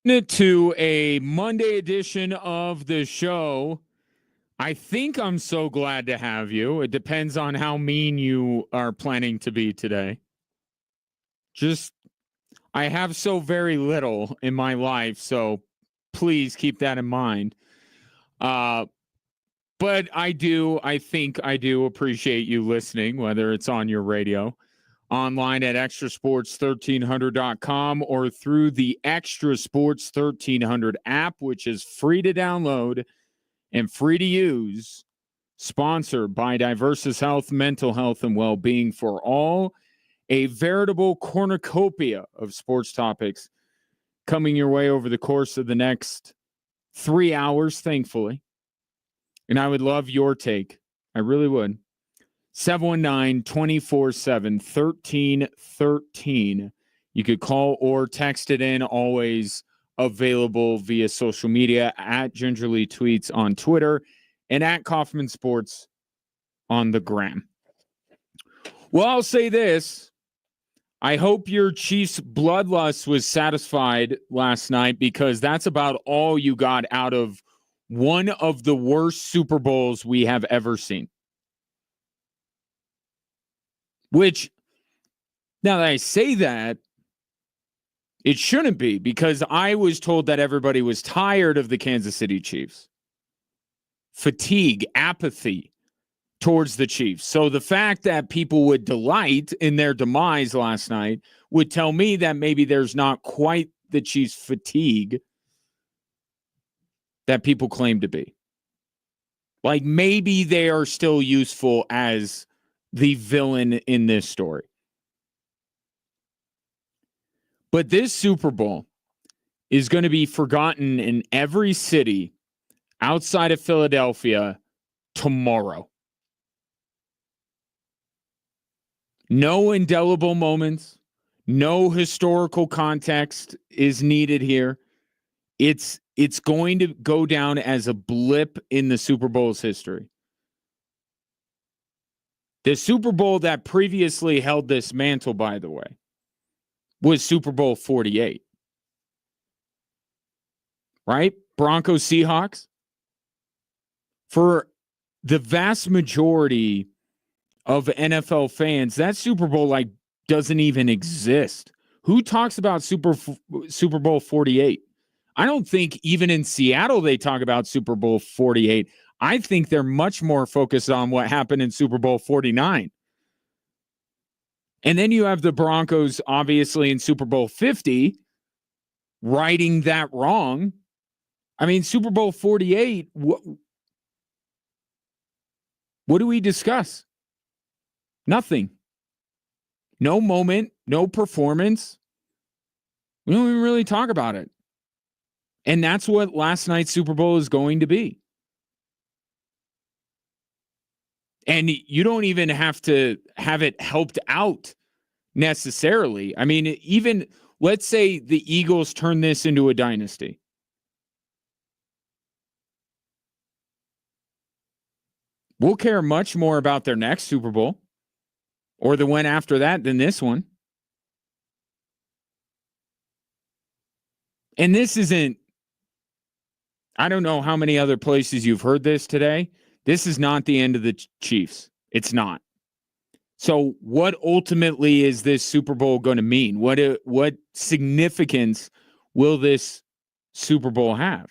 To a Monday edition of the show. I think I'm so glad to have you. It depends on how mean you are planning to be today. Just, I have so very little in my life, so please keep that in mind. But I do appreciate you listening, whether it's on your radio, online at extrasports1300.com, or through the Extra Sports 1300 app, which is free to download and free to use. Sponsored by Diversus Health, Mental Health, and Well-Being for All. A veritable cornucopia of sports topics coming your way over the course of the next 3 hours, thankfully. And I would love your take. I really would. 719-247-1313. You could call or text it in, always available via social media at Gingerly Tweets on Twitter and at Kaufman Sports on the gram. Well, I'll say this. I hope your Chiefs' bloodlust was satisfied last night, because that's about all you got out of one of the worst Super Bowls we have ever seen. Which, now that I say that, it shouldn't be, because I was told that everybody was tired of the Kansas City Chiefs. Fatigue, apathy towards the Chiefs. So the fact that people would delight in their demise last night would tell me that maybe there's not quite the Chiefs fatigue that people claim to be. Like, maybe they are still useful as the villain in this story. But this Super Bowl is going to be forgotten in every city outside of Philadelphia tomorrow. No indelible moments, no historical context is needed here. It's going to go down as a blip in the Super Bowl's history. The Super Bowl that previously held this mantle, by the way, was Super Bowl 48. Right? Broncos Seahawks. For the vast majority of NFL fans, that Super Bowl doesn't even exist. Who talks about Super Bowl 48? I don't think even in Seattle they talk about Super Bowl 48. I think they're much more focused on what happened in Super Bowl 49. And then you have the Broncos, obviously, in Super Bowl 50, righting that wrong. I mean, Super Bowl 48, what do we discuss? Nothing. No moment, no performance. We don't even really talk about it. And that's what last night's Super Bowl is going to be. And you don't even have to have it helped out necessarily. I mean, even let's say the Eagles turn this into a dynasty. We'll care much more about their next Super Bowl or the one after that than this one. And this isn't, I don't know how many other places you've heard this today. This is not the end of the Chiefs. It's not. So what ultimately is this Super Bowl going to mean? What significance will this Super Bowl have?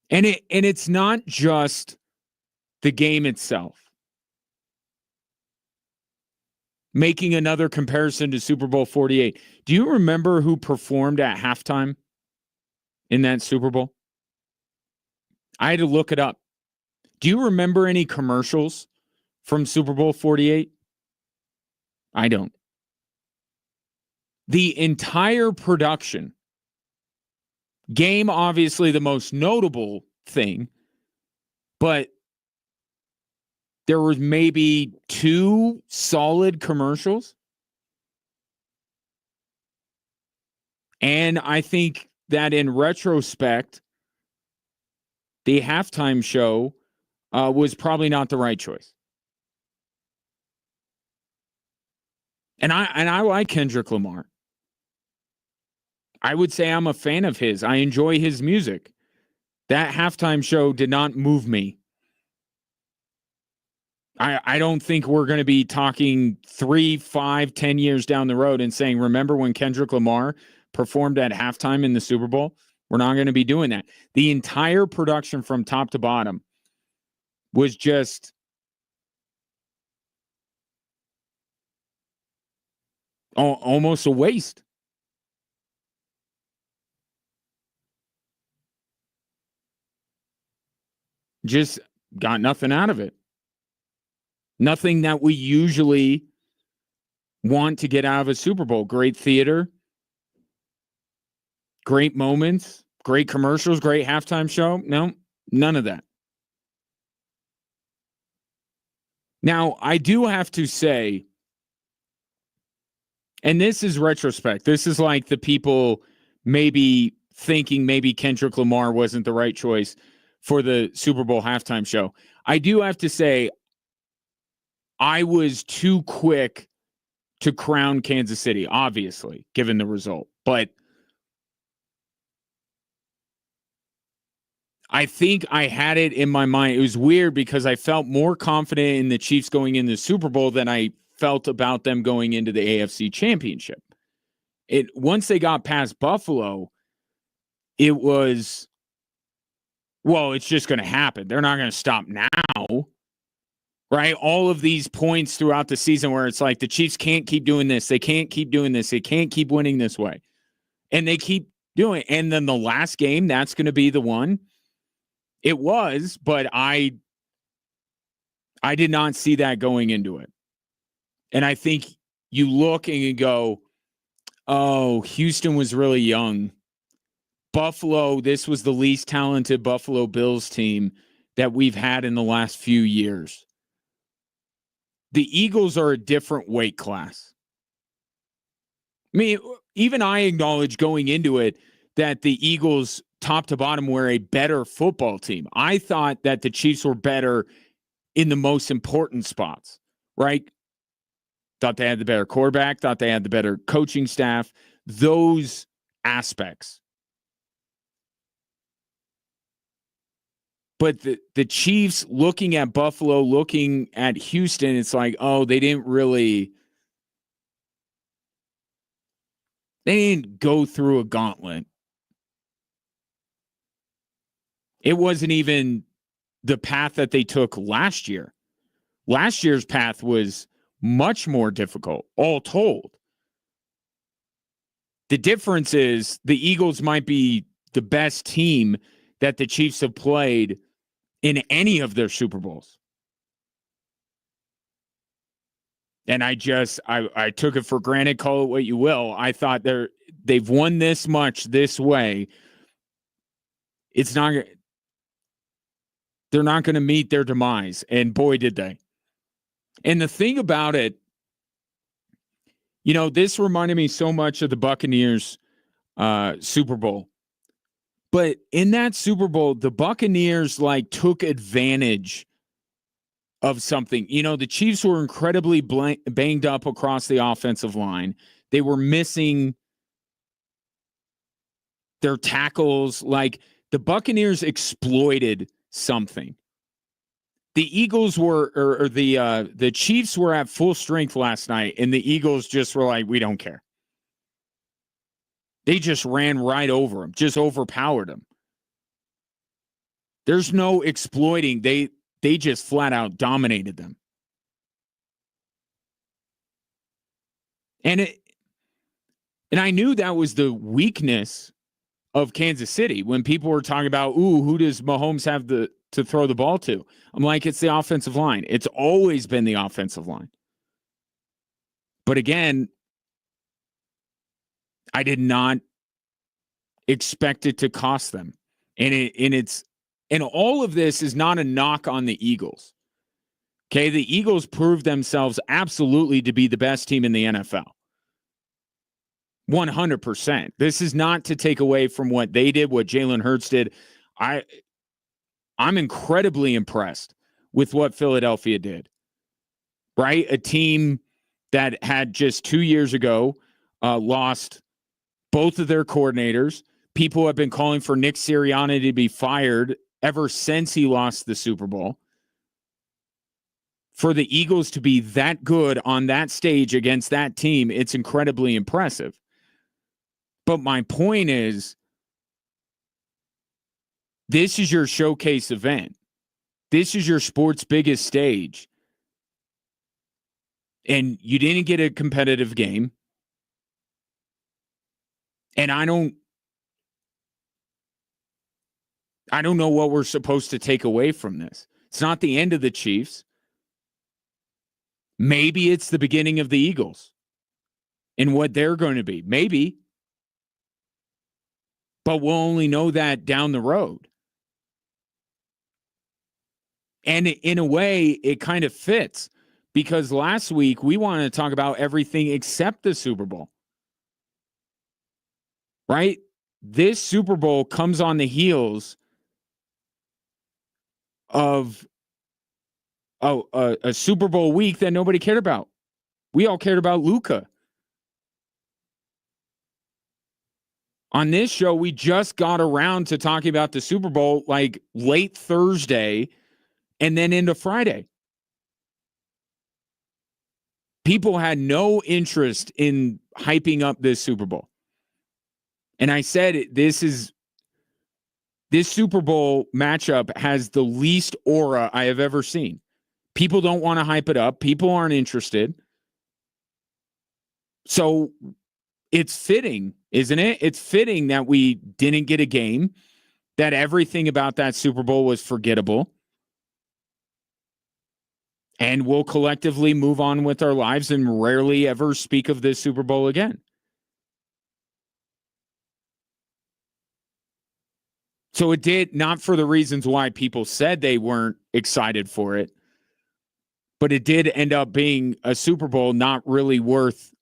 And it's not just the game itself. Making another comparison to Super Bowl 48. Do you remember who performed at halftime in that Super Bowl? I had to look it up. Do you remember any commercials from Super Bowl 48? I don't. The entire production, game obviously the most notable thing, but there was maybe 2 solid commercials. And I think that in retrospect, the halftime show was probably not the right choice. And I like Kendrick Lamar. I would say I'm a fan of his. I enjoy his music. That halftime show did not move me. I don't think we're going to be talking 3, 5, 10 years down the road and saying, remember when Kendrick Lamar performed at halftime in the Super Bowl? We're not going to be doing that. The entire production from top to bottom was just almost a waste. Just got nothing out of it. Nothing that we usually want to get out of a Super Bowl. Great theater, great moments, great commercials, great halftime show. No, none of that. Now, I do have to say, and this is retrospect, this is like the people maybe thinking maybe Kendrick Lamar wasn't the right choice for the Super Bowl halftime show. I do have to say, I was too quick to crown Kansas City, obviously, given the result. But I think I had it in my mind. It was weird because I felt more confident in the Chiefs going into the Super Bowl than I felt about them going into the AFC Championship. Once they got past Buffalo, it was, well, it's just going to happen. They're not going to stop now. Right? All of these points throughout the season where it's like the Chiefs can't keep doing this. They can't keep doing this. They can't keep winning this way. And they keep doing it. And then the last game, that's going to be the one. It was, but I did not see that going into it. And I think you look and you go, oh, Houston was really young. Buffalo, this was the least talented Buffalo Bills team that we've had in the last few years. The Eagles are a different weight class. I mean, even I acknowledge going into it that the Eagles, top to bottom, were a better football team. I thought that the Chiefs were better in the most important spots, right? Thought they had the better quarterback, thought they had the better coaching staff, those aspects. But the Chiefs, looking at Buffalo, looking at Houston, it's like, oh, they didn't go through a gauntlet. It wasn't even the path that they took last year. Last year's path was much more difficult, all told. The difference is the Eagles might be the best team that the Chiefs have played in any of their Super Bowls. And I took it for granted, call it what you will. I thought they've won this much this way. They're not going to meet their demise. And boy, did they. And the thing about it, this reminded me so much of the Buccaneers Super Bowl. But in that Super Bowl, the Buccaneers took advantage of something. The Chiefs were incredibly banged up across the offensive line. They were missing their tackles. The Buccaneers exploited something. The Eagles were, the Chiefs were at full strength last night, and the Eagles just were like, we don't care. They just ran right over them, just overpowered them. There's no exploiting. They just flat out dominated them. And I knew that was the weakness of Kansas City when people were talking about, who does Mahomes have to throw the ball to? I'm like, it's the offensive line. It's always been the offensive line. But again, I did not expect it to cost them. And all of this is not a knock on the Eagles. Okay, the Eagles proved themselves absolutely to be the best team in the NFL. 100%. This is not to take away from what they did, what Jalen Hurts did. I'm incredibly impressed with what Philadelphia did. Right? A team that had just 2 years ago lost both of their coordinators. People have been calling for Nick Sirianni to be fired ever since he lost the Super Bowl. For the Eagles to be that good on that stage against that team, it's incredibly impressive. But my point is, this is your showcase event. This is your sport's biggest stage. And you didn't get a competitive game. And I don't know what we're supposed to take away from this. It's not the end of the Chiefs. Maybe it's the beginning of the Eagles and what they're going to be. Maybe. But we'll only know that down the road. And in a way, it kind of fits because last week we wanted to talk about everything except the Super Bowl. Right? This Super Bowl comes on the heels of a Super Bowl week that nobody cared about. We all cared about Luka. On this show, we just got around to talking about the Super Bowl like late Thursday and then into Friday. People had no interest in hyping up this Super Bowl. And I said, this Super Bowl matchup has the least aura I have ever seen. People don't want to hype it up. People aren't interested. So it's fitting, isn't it? It's fitting that we didn't get a game, that everything about that Super Bowl was forgettable. And we'll collectively move on with our lives and rarely ever speak of this Super Bowl again. So it did, not for the reasons why people said they weren't excited for it, but it did end up being a Super Bowl not really worth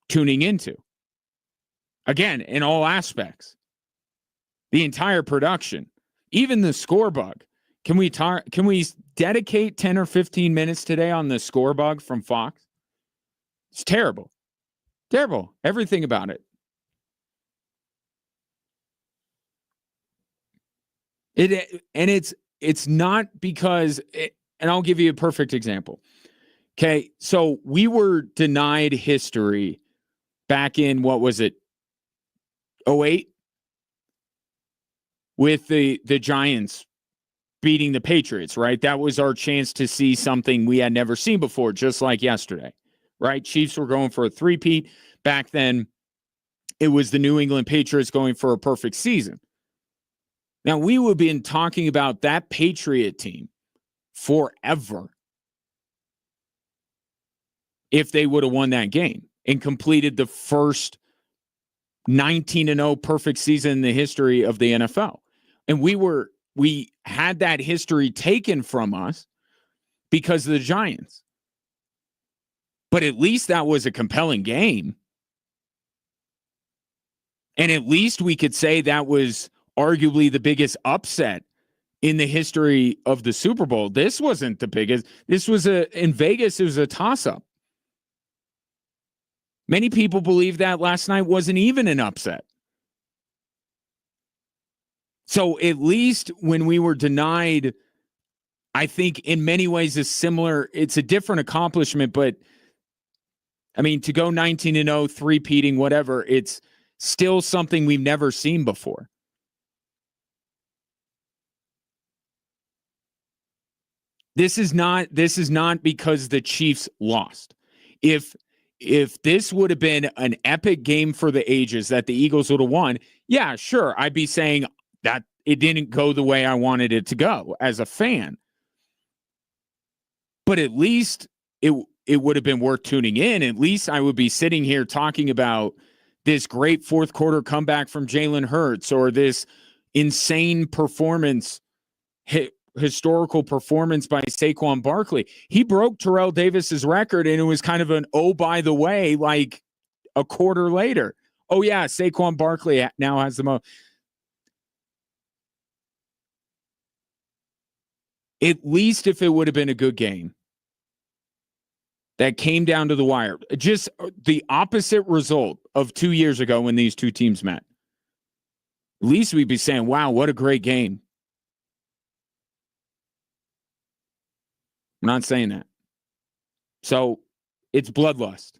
tuning into. Again, in all aspects. The entire production, even the score bug. Can we dedicate 10 or 15 minutes today on the score bug from Fox? It's terrible. Terrible. Everything about it. It's not because and I'll give you a perfect example. Okay, so we were denied history back in, what was it, 2008? With the Giants beating the Patriots, right? That was our chance to see something we had never seen before, just like yesterday, right? Chiefs were going for a three-peat. Back then, it was the New England Patriots going for a perfect season. Now, we would have been talking about that Patriot team forever if they would have won that game and completed the first 19-0 perfect season in the history of the NFL. And we had that history taken from us because of the Giants. But at least that was a compelling game. And at least we could say that was arguably the biggest upset in the history of the Super Bowl. This wasn't the biggest. This was in Vegas, it was a toss-up. Many people believe that last night wasn't even an upset. So at least when we were denied, I think in many ways it's a different accomplishment, but I mean, to go 19-0, three-peating, whatever, it's still something we've never seen before. This is not because the Chiefs lost. If this would have been an epic game for the ages that the Eagles would have won, yeah, sure, I'd be saying that it didn't go the way I wanted it to go as a fan. But at least it would have been worth tuning in. At least I would be sitting here talking about this great fourth quarter comeback from Jalen Hurts or this insane performance, historical performance by Saquon Barkley. He broke Terrell Davis's record, and it was kind of an, oh, by the way, like a quarter later. Oh, yeah, Saquon Barkley now has the most. At least if it would have been a good game, that came down to the wire. Just the opposite result of 2 years ago when these two teams met. At least we'd be saying, wow, what a great game. I'm not saying that. So it's bloodlust.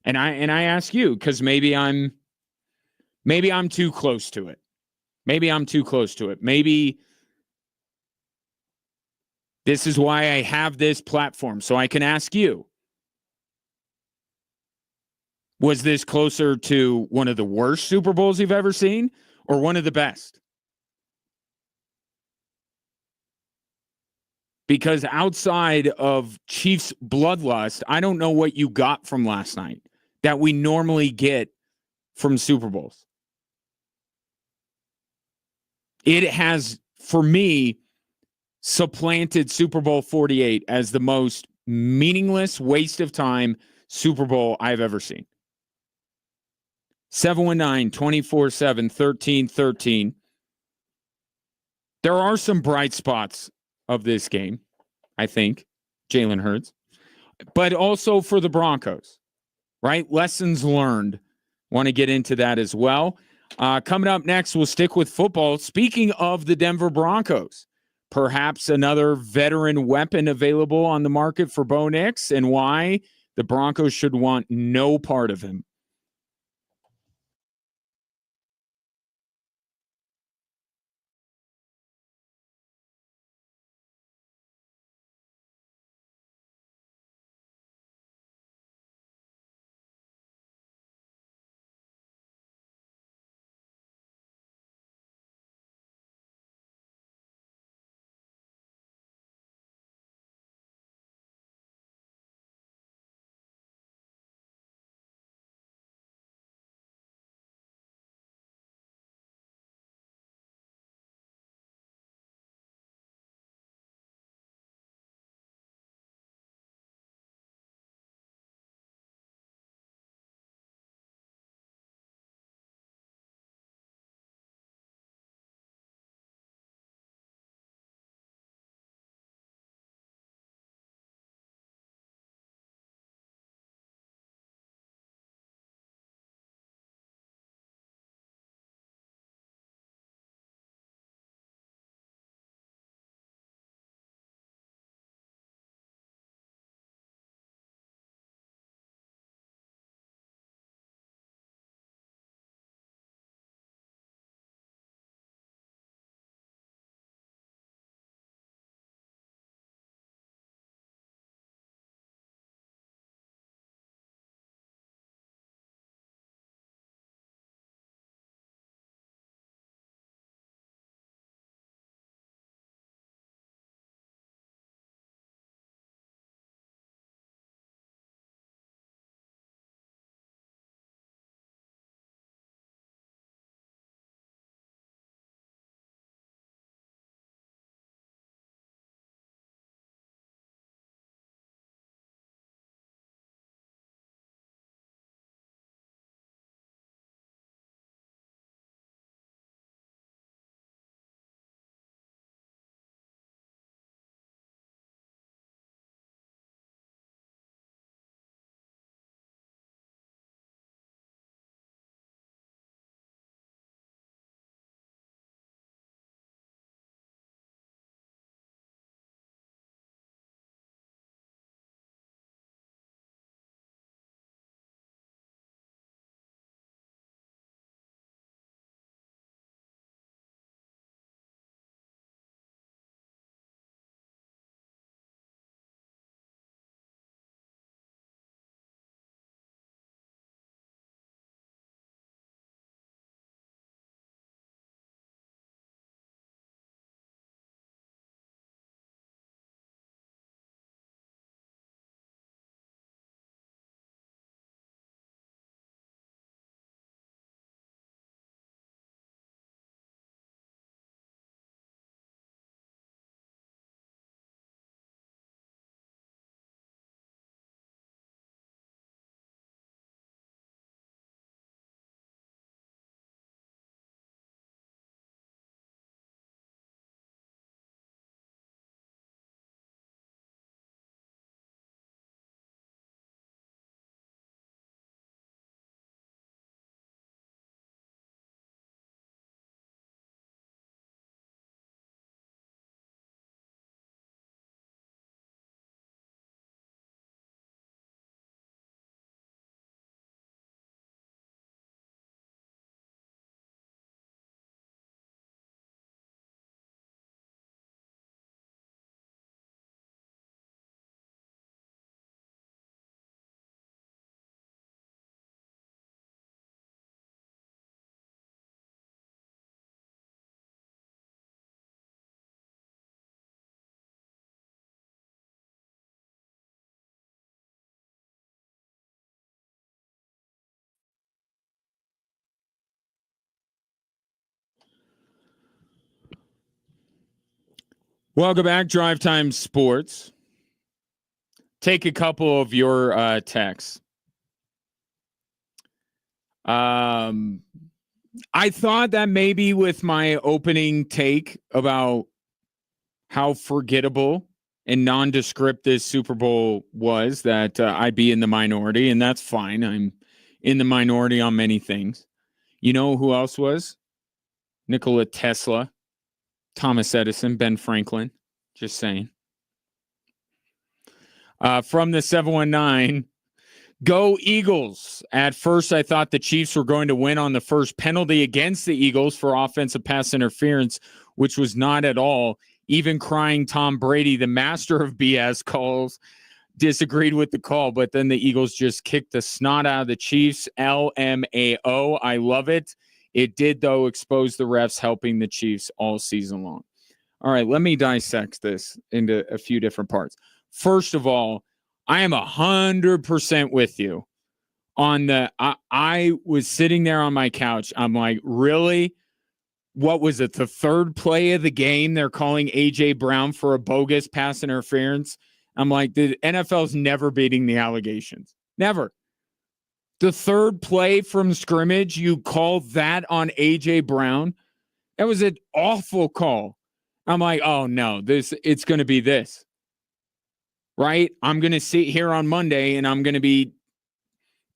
And I ask you, because maybe I'm too close to it. Maybe I'm too close to it. Maybe this is why I have this platform, so I can ask you. Was this closer to one of the worst Super Bowls you've ever seen or one of the best? Because outside of Chiefs bloodlust, I don't know what you got from last night that we normally get from Super Bowls. It has, for me, supplanted Super Bowl 48 as the most meaningless waste of time Super Bowl I've ever seen. 719-247-1313. There are some bright spots of this game, I think, Jalen Hurts, but also for the Broncos, right? Lessons learned. Want to get into that as well. Coming up next, we'll stick with football. Speaking of the Denver Broncos, perhaps another veteran weapon available on the market for Bo Nix and why the Broncos should want no part of him. Welcome back, Drive Time Sports. Take a couple of your texts. I thought that maybe with my opening take about how forgettable and nondescript this Super Bowl was, that I'd be in the minority, and that's fine. I'm in the minority on many things. You know who else was? Nikola Tesla, Thomas Edison, Ben Franklin. Just saying. From the 719, go Eagles. At first, I thought the Chiefs were going to win on the first penalty against the Eagles for offensive pass interference, which was not at all. Even crying Tom Brady, the master of BS calls, disagreed with the call, but then the Eagles just kicked the snot out of the Chiefs. LMAO. I love it. It did, though, expose the refs helping the Chiefs all season long. All right, let me dissect this into a few different parts. First of all, I am 100% with you on the I was sitting there on my couch. I'm like, really? What was it? The third play of the game, they're calling A.J. Brown for a bogus pass interference. I'm like, the NFL's never beating the allegations. Never. The third play from scrimmage, you call that on A.J. Brown? That was an awful call. I'm like, oh no, it's going to be this, right? I'm going to sit here on Monday and I'm going to be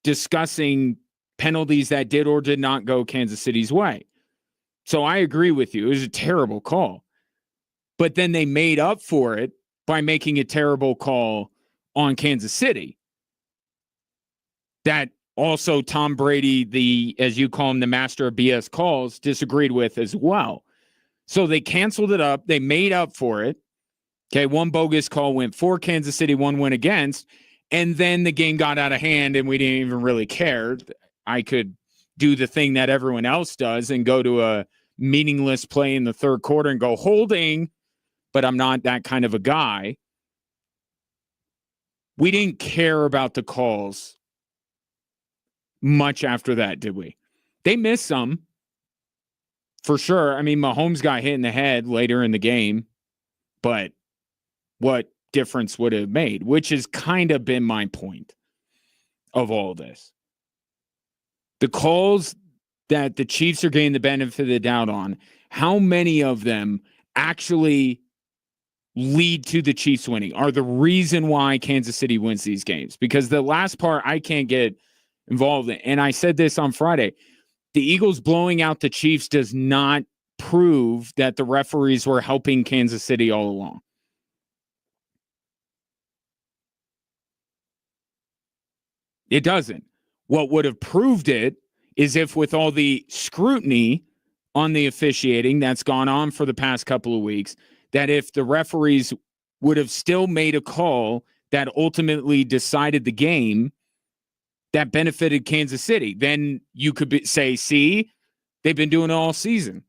discussing penalties that did or did not go Kansas City's way. So I agree with you. It was a terrible call, but then they made up for it by making a terrible call on Kansas City. That also Tom Brady, as you call him, the master of BS calls, disagreed with as well. So they canceled it up. They made up for it. Okay, one bogus call went for Kansas City, one went against, and then the game got out of hand and we didn't even really care. I could do the thing that everyone else does and go to a meaningless play in the third quarter and go holding, but I'm not that kind of a guy. We didn't care about the calls much after that, did we? They missed some. For sure. I mean, Mahomes got hit in the head later in the game, but what difference would it have made? Which has kind of been my point of all this. The calls that the Chiefs are getting the benefit of the doubt on, how many of them actually lead to the Chiefs winning, are the reason why Kansas City wins these games? Because the last part I can't get involved in, and I said this on Friday, the Eagles blowing out the Chiefs does not prove that the referees were helping Kansas City all along. It doesn't. What would have proved it is if, with all the scrutiny on the officiating that's gone on for the past couple of weeks, that if the referees would have still made a call that ultimately decided the game that benefited Kansas City, then you could say, see, they've been doing it all season.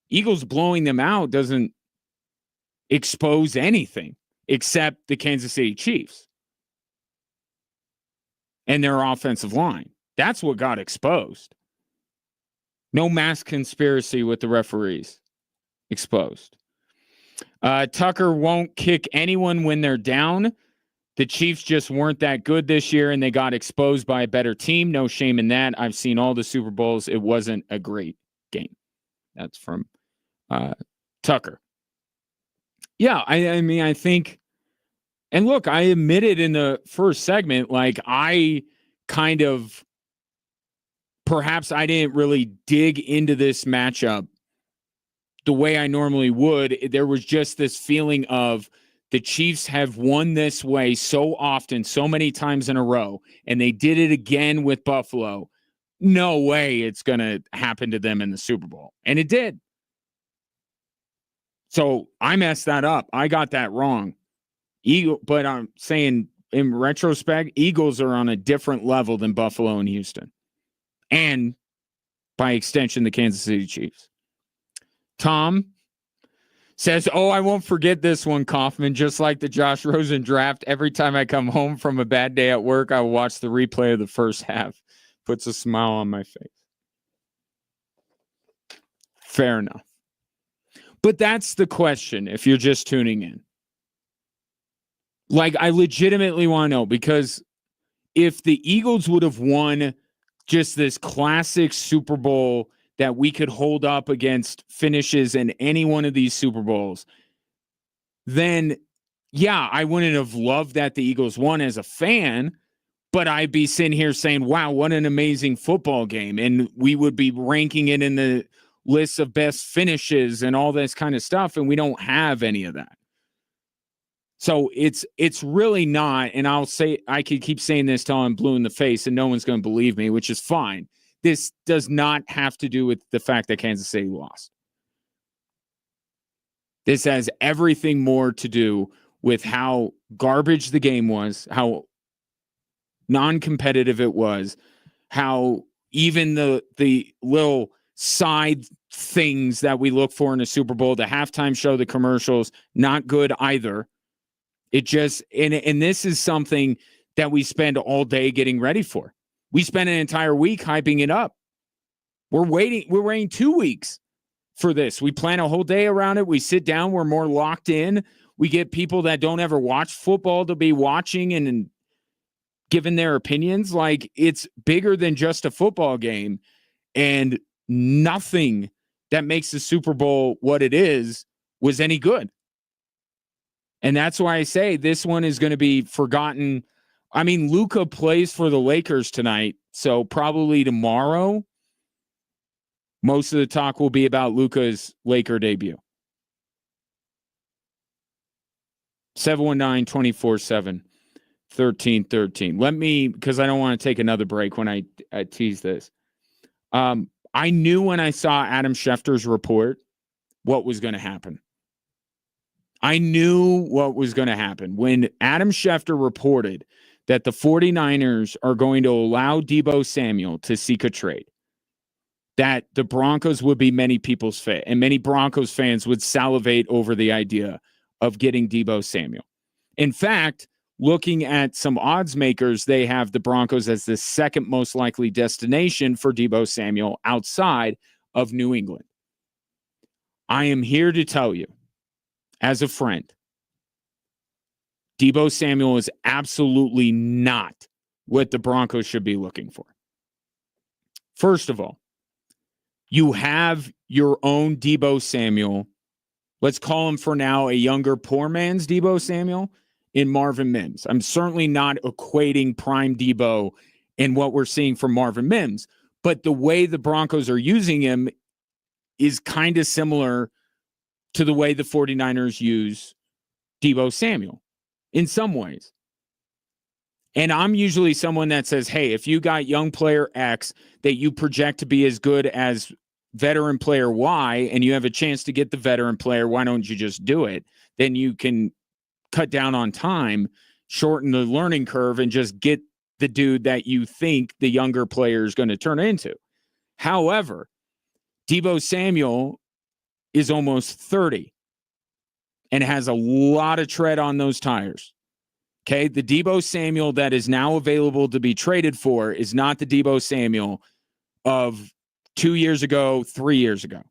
Eagles blowing them out doesn't expose anything except the Kansas City Chiefs and their offensive line. That's what got exposed. No mass conspiracy with the referees exposed. Tucker won't kick anyone when they're down. The Chiefs just weren't that good this year, and they got exposed by a better team. No shame in that. I've seen all the Super Bowls. It wasn't a great game. That's from Tucker. Yeah, I mean, I think, and look, I admitted in the first segment, like I kind of, perhaps I didn't really dig into this matchup the way I normally would. There was just this feeling of the Chiefs have won this way so often, so many times in a row, and they did it again with Buffalo. No way it's going to happen to them in the Super Bowl. And it did. So I messed that up. I got that wrong. But I'm saying in retrospect, Eagles are on a different level than Buffalo and Houston. And by extension, the Kansas City Chiefs. Tom says, oh, I won't forget this one, Kaufman. Just like the Josh Rosen draft, every time I come home from a bad day at work, I will watch the replay of the first half. Puts a smile on my face. Fair enough. But that's the question if you're just tuning in. Like, I legitimately want to know, because if the Eagles would have won just this classic Super Bowl that we could hold up against finishes in any one of these Super Bowls, then, yeah, I wouldn't have loved that the Eagles won as a fan, but I'd be sitting here saying, wow, what an amazing football game. And we would be ranking it in the list of best finishes and all this kind of stuff, and we don't have any of that. So it's really not, and I could keep saying this till I'm blue in the face and no one's going to believe me, which is fine. This does not have to do with the fact that Kansas City lost. This has everything more to do with how garbage the game was, how non-competitive it was, how even the little side things that we look for in a Super Bowl, the halftime show, the commercials, not good either. It just, and this is something that we spend all day getting ready for. We spend an entire week hyping it up. We're waiting 2 weeks for this. We plan a whole day around it. We sit down. We're more locked in. We get people that don't ever watch football to be watching and giving their opinions. Like, it's bigger than just a football game, and nothing that makes the Super Bowl what it is was any good. And that's why I say this one is going to be forgotten. I mean, Luka plays for the Lakers tonight, so probably tomorrow, most of the talk will be about Luka's Laker debut. 719-247-1313. Let me, because I don't want to take another break when I tease this. I knew when I saw Adam Schefter's report what was going to happen. I knew what was going to happen. When Adam Schefter reported that the 49ers are going to allow Deebo Samuel to seek a trade, that the Broncos would be many people's fit, and many Broncos fans would salivate over the idea of getting Deebo Samuel. In fact, looking at some odds makers, they have the Broncos as the second most likely destination for Deebo Samuel outside of New England. I am here to tell you, as a friend, Deebo Samuel is absolutely not what the Broncos should be looking for. First of all, you have your own Deebo Samuel. Let's call him for now a younger poor man's Deebo Samuel in Marvin Mims. I'm certainly not equating prime Deebo in what we're seeing from Marvin Mims, but the way the Broncos are using him is kind of similar to the way the 49ers use Deebo Samuel in some ways. And I'm usually someone that says, hey, if you got young player X that you project to be as good as veteran player Y, and you have a chance to get the veteran player, why don't you just do it? Then you can cut down on time, shorten the learning curve, and just get the dude that you think the younger player is going to turn into. However, Deebo Samuel is almost 30 and has a lot of tread on those tires. Okay, the Deebo Samuel that is now available to be traded for is not the Deebo Samuel of 2 years ago, 3 years ago.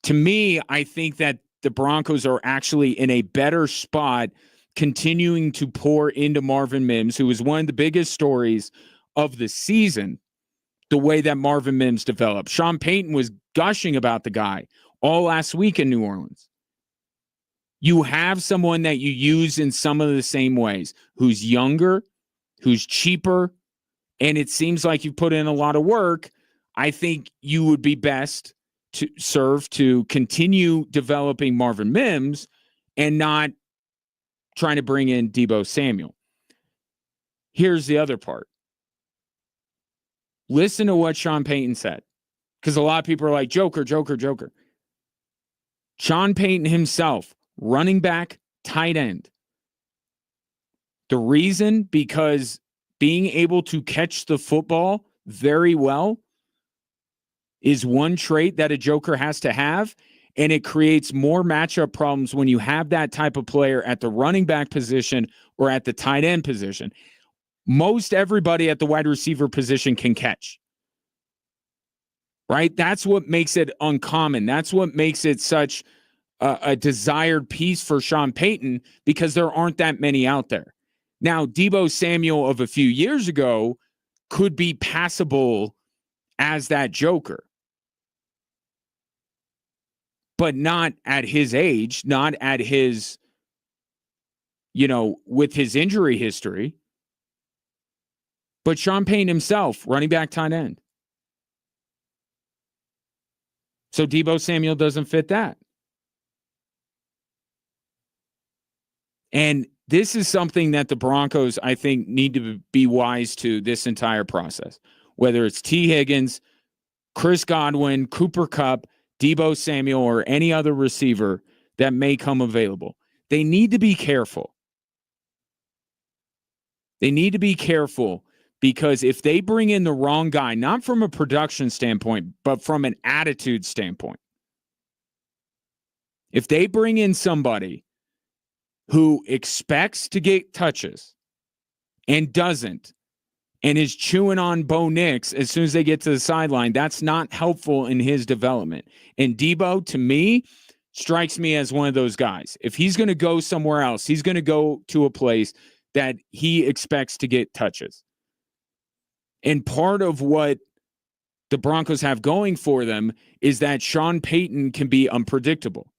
To me, I think that the Broncos are actually in a better spot continuing to pour into Marvin Mims, who is one of the biggest stories of the season, the way that Marvin Mims developed. Sean Payton was gushing about the guy all last week in New Orleans. You have someone that you use in some of the same ways, who's younger, who's cheaper, and it seems like you put in a lot of work. I think you would be best to serve to continue developing Marvin Mims and not trying to bring in Deebo Samuel. Here's the other part. Listen to what Sean Payton said, because a lot of people are like, Joker. Sean Payton himself, running back, tight end. The reason, because being able to catch the football very well is one trait that a Joker has to have, and it creates more matchup problems when you have that type of player at the running back position or at the tight end position. Most everybody at the wide receiver position can catch. right? That's what makes it uncommon. That's what makes it such a desired piece for Sean Payton, because there aren't that many out there. Now, Deebo Samuel of a few years ago could be passable as that joker, but not at his age, not at his, with his injury history. But Sean Payton himself, running back, tight end. So Deebo Samuel doesn't fit that. And this is something that the Broncos, I think, need to be wise to this entire process. Whether it's T. Higgins, Chris Godwin, Cooper Kupp, Deebo Samuel, or any other receiver that may come available, they need to be careful. They need to be careful, because if they bring in the wrong guy, not from a production standpoint, but from an attitude standpoint, if they bring in somebody who expects to get touches and doesn't, and is chewing on Bo Nix as soon as they get to the sideline, that's not helpful in his development. And Deebo, to me, strikes me as one of those guys. If he's going to go somewhere else, he's going to go to a place that he expects to get touches. And part of what the Broncos have going for them is that Sean Payton can be unpredictable.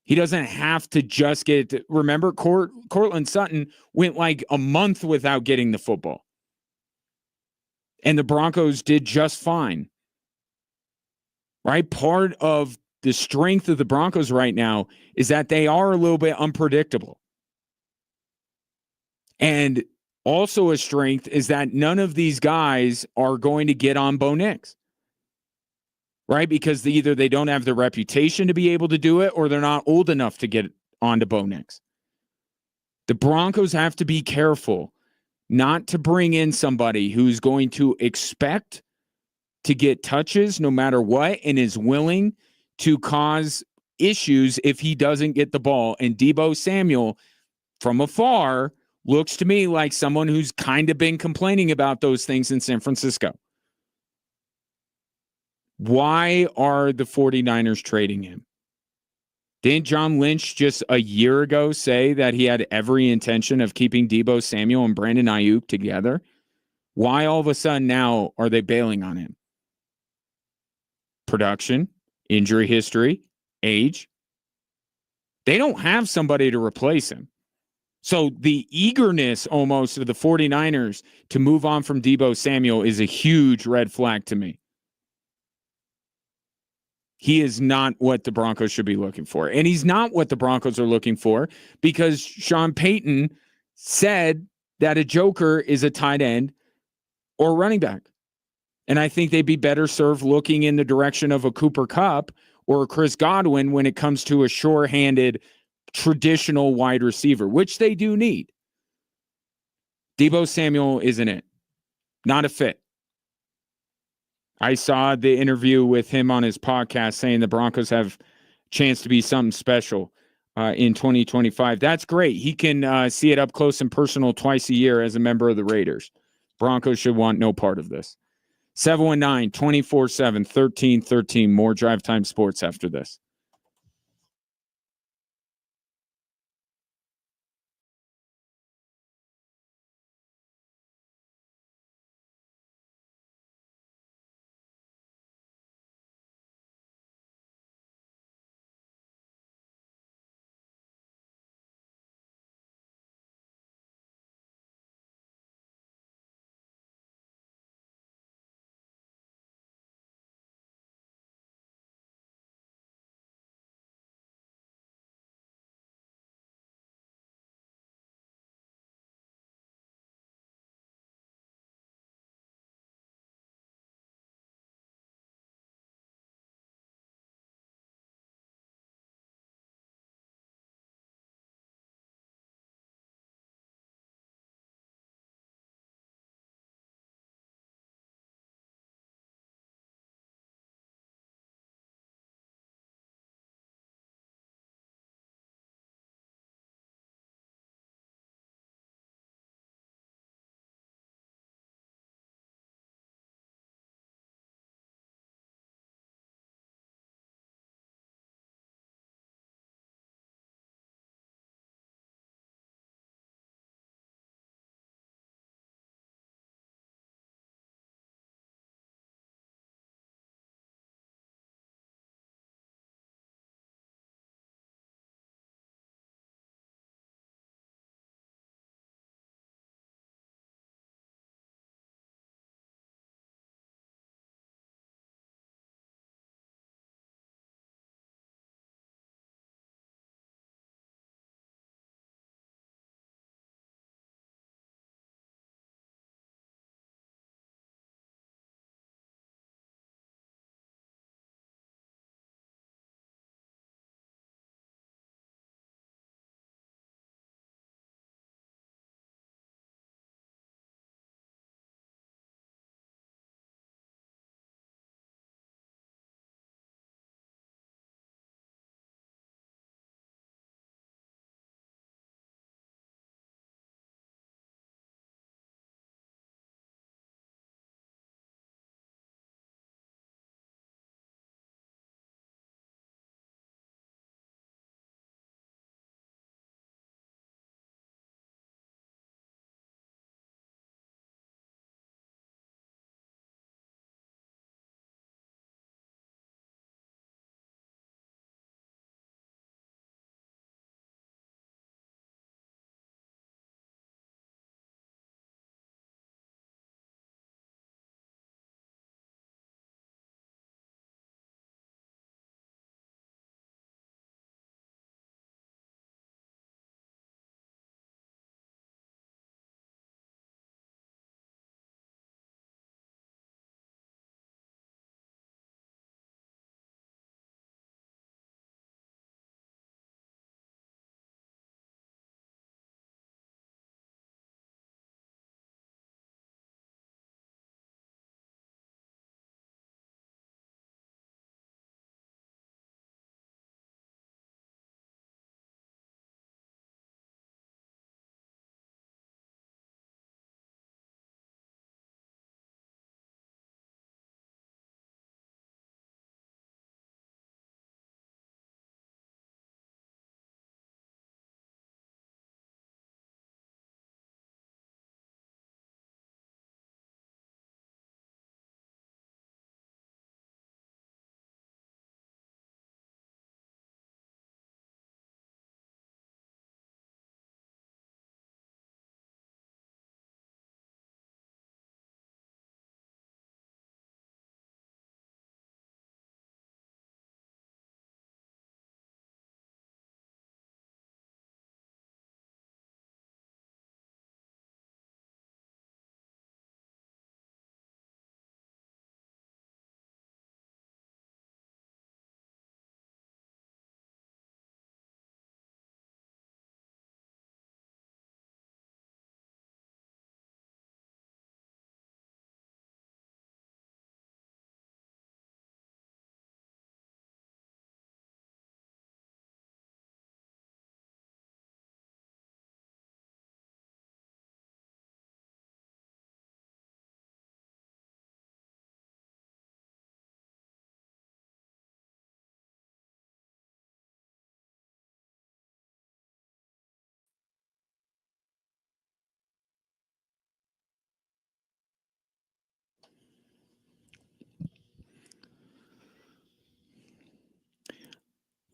He doesn't have to just get it. Remember, Cortland Sutton went like a month without getting the football. And the Broncos did just fine. Right? Part of the strength of the Broncos right now is that they are a little bit unpredictable. And also a strength is that none of these guys are going to get on Bo Nix. Right? Because either they don't have the reputation to be able to do it, or they're not old enough to get onto Bo Nix. The Broncos have to be careful not to bring in somebody who's going to expect to get touches no matter what and is willing to cause issues if he doesn't get the ball. And Deebo Samuel, from afar, looks to me like someone who's kind of been complaining about those things in San Francisco. Why are the 49ers trading him? Didn't John Lynch just a year ago say that he had every intention of keeping Deebo Samuel and Brandon Ayuk together? Why all of a sudden now are they bailing on him? Production, injury history, age. They don't have somebody to replace him. So the eagerness almost of the 49ers to move on from Deebo Samuel is a huge red flag to me. He is not what the Broncos should be looking for. And he's not what the Broncos are looking for, because Sean Payton said that a joker is a tight end or running back. And I think they'd be better served looking in the direction of a Cooper Kupp or a Chris Godwin when it comes to a sure-handed, traditional wide receiver, which they do need. Deebo Samuel isn't it. Not a fit. I saw the interview with him on his podcast saying the Broncos have a chance to be something special in 2025. That's great. He can see it up close and personal twice a year as a member of the Raiders. Broncos should want no part of this. 719-247-1313. More Drive Time Sports after this.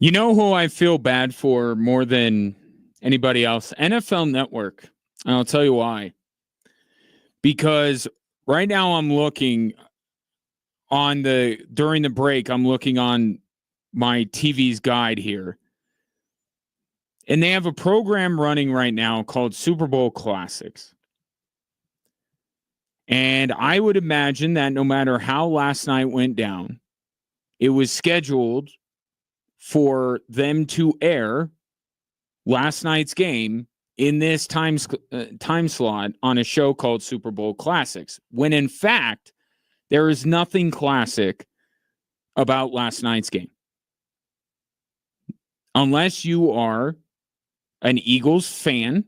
You know who I feel bad for more than anybody else? NFL Network. And I'll tell you why. Because right now I'm looking during the break, I'm looking on my TV's guide here. And they have a program running right now called Super Bowl Classics. And I would imagine that no matter how last night went down, it was scheduled for them to air last night's game in this time slot on a show called Super Bowl Classics, when in fact, there is nothing classic about last night's game. Unless you are an Eagles fan,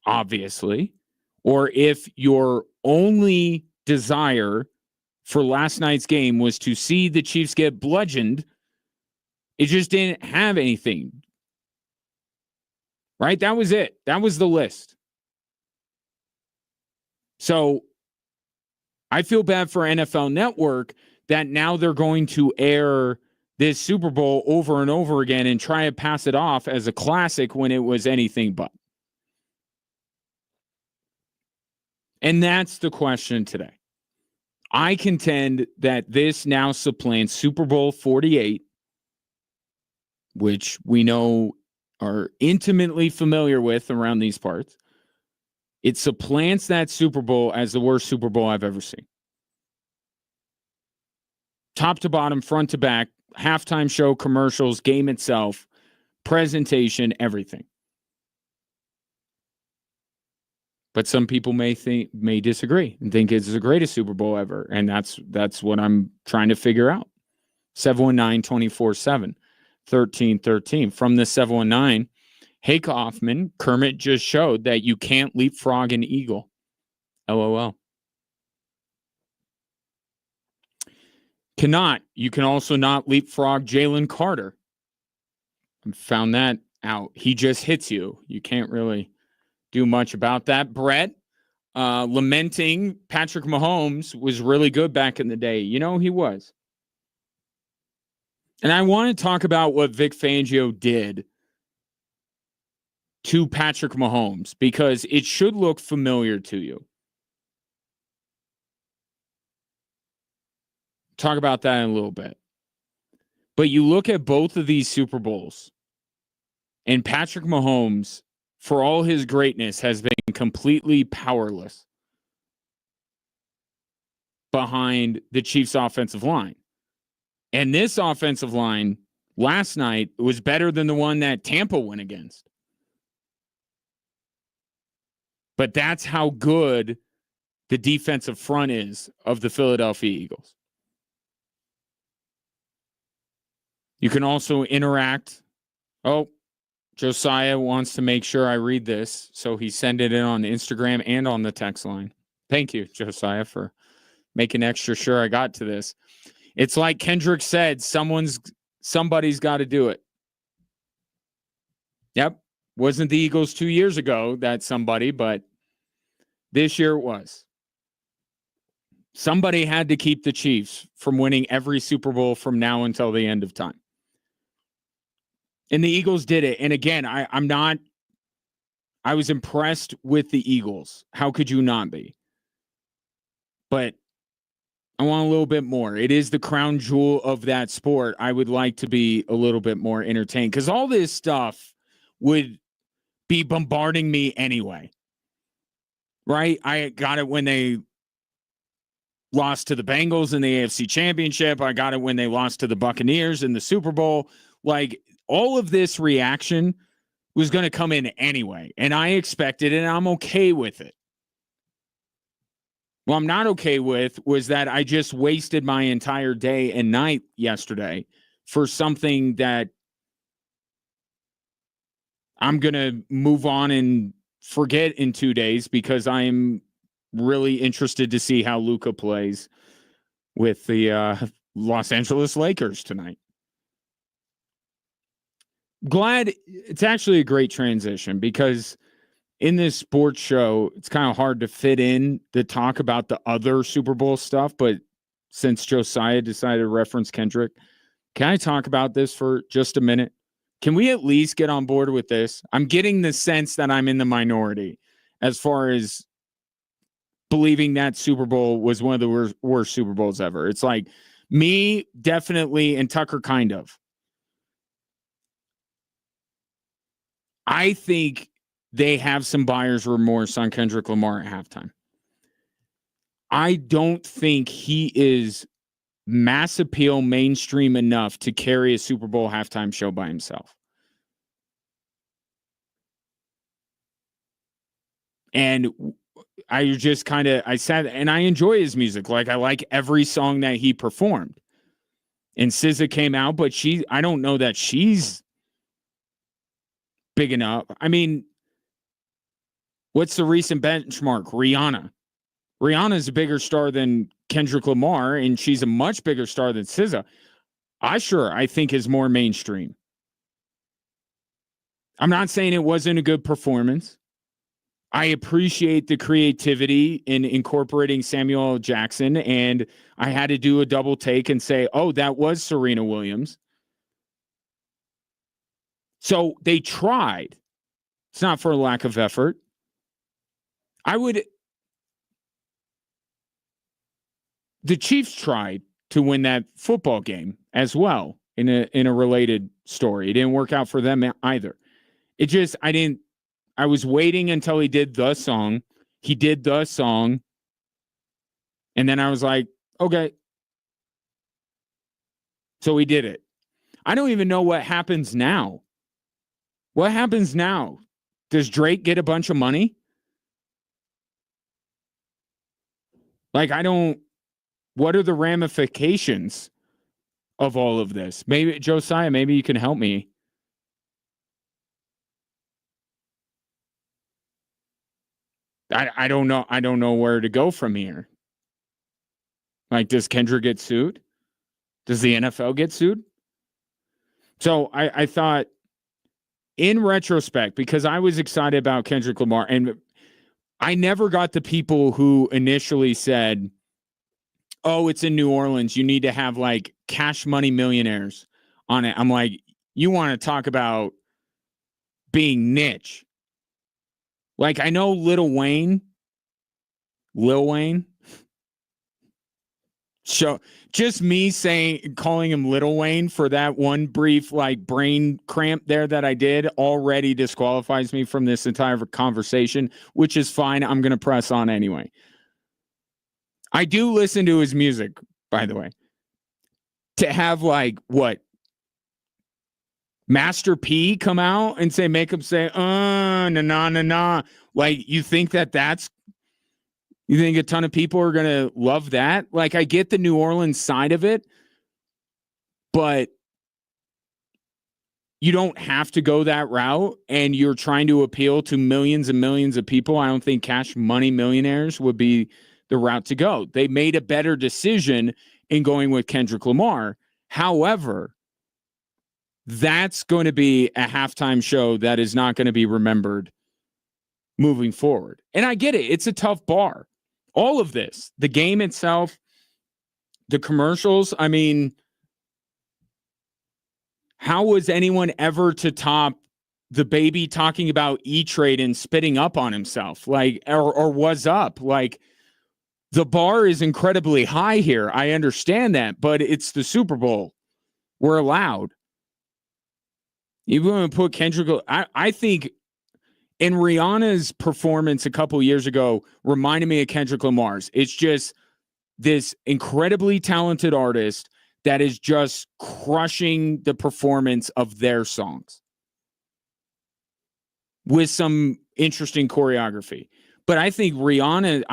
obviously, or if your only desire for last night's game was to see the Chiefs get bludgeoned, it just didn't have anything. Right? That was it. That was the list. So I feel bad for NFL Network that now they're going to air this Super Bowl over and over again and try to pass it off as a classic when it was anything but. And that's the question today. I contend that this now supplants Super Bowl 48, which we know are intimately familiar with around these parts. It supplants that Super Bowl as the worst Super Bowl I've ever seen. Top to bottom, front to back, halftime show, commercials, game itself, presentation, everything. But some people may disagree and think it's the greatest Super Bowl ever. And that's what I'm trying to figure out. 719-247-1313. From the 719, hey, Kaufman, Kermit just showed that you can't leapfrog an eagle. LOL. Cannot. You can also not leapfrog Jalen Carter. I found that out. He just hits you. You can't really do much about that. Brett, lamenting Patrick Mahomes was really good back in the day. You know, he was. And I want to talk about what Vic Fangio did to Patrick Mahomes because it should look familiar to you. Talk about that in a little bit. But you look at both of these Super Bowls, and Patrick Mahomes, for all his greatness, has been completely powerless behind the Chiefs' offensive line. And this offensive line last night was better than the one that Tampa went against. But that's how good the defensive front is of the Philadelphia Eagles. You can also interact. Oh, Josiah wants to make sure I read this, so he sent it in on Instagram and on the text line. Thank you, Josiah, for making extra sure I got to this. It's like Kendrick said, somebody's got to do it. Yep. Wasn't the Eagles 2 years ago that somebody, but this year it was. Somebody had to keep the Chiefs from winning every Super Bowl from now until the end of time. And the Eagles did it. And again, I was impressed with the Eagles. How could you not be? But I want a little bit more. It is the crown jewel of that sport. I would like to be a little bit more entertained because all this stuff would be bombarding me anyway. Right? I got it when they lost to the Bengals in the AFC Championship. I got it when they lost to the Buccaneers in the Super Bowl. Like, all of this reaction was going to come in anyway, and I expected it, and I'm okay with it. What I'm not okay with was that I just wasted my entire day and night yesterday for something that I'm going to move on and forget in 2 days because I'm really interested to see how Luka plays with the Los Angeles Lakers tonight. Glad it's actually a great transition because in this sports show, it's kind of hard to fit in the talk about the other Super Bowl stuff. But since Josiah decided to reference Kendrick, Can I talk about this for just a minute? Can we at least get on board with this? I'm getting the sense that I'm in the minority as far as believing that Super Bowl was one of the worst Super Bowls ever. It's like me, definitely, and Tucker, kind of. I think they have some buyer's remorse on Kendrick Lamar at halftime. I don't think he is mass appeal, mainstream enough to carry a Super Bowl halftime show by himself. And I just I sat and I enjoy his music. Like, I like every song that he performed. And SZA came out, but I don't know that she's big enough. I mean, what's the recent benchmark? Rihanna. Rihanna's a bigger star than Kendrick Lamar, and she's a much bigger star than SZA. I think is more mainstream. I'm not saying it wasn't a good performance. I appreciate the creativity in incorporating Samuel L. Jackson, and I had to do a double take and say, oh, that was Serena Williams. So they tried. It's not for a lack of effort. The Chiefs tried to win that football game as well in a related story. It didn't work out for them either. I was waiting until he did the song. He did the song. And then I was like, okay. So he did it. I don't even know what happens now. What happens now? Does Drake get a bunch of money? Like, what are the ramifications of all of this? Maybe, Josiah, maybe you can help me. I don't know. I don't know where to go from here. Like, does Kendrick get sued? Does the NFL get sued? So I thought, in retrospect, because I was excited about Kendrick Lamar, and I never got the people who initially said, oh, it's in New Orleans, you need to have like Cash Money millionaires on it. I'm like, you want to talk about being niche. Like, I know Lil Wayne. So just me calling him Lil Wayne for that one brief like brain cramp there that I did already disqualifies me from this entire conversation, which is fine. I'm going to press on anyway. I do listen to his music, by the way. To have like what? Master P come out and make him say, nah. Like, you think you think a ton of people are going to love that? Like, I get the New Orleans side of it, but you don't have to go that route, and you're trying to appeal to millions and millions of people. I don't think Cash Money millionaires would be the route to go. They made a better decision in going with Kendrick Lamar. However, that's going to be a halftime show that is not going to be remembered moving forward. And I get it. It's a tough bar. All of this, the game itself, the commercials. I mean, how was anyone ever to top the baby talking about E-Trade and spitting up on himself? Like, or was up? Like, the bar is incredibly high here. I understand that, but it's the Super Bowl. We're allowed. Even when we put Kendrick, I think, and Rihanna's performance a couple years ago reminded me of Kendrick Lamar's. It's just this incredibly talented artist that is just crushing the performance of their songs with some interesting choreography. But I think Rihanna's,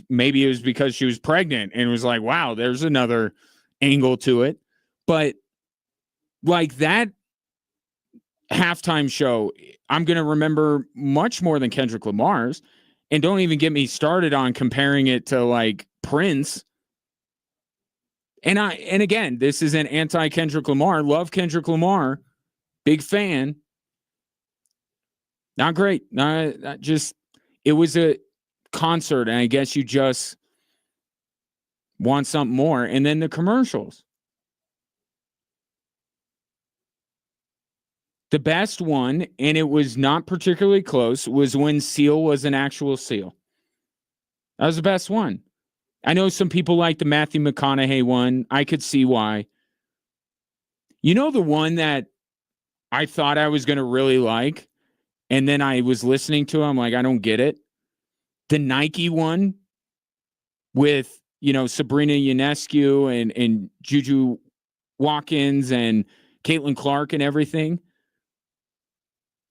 maybe it was because she was pregnant and was like, wow, there's another angle to it. But like that halftime show, I'm going to remember much more than Kendrick Lamar's. And don't even get me started on comparing it to like Prince. And again, this is an anti-Kendrick Lamar. Love Kendrick Lamar. Big fan. Not great. It was a concert, and I guess you just want something more. And then the commercials. The best one, and it was not particularly close, was when Seal was an actual seal. That was the best one. I know some people like the Matthew McConaughey one. I could see why. You know, the one that I thought I was going to really like, and then I was listening to it, I'm like, I don't get it. The Nike one with, Sabrina Ionescu and Juju Watkins and Caitlin Clark and everything.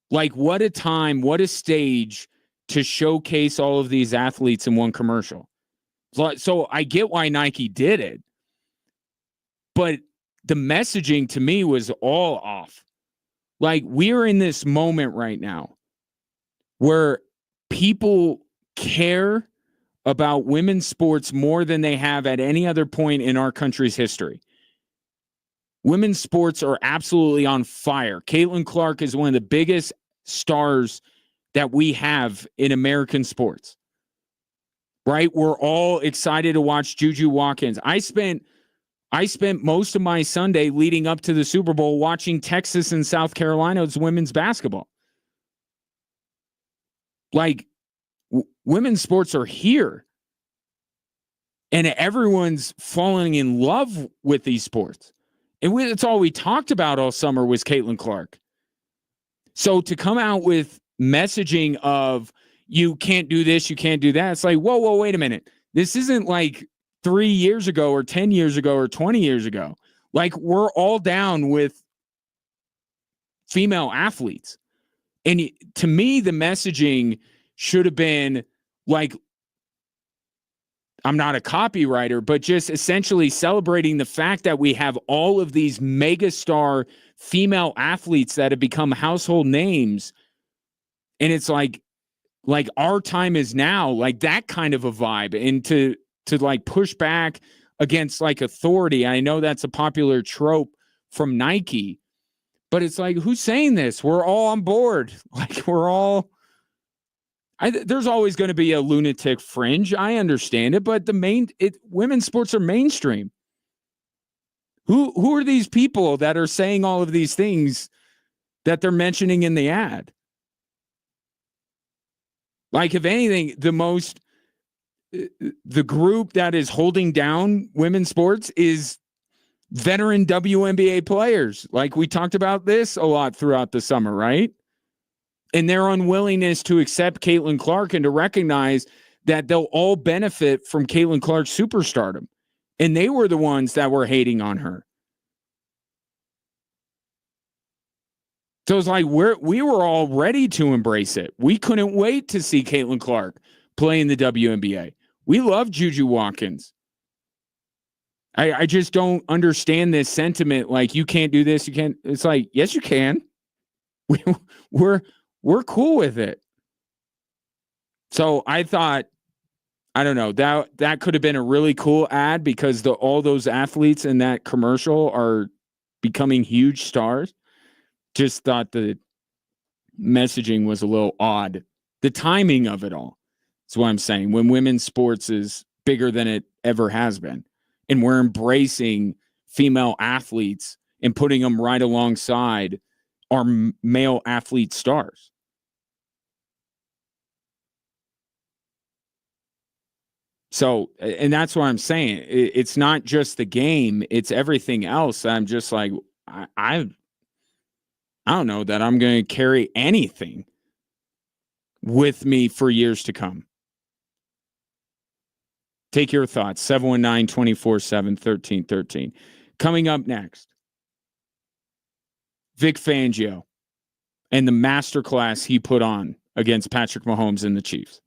Like, what a time, what a stage to showcase all of these athletes in one commercial. So I get why Nike did it, but the messaging to me was all off. Like, we're in this moment right now where people care about women's sports more than they have at any other point in our country's history. Women's sports are absolutely on fire. Caitlin Clark is one of the biggest stars that we have in American sports, right? We're all excited to watch Juju Watkins. I spent most of my Sunday leading up to the Super Bowl watching Texas and South Carolina's women's basketball. Like, women's sports are here. And everyone's falling in love with these sports. And it's all we talked about all summer was Caitlin Clark. So to come out with messaging of you can't do this, you can't do that, it's like, whoa, wait a minute. This isn't like 3 years ago or 10 years ago or 20 years ago. Like, we're all down with female athletes. And to me, the messaging should have been like, I'm not a copywriter, but just essentially celebrating the fact that we have all of these megastar female athletes that have become household names. And it's like our time is now, like that kind of a vibe. And to like push back against like authority. I know that's a popular trope from Nike, but it's like, who's saying this? We're all on board. Like, we're all, there's always going to be a lunatic fringe. I understand it, but women's sports are mainstream. Who are these people that are saying all of these things that they're mentioning in the ad? Like, if anything, the group that is holding down women's sports is veteran WNBA players. Like, we talked about this a lot throughout the summer, right? And their unwillingness to accept Caitlin Clark and to recognize that they'll all benefit from Caitlin Clark's superstardom. And they were the ones that were hating on her. So it's like we were all ready to embrace it. We couldn't wait to see Caitlin Clark play in the WNBA. We love Juju Watkins. I just don't understand this sentiment. Like, you can't do this. You can't. It's like, yes, you can. We're cool with it. So I thought, I don't know, that could have been a really cool ad because all those athletes in that commercial are becoming huge stars. Just thought the messaging was a little odd. The timing of it all is what I'm saying. When women's sports is bigger than it ever has been, and we're embracing female athletes and putting them right alongside our male athlete stars. So, and that's what I'm saying. It's not just the game; it's everything else. I'm just like, I don't know that I'm going to carry anything with me for years to come. Take your thoughts. 719-247-1313. Coming up next, Vic Fangio and the masterclass he put on against Patrick Mahomes and the Chiefs.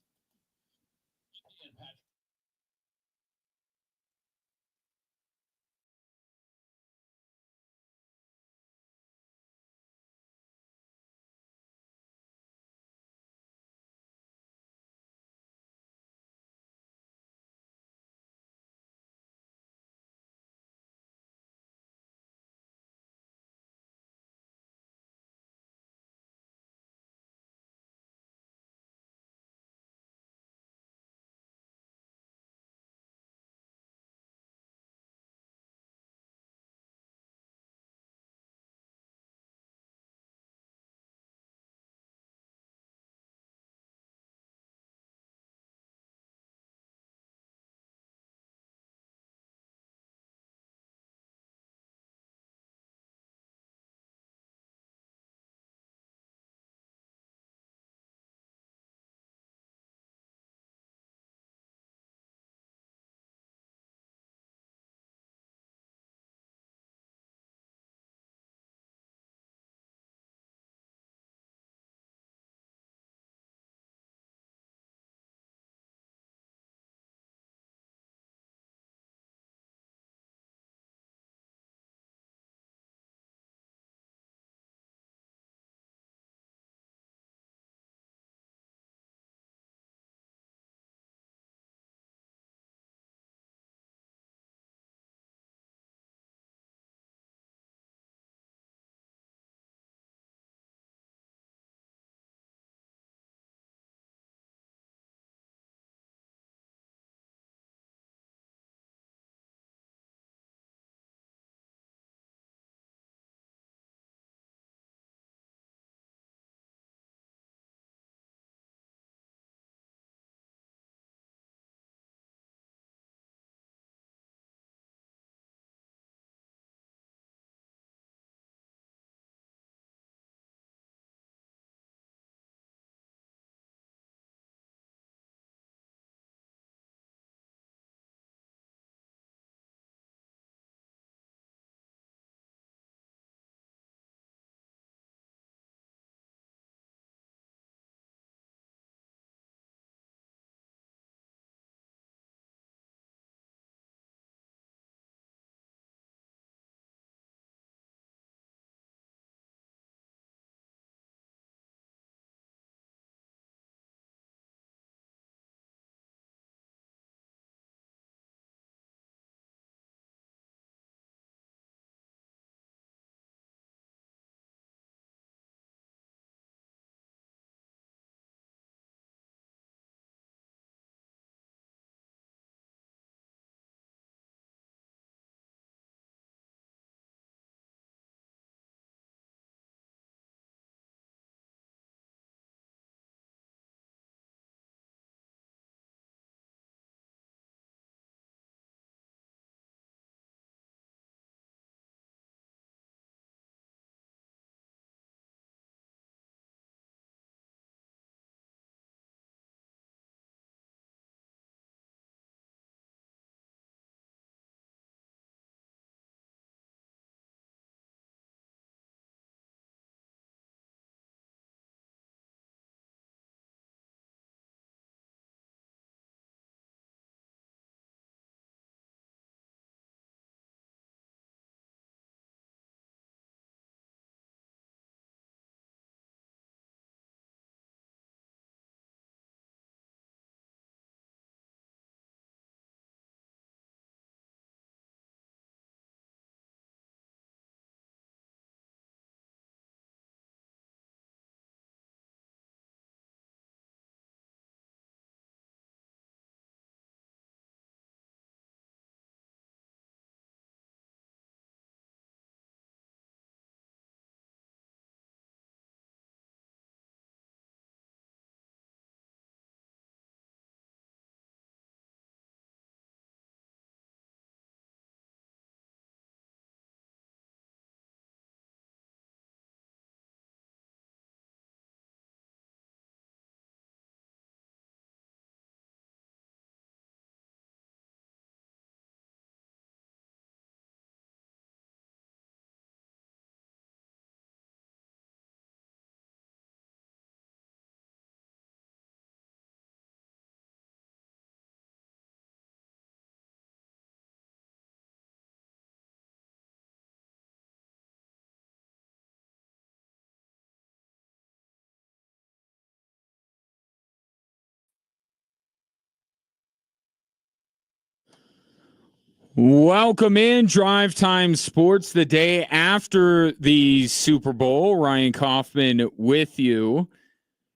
Welcome in Drive Time Sports, the day after the Super Bowl. Ryan Kaufman with you.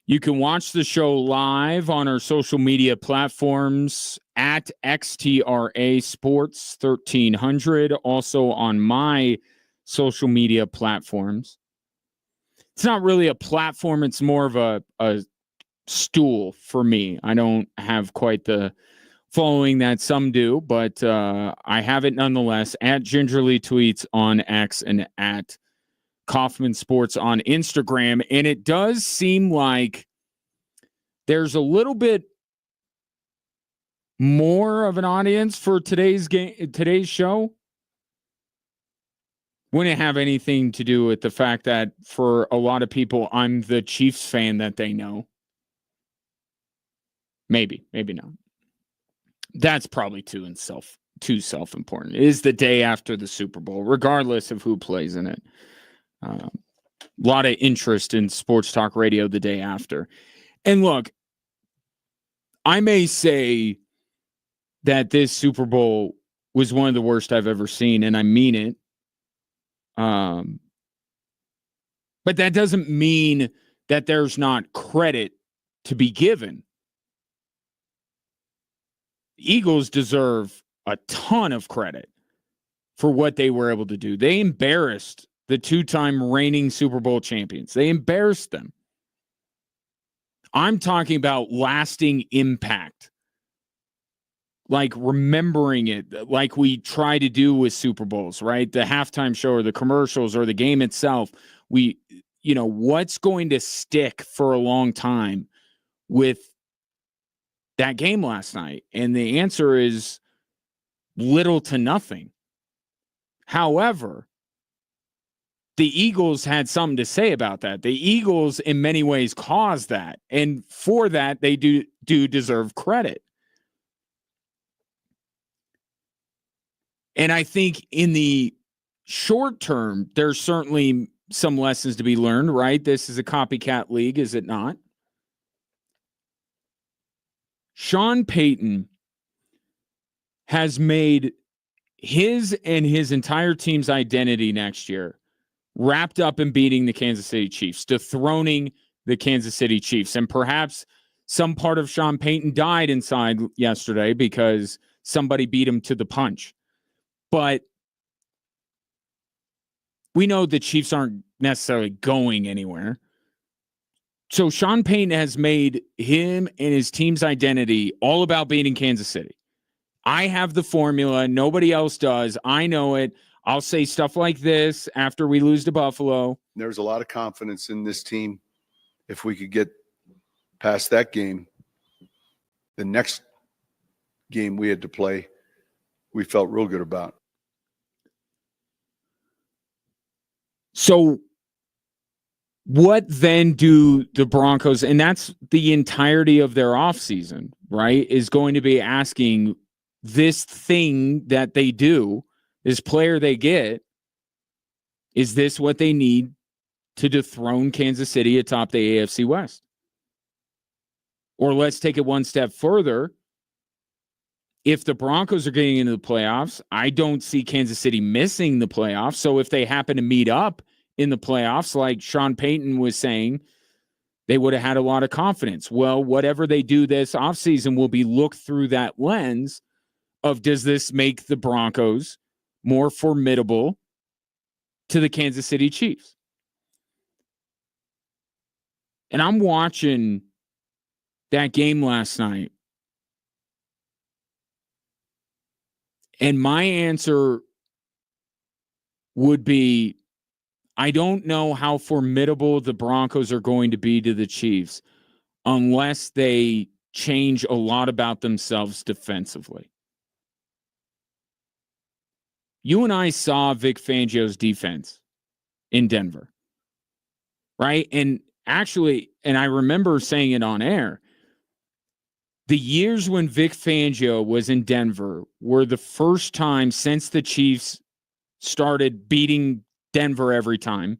You can watch the show live on our social media platforms at XTRA Sports 1300, also on my social media platforms. It's not really a platform, it's more of a stool for me. I don't have quite the following that some do, but I have it nonetheless at Gingerly Tweets on X and at Kaufman Sports on Instagram. And it does seem like there's a little bit more of an audience for today's show. Wouldn't have anything to do with the fact that for a lot of people, I'm the Chiefs fan that they know. Maybe not. That's probably too self-important. It is the day after the Super Bowl, regardless of who plays in it. A lot of interest in sports talk radio the day after. And look, I may say that this Super Bowl was one of the worst I've ever seen, and I mean it. But that doesn't mean that there's not credit to be given. Eagles deserve a ton of credit for what they were able to do. They embarrassed the two-time reigning Super Bowl champions. They embarrassed them. I'm talking about lasting impact. Like remembering it, like we try to do with Super Bowls, right? The halftime show or the commercials or the game itself. What's going to stick for a long time with that game last night? And the answer is little to nothing. However, the Eagles had something to say about that. The Eagles, in many ways, caused that. And for that, they do deserve credit. And I think in the short term, there's certainly some lessons to be learned, right? This is a copycat league, is it not? Sean Payton has made his and his entire team's identity next year wrapped up in beating the Kansas City Chiefs, dethroning the Kansas City Chiefs. And perhaps some part of Sean Payton died inside yesterday because somebody beat him to the punch. But we know the Chiefs aren't necessarily going anywhere. So Sean Payton has made him and his team's identity all about beating Kansas City. I have the formula. Nobody else does. I know it. I'll say stuff like this after we lose to Buffalo. There's a lot of confidence in this team. If we could get past that game, the next game we had to play, we felt real good about. So what then do the Broncos, and that's the entirety of their offseason, right, is going to be asking this thing that they do, this player they get, is this what they need to dethrone Kansas City atop the AFC West? Or let's take it one step further. If the Broncos are getting into the playoffs, I don't see Kansas City missing the playoffs. So if they happen to meet up in the playoffs, like Sean Payton was saying, they would have had a lot of confidence. Well, whatever they do this offseason will be looked through that lens of, does this make the Broncos more formidable to the Kansas City Chiefs? And I'm watching that game last night, and my answer would be, I don't know how formidable the Broncos are going to be to the Chiefs unless they change a lot about themselves defensively. You and I saw Vic Fangio's defense in Denver, right? And actually, and I remember saying it on air, the years when Vic Fangio was in Denver were the first time since the Chiefs started beating Denver every time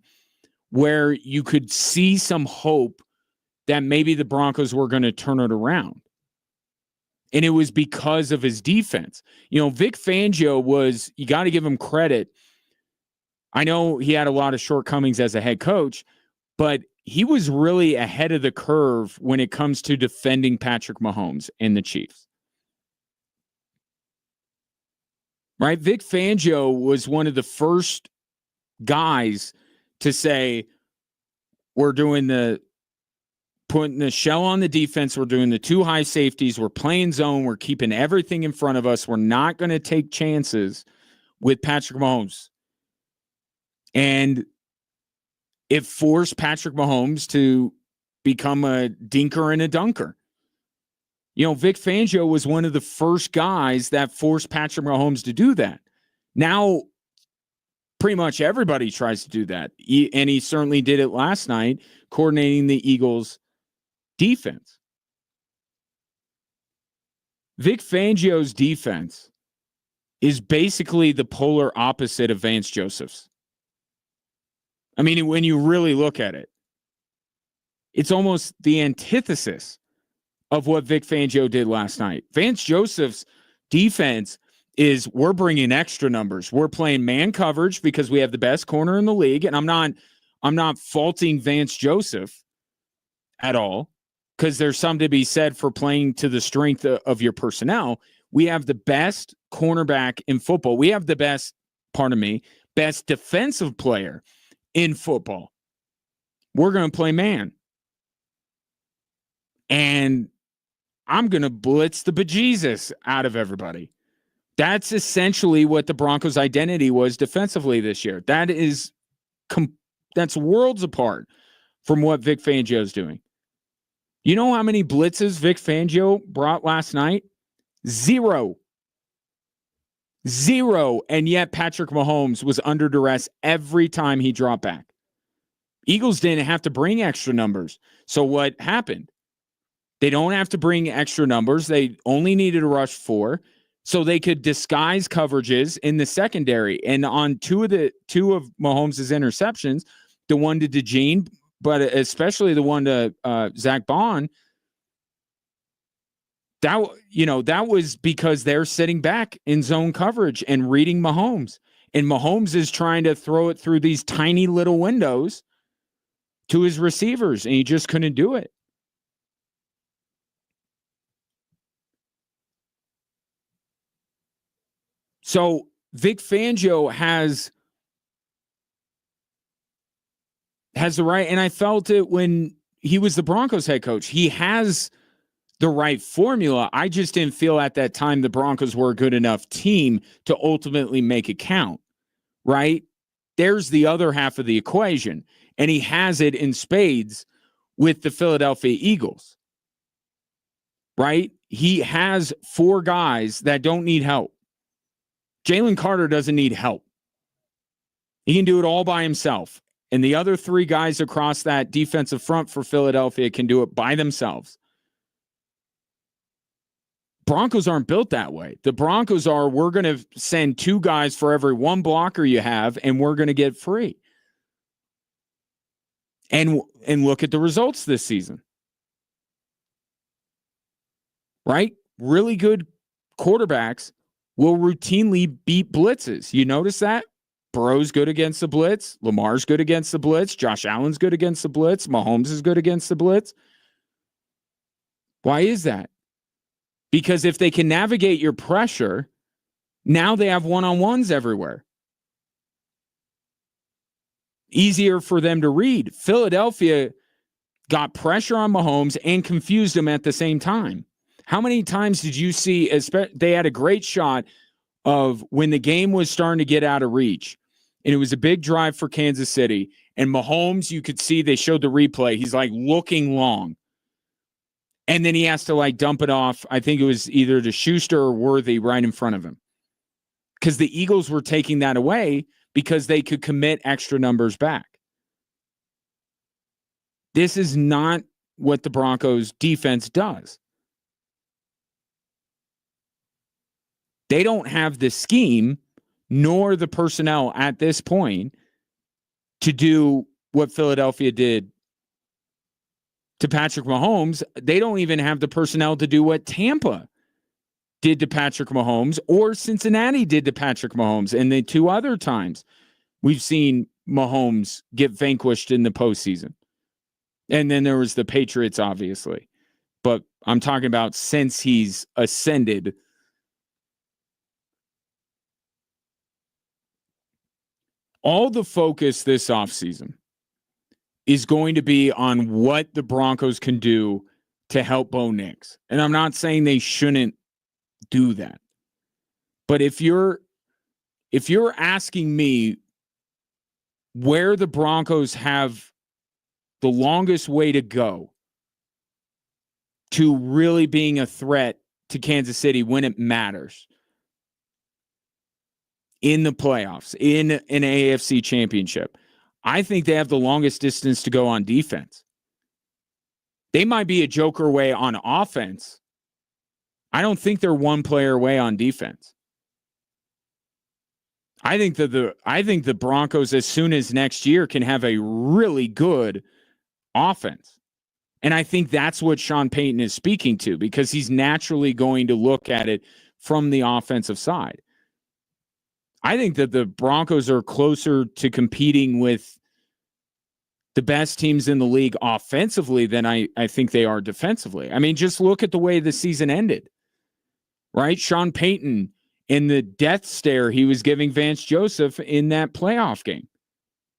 where you could see some hope that maybe the Broncos were going to turn it around. And it was because of his defense. Vic Fangio you got to give him credit. I know he had a lot of shortcomings as a head coach, but he was really ahead of the curve when it comes to defending Patrick Mahomes and the Chiefs. Right? Vic Fangio was one of the first guys to say, we're putting the shell on the defense. We're doing the 2 high safeties. We're playing zone. We're keeping everything in front of us. We're not going to take chances with Patrick Mahomes. And it forced Patrick Mahomes to become a dinker and a dunker. Vic Fangio was one of the first guys that forced Patrick Mahomes to do that. Now, pretty much everybody tries to do that. And he certainly did it last night, coordinating the Eagles' defense. Vic Fangio's defense is basically the polar opposite of Vance Joseph's. I mean, when you really look at it, it's almost the antithesis of what Vic Fangio did last night. Vance Joseph's defense is, we're bringing extra numbers. We're playing man coverage because we have the best corner in the league. And I'm not faulting Vance Joseph at all, because there's some to be said for playing to the strength of your personnel. We have the best cornerback in football. We have the best defensive player in football. We're going to play man. And I'm going to blitz the bejesus out of everybody. That's essentially what the Broncos' identity was defensively this year. That's worlds apart from what Vic Fangio's doing. You know how many blitzes Vic Fangio brought last night? 0. And yet Patrick Mahomes was under duress every time he dropped back. Eagles didn't have to bring extra numbers. So what happened? They don't have to bring extra numbers. They only needed to rush 4, so they could disguise coverages in the secondary. And on two of Mahomes' interceptions, the one to DeJean, but especially the one to Zach Bond, that was because they're sitting back in zone coverage and reading Mahomes. And Mahomes is trying to throw it through these tiny little windows to his receivers, and he just couldn't do it. So Vic Fangio has the right, and I felt it when he was the Broncos head coach. He has the right formula. I just didn't feel at that time the Broncos were a good enough team to ultimately make it count, right? There's the other half of the equation, and he has it in spades with the Philadelphia Eagles, right? He has 4 guys that don't need help. Jalen Carter doesn't need help. He can do it all by himself. And the other 3 guys across that defensive front for Philadelphia can do it by themselves. Broncos aren't built that way. The Broncos are, we're going to send 2 guys for every 1 blocker you have, and we're going to get free. And look at the results this season. Right? Really good quarterbacks will routinely beat blitzes. You notice that? Burrow's good against the blitz. Lamar's good against the blitz. Josh Allen's good against the blitz. Mahomes is good against the blitz. Why is that? Because if they can navigate your pressure, now they have one-on-ones everywhere. Easier for them to read. Philadelphia got pressure on Mahomes and confused him at the same time. How many times did you see, they had a great shot of when the game was starting to get out of reach, and it was a big drive for Kansas City, and Mahomes, you could see, they showed the replay, he's like looking long. And then he has to like dump it off. I think it was either to Schuster or Worthy right in front of him. Because the Eagles were taking that away because they could commit extra numbers back. This is not what the Broncos defense does. They don't have the scheme nor the personnel at this point to do what Philadelphia did to Patrick Mahomes. They don't even have the personnel to do what Tampa did to Patrick Mahomes or Cincinnati did to Patrick Mahomes. And the two other times we've seen Mahomes get vanquished in the postseason. And then there was the Patriots, obviously. But I'm talking about since he's ascended. All the focus this offseason is going to be on what the Broncos can do to help Bo Nix. And I'm not saying they shouldn't do that. But if you're asking me where the Broncos have the longest way to go to really being a threat to Kansas City when it matters in the playoffs, in an AFC championship, I think they have the longest distance to go on defense. They might be a joker away on offense. I don't think they're one player away on defense. I think that the Broncos, as soon as next year, can have a really good offense. And I think that's what Sean Payton is speaking to, because he's naturally going to look at it from the offensive side. I think that the Broncos are closer to competing with the best teams in the league offensively than I think they are defensively. I mean, just look at the way the season ended, right? Sean Payton in the death stare he was giving Vance Joseph in that playoff game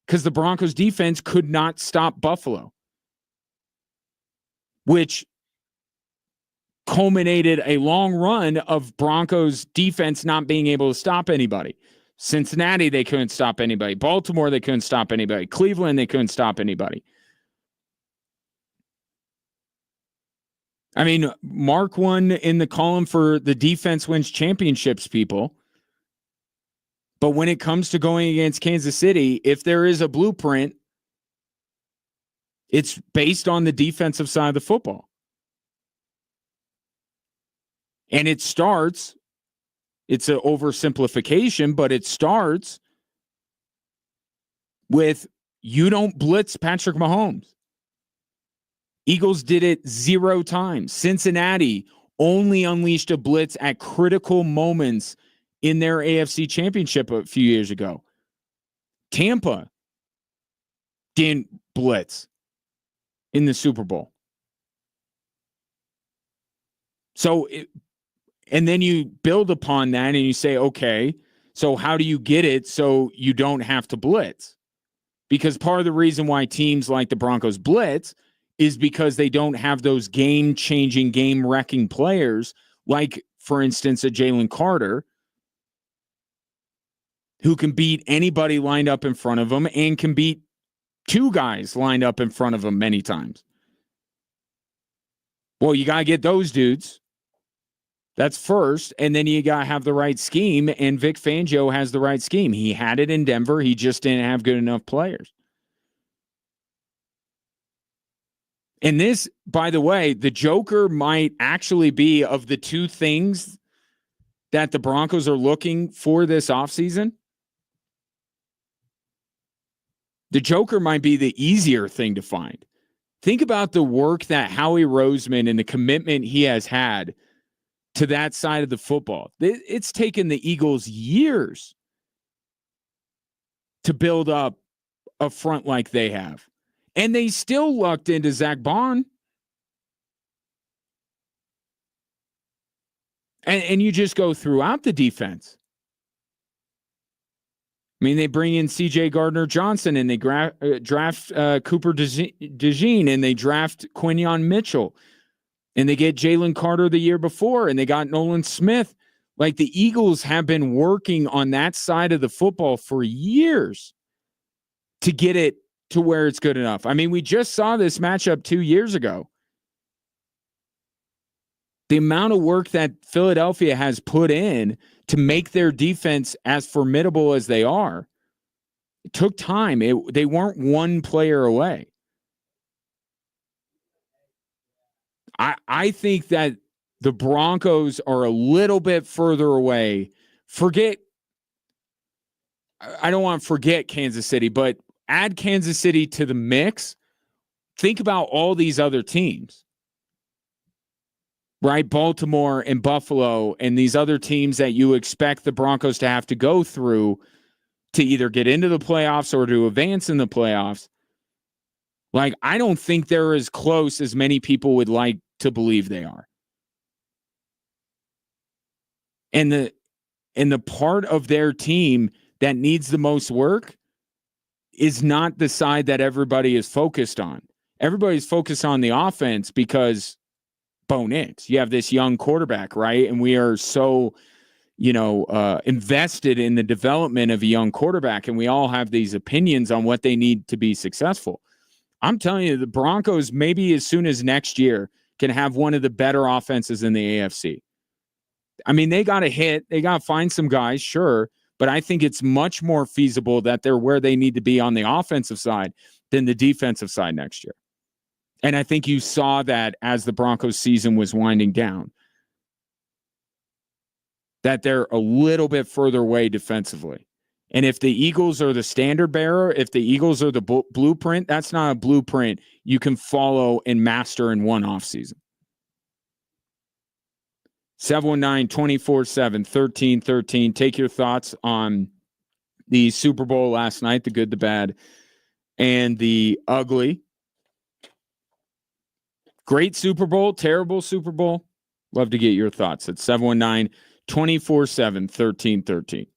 because the Broncos defense could not stop Buffalo, which culminated a long run of Broncos defense not being able to stop anybody. Cincinnati, they couldn't stop anybody. Baltimore, they couldn't stop anybody. Cleveland, they couldn't stop anybody. I mean, Mark one in the column for the defense wins championships, people. But when it comes to going against Kansas City, if there is a blueprint, it's based on the defensive side of the football. And it starts, it's an oversimplification, but it starts with you don't blitz Patrick Mahomes. Eagles did it 0 times. Cincinnati only unleashed a blitz at critical moments in their AFC championship a few years ago. Tampa didn't blitz in the Super Bowl. So, and then you build upon that and you say, okay, so how do you get it so you don't have to blitz? Because part of the reason why teams like the Broncos blitz is because they don't have those game-changing, game-wrecking players like, for instance, a Jalen Carter who can beat anybody lined up in front of him and can beat two guys lined up in front of him many times. Well, you got to get those dudes. That's first, and then you got to have the right scheme, and Vic Fangio has the right scheme. He had it in Denver. He just didn't have good enough players. And this, by the way, the Joker might actually be, of the two things that the Broncos are looking for this offseason, the Joker might be the easier thing to find. Think about the work that Howie Roseman and the commitment he has had to that side of the football. It's taken the Eagles years to build up a front like they have. And they still lucked into Zach Bond. And you just go throughout the defense. I mean, they bring in C.J. Gardner-Johnson and they draft Cooper DeJean and they draft Quinyon Mitchell. And they get Jalen Carter the year before and they got Nolan Smith. Like, the Eagles have been working on that side of the football for years to get it to where it's good enough. I mean, we just saw this matchup 2 years ago. The amount of work that Philadelphia has put in to make their defense as formidable as they are, it took time. They weren't one player away. I think that the Broncos are a little bit further away. I don't want to forget Kansas City, but add Kansas City to the mix. Think about all these other teams. right? Baltimore and Buffalo and these other teams that you expect the Broncos to have to go through to either get into the playoffs or to advance in the playoffs. Like, I don't think they're as close as many people would like to believe they are. And the part of their team that needs the most work is not the side that everybody is focused on. Everybody's focused on the offense because Bo Nix, you have this young quarterback, right? And we are so, invested in the development of a young quarterback, and we all have these opinions on what they need to be successful. I'm telling you, the Broncos, maybe as soon as next year, can have one of the better offenses in the AFC. I mean, they got to hit. They got to find some guys, sure. But I think it's much more feasible that they're where they need to be on the offensive side than the defensive side next year. And I think you saw that as the Broncos season was winding down, that they're a little bit further away defensively. And if the Eagles are the standard bearer, if the Eagles are the blueprint, that's not a blueprint you can follow and master in one offseason. 719-247-1313. Take your thoughts on the Super Bowl last night, the good, the bad, and the ugly. Great Super Bowl, terrible Super Bowl. Love to get your thoughts at 719-247-1313.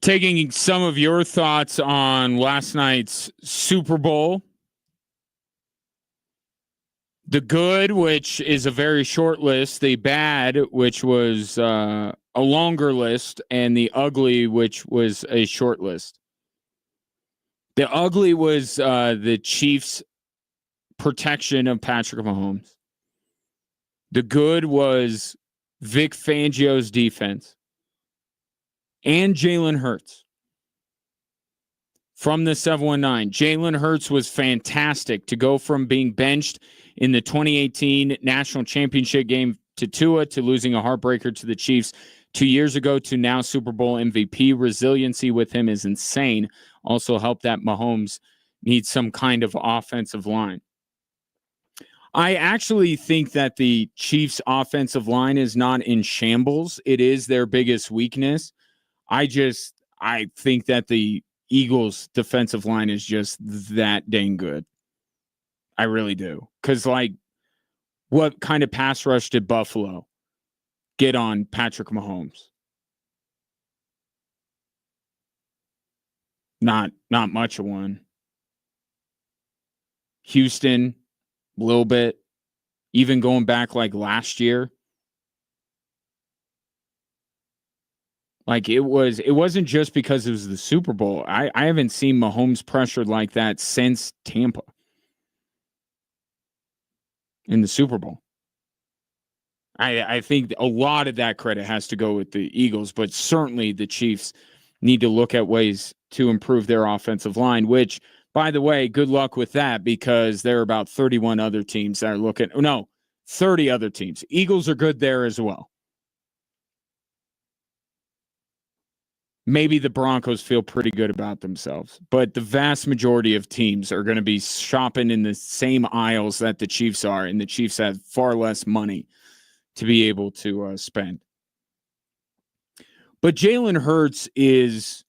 Taking some of your thoughts on last night's Super Bowl. The good, which is a very short list, the bad, which was a longer list, and the ugly, which was a short list. The ugly was the Chiefs' protection of Patrick Mahomes. The good was Vic Fangio's defense and Jalen Hurts. From the 719, Jalen Hurts was fantastic to go from being benched in the 2018 National Championship game to Tua, to losing a heartbreaker to the Chiefs 2 years ago, to now Super Bowl MVP. Resiliency with him is insane. Also helped that Mahomes needs some kind of offensive line. I actually think that the Chiefs' offensive line is not in shambles. It is their biggest weakness. I think that the Eagles' defensive line is just that dang good. I really do. Because, like, what kind of pass rush did Buffalo get on Patrick Mahomes? Not much of one. Houston, a little bit. Even going back like last year. Like it wasn't just because it was the Super Bowl. I haven't seen Mahomes pressured like that since Tampa in the Super Bowl. I think a lot of that credit has to go with the Eagles, but certainly the Chiefs need to look at ways to improve their offensive line, which, by the way, good luck with that, because there are about 31 other teams that are looking. No, 30 other teams. Eagles are good there as well. Maybe the Broncos feel pretty good about themselves, but the vast majority of teams are going to be shopping in the same aisles that the Chiefs are, and the Chiefs have far less money to be able to spend. But Jalen Hurts is,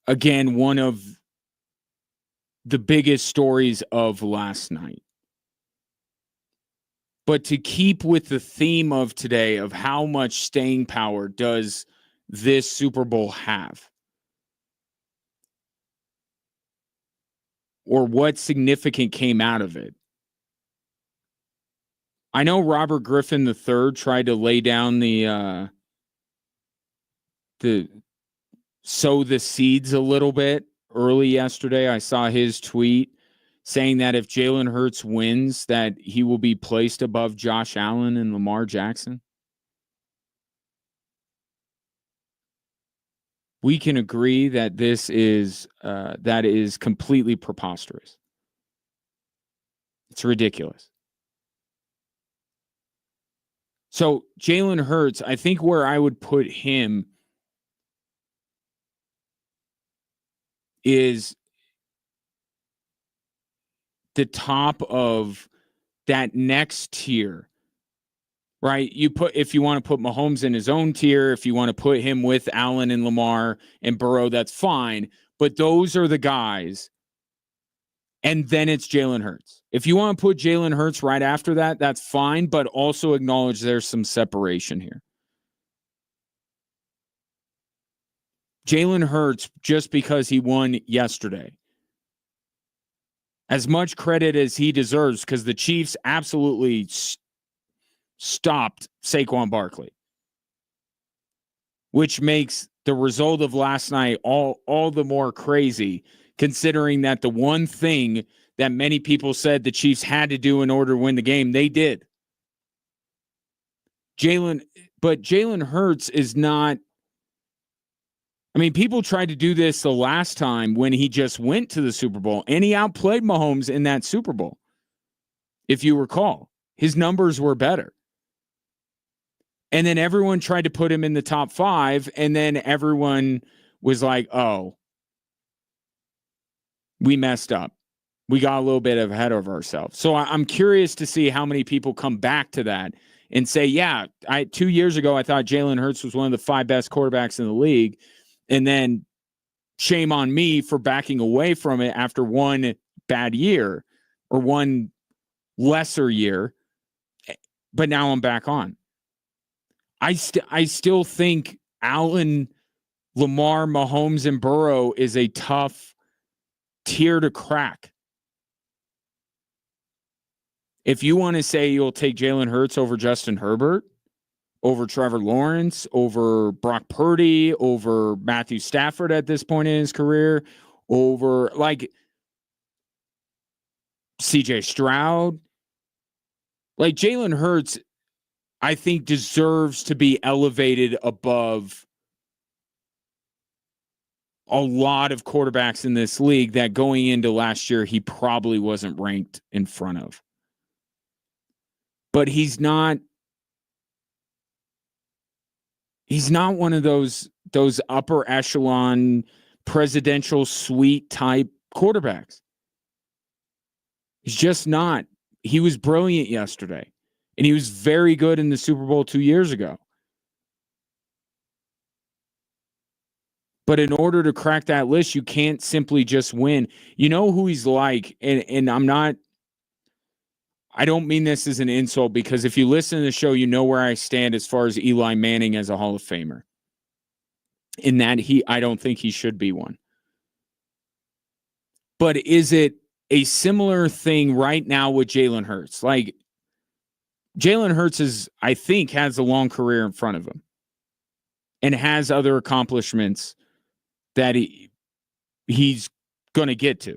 again, one of the biggest stories of last night. But to keep with the theme of today of how much staying power does this Super Bowl have, or what significant came out of it? I know Robert Griffin III tried to lay down the sow the seeds a little bit early yesterday. I saw his tweet saying that if Jalen Hurts wins, that he will be placed above Josh Allen and Lamar Jackson. We can agree that this is that is completely preposterous. It's ridiculous. So Jalen Hurts, I think where I would put him is the top of that next tier, right? If you want to put Mahomes in his own tier, if you want to put him with Allen and Lamar and Burrow, that's fine. But those are the guys. And then it's Jalen Hurts. If you want to put Jalen Hurts right after that, that's fine, but also acknowledge there's some separation here. Jalen Hurts, just because he won yesterday, as much credit as he deserves, because the Chiefs absolutely stopped Saquon Barkley, which makes the result of last night all the more crazy, considering that the one thing that many people said the Chiefs had to do in order to win the game, they did. But Jalen Hurts is not. I mean, people tried to do this the last time when he just went to the Super Bowl, and he outplayed Mahomes in that Super Bowl. If you recall, his numbers were better. And then everyone tried to put him in the top 5, and then everyone was like, oh, we messed up. We got a little bit ahead of ourselves. So I'm curious to see how many people come back to that and say, yeah, 2 years ago, I thought Jalen Hurts was one of the 5 best quarterbacks in the league. And then shame on me for backing away from it after one bad year or one lesser year. But now I'm back on. I still think Allen Lamar, Mahomes, and Burrow is a tough tier to crack. If you want to say you'll take Jalen Hurts over Justin Herbert, over Trevor Lawrence, over Brock Purdy, over Matthew Stafford at this point in his career, over like CJ Stroud, like Jalen Hurts, I think deserves to be elevated above a lot of quarterbacks in this league that going into last year, he probably wasn't ranked in front of. But he's not one of those upper echelon presidential suite type quarterbacks. He's just not. He was brilliant yesterday, and he was very good in the Super Bowl 2 years ago. But in order to crack that list, you can't simply just win. You know who he's like, and I don't mean this as an insult, because if you listen to the show, you know where I stand as far as Eli Manning as a Hall of Famer. In that I don't think he should be one. But is it a similar thing right now with Jalen Hurts? Like, Jalen Hurts I think, has a long career in front of him and has other accomplishments that he's going to get to.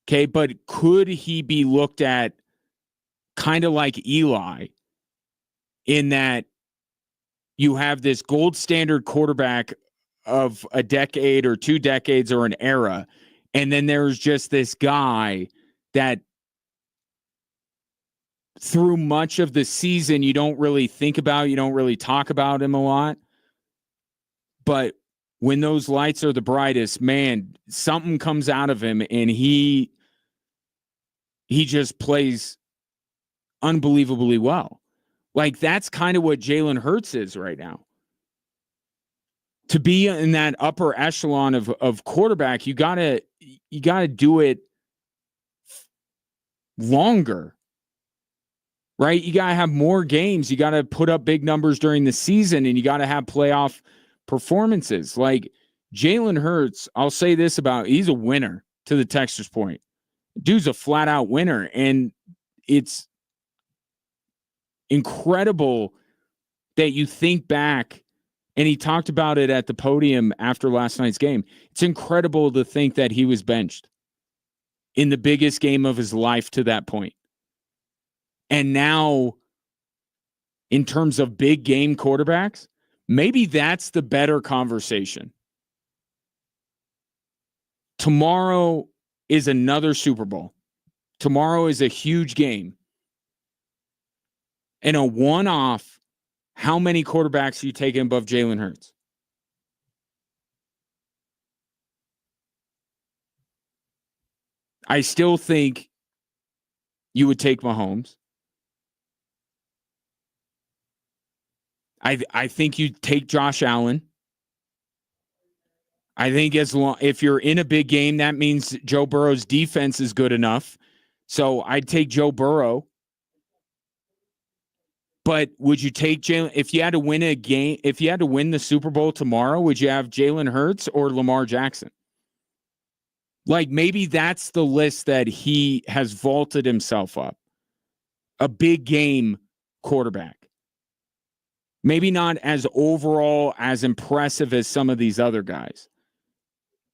Okay, but could he be looked at kind of like Eli in that you have this gold standard quarterback of a decade or 2 decades or an era, and then there's just this guy that through much of the season you don't really think about, you don't really talk about him a lot, but when those lights are the brightest, man, something comes out of him, and he just plays unbelievably well. Like, that's kind of what Jalen Hurts is right now. To be in that upper echelon of quarterback, you gotta do it longer, right? You gotta have more games. You gotta put up big numbers during the season, and you gotta have playoff performances. Like, Jalen Hurts, I'll say this about, he's a winner to the Texas point. Dude's a flat out winner, and it's incredible that you think back, and he talked about it at the podium after last night's game. It's incredible to think that he was benched in the biggest game of his life to that point. And now, in terms of big game quarterbacks, maybe that's the better conversation. Tomorrow is another Super Bowl. Tomorrow is a huge game. And a one-off, how many quarterbacks are you taking above Jalen Hurts? I still think you would take Mahomes. I think you'd take Josh Allen. I think if you're in a big game, that means Joe Burrow's defense is good enough. So I'd take Joe Burrow. But would you take Jalen? If you had to win a game, if you had to win the Super Bowl tomorrow, would you have Jalen Hurts or Lamar Jackson? Like, maybe that's the list that he has vaulted himself up. A big game quarterback. Maybe not as overall as impressive as some of these other guys.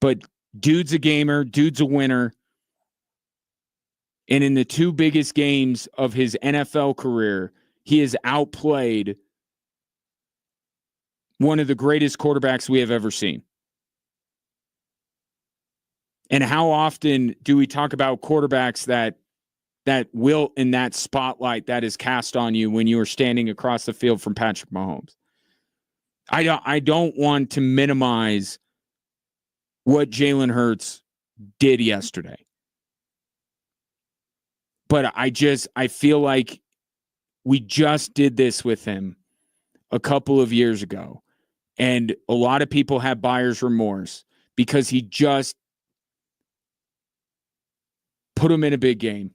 But dude's a gamer, dude's a winner. And in the 2 biggest games of his NFL career, he has outplayed one of the greatest quarterbacks we have ever seen. And how often do we talk about quarterbacks that wilt in that spotlight that is cast on you when you are standing across the field from Patrick Mahomes? I don't want to minimize what Jalen Hurts did yesterday. But I feel like we just did this with him a couple of years ago. And a lot of people have buyer's remorse because he just put him in a big game.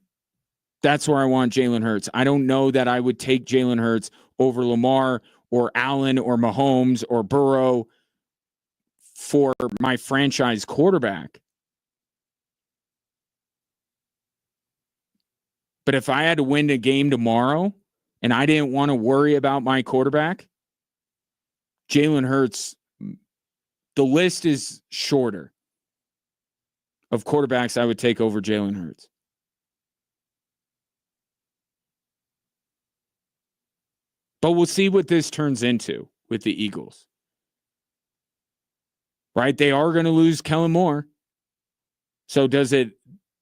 That's where I want Jalen Hurts. I don't know that I would take Jalen Hurts over Lamar or Allen or Mahomes or Burrow for my franchise quarterback. But if I had to win a game tomorrow and I didn't want to worry about my quarterback, Jalen Hurts, the list is shorter of quarterbacks I would take over Jalen Hurts. But we'll see what this turns into with the Eagles. Right? They are going to lose Kellen Moore. So do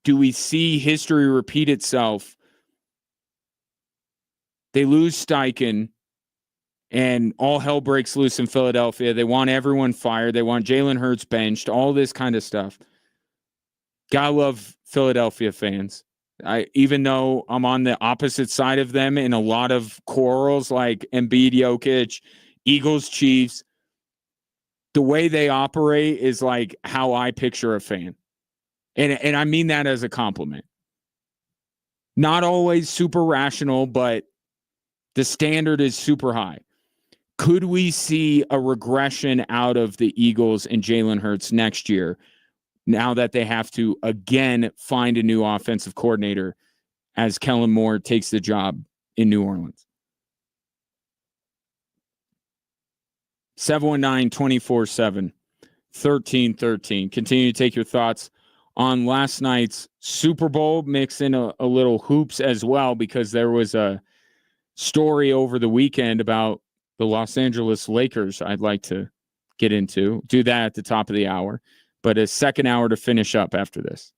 we see history repeat itself? They lose Steichen and all hell breaks loose in Philadelphia. They want everyone fired. They want Jalen Hurts benched, all this kind of stuff. Gotta love Philadelphia fans. Even though I'm on the opposite side of them in a lot of quarrels like Embiid, Jokic, Eagles, Chiefs, the way they operate is like how I picture a fan. And I mean that as a compliment. Not always super rational, but the standard is super high. Could we see a regression out of the Eagles and Jalen Hurts next year now that they have to, again, find a new offensive coordinator as Kellen Moore takes the job in New Orleans? 719-247-1313. Continue to take your thoughts on last night's Super Bowl. Mix in a little hoops as well, because there was a story over the weekend about the Los Angeles Lakers I'd like to get into. Do that at the top of the hour. But a second hour to finish up after this.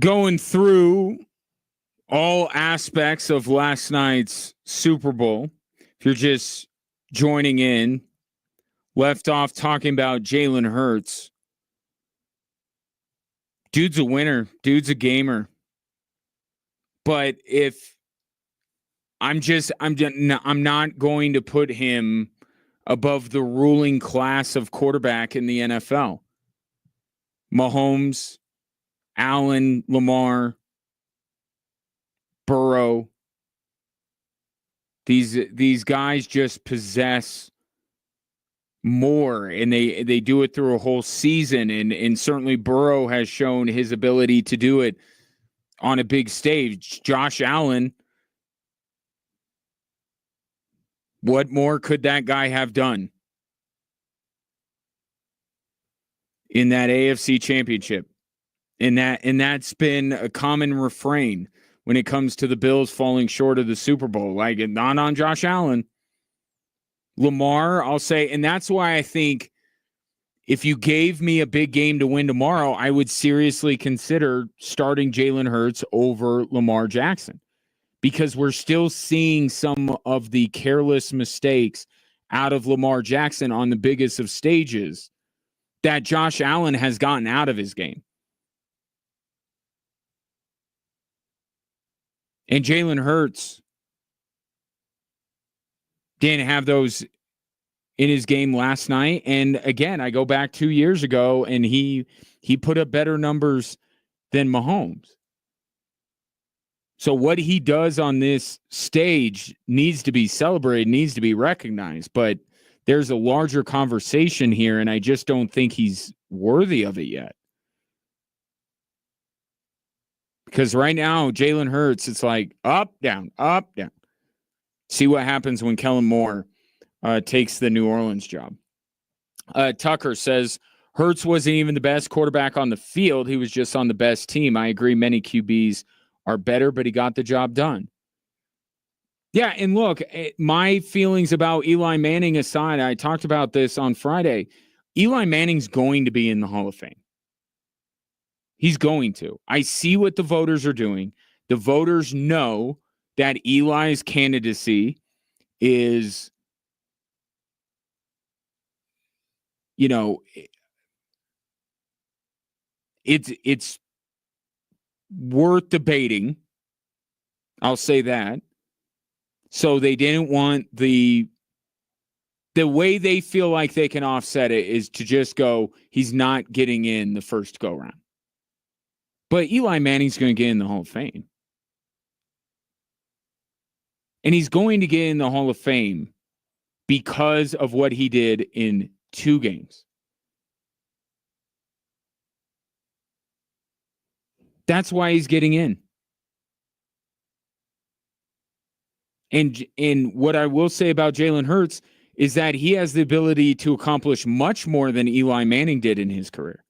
going through all aspects of last night's Super Bowl. If you're just joining in, left off talking about Jalen Hurts. Dude's a winner. Dude's a gamer. But if I'm not going to put him above the ruling class of quarterback in the NFL. Mahomes, Allen, Lamar, Burrow. These guys just possess more, and they do it through a whole season, and certainly Burrow has shown his ability to do it on a big stage. Josh Allen, what more could that guy have done in that AFC Championship? And that's been a common refrain when it comes to the Bills falling short of the Super Bowl. Like, not on Josh Allen. Lamar, I'll say, and that's why I think if you gave me a big game to win tomorrow, I would seriously consider starting Jalen Hurts over Lamar Jackson, because we're still seeing some of the careless mistakes out of Lamar Jackson on the biggest of stages that Josh Allen has gotten out of his game. And Jalen Hurts didn't have those in his game last night. And again, I go back 2 years ago, and he put up better numbers than Mahomes. So what he does on this stage needs to be celebrated, needs to be recognized. But there's a larger conversation here, and I just don't think he's worthy of it yet. Because right now, Jalen Hurts, it's like up, down, up, down. See what happens when Kellen Moore takes the New Orleans job. Tucker says, Hurts wasn't even the best quarterback on the field. He was just on the best team. I agree many QBs are better, but he got the job done. Yeah, and look, my feelings about Eli Manning aside, I talked about this on Friday. Eli Manning's going to be in the Hall of Fame. He's going to. I see what the voters are doing. The voters know that Eli's candidacy is, you know, it's worth debating. I'll say that. So they didn't want the way they feel like they can offset it is to just go, he's not getting in the first go round. But Eli Manning's going to get in the Hall of Fame. And he's going to get in the Hall of Fame because of what he did in 2 games. That's why he's getting in. And what I will say about Jalen Hurts is that he has the ability to accomplish much more than Eli Manning did in his career.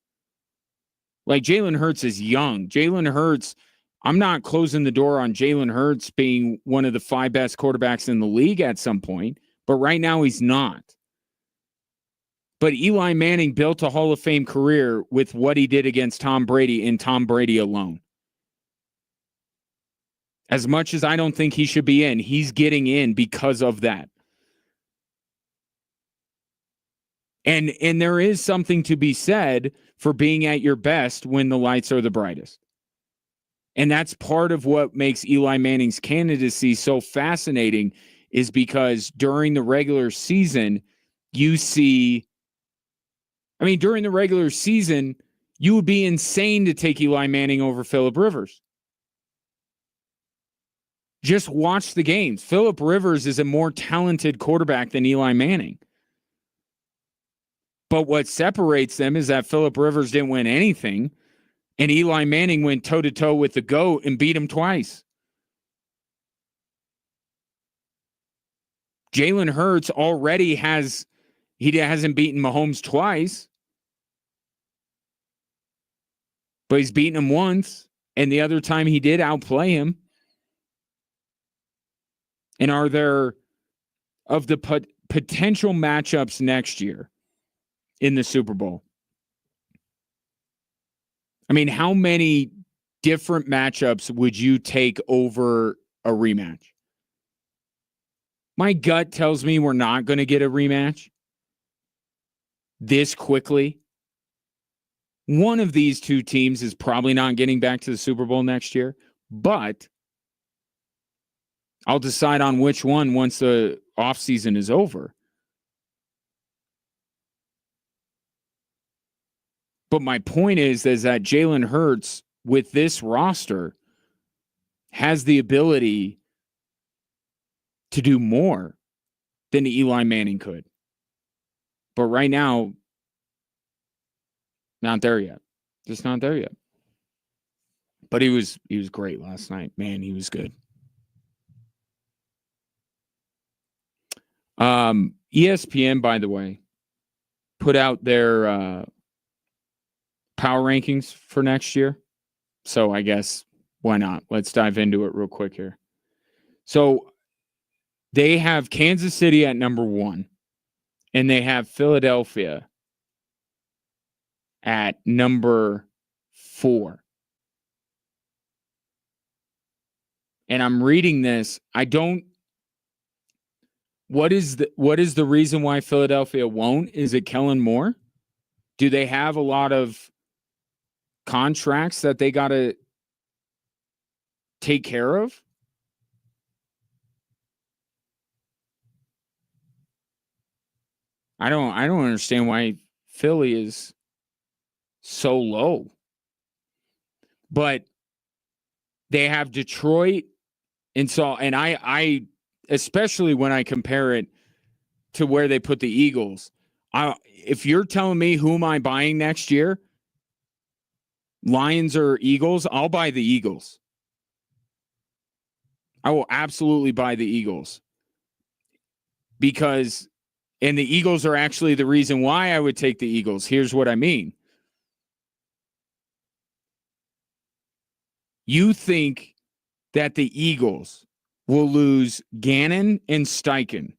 Like, Jalen Hurts is young. Jalen Hurts, I'm not closing the door on Jalen Hurts being one of the 5 best quarterbacks in the league at some point, but right now he's not. But Eli Manning built a Hall of Fame career with what he did against Tom Brady and Tom Brady alone. As much as I don't think he should be in, he's getting in because of that. And there is something to be said for being at your best when the lights are the brightest. And that's part of what makes Eli Manning's candidacy so fascinating, is because during the regular season, you see, during the regular season, you would be insane to take Eli Manning over Phillip Rivers. Just watch the games. Phillip Rivers is a more talented quarterback than Eli Manning. But what separates them is that Phillip Rivers didn't win anything, and Eli Manning went toe-to-toe with the GOAT and beat him twice. Jalen Hurts already hasn't beaten Mahomes twice, but he's beaten him once, and the other time he did outplay him. And are there, of the potential matchups next year in the Super Bowl, how many different matchups would you take over a rematch? My gut tells me we're not going to get a rematch this quickly. One of these two teams is probably not getting back to the Super Bowl next year, but I'll decide on which one once the offseason is over. But my point is that Jalen Hurts, with this roster, has the ability to do more than Eli Manning could. But right now, not there yet. Just not there yet. But he was great last night. Man, he was good. ESPN, by the way, put out their power rankings for next year. So I guess why not? Let's dive into it real quick here. So they have Kansas City at number 1, and they have Philadelphia at number 4. And I'm reading this. What is the reason why Philadelphia won't? Is it Kellen Moore? Do they have a lot of contracts that they got to take care of? I don't understand why Philly is so low. But they have Detroit, and I especially when I compare it to where they put the Eagles. If you're telling me who am I buying next year, Lions or Eagles, I'll buy the Eagles. I will absolutely buy the Eagles. And the Eagles are actually the reason why I would take the Eagles. Here's what I mean. You think that the Eagles will lose Gannon and Steichen,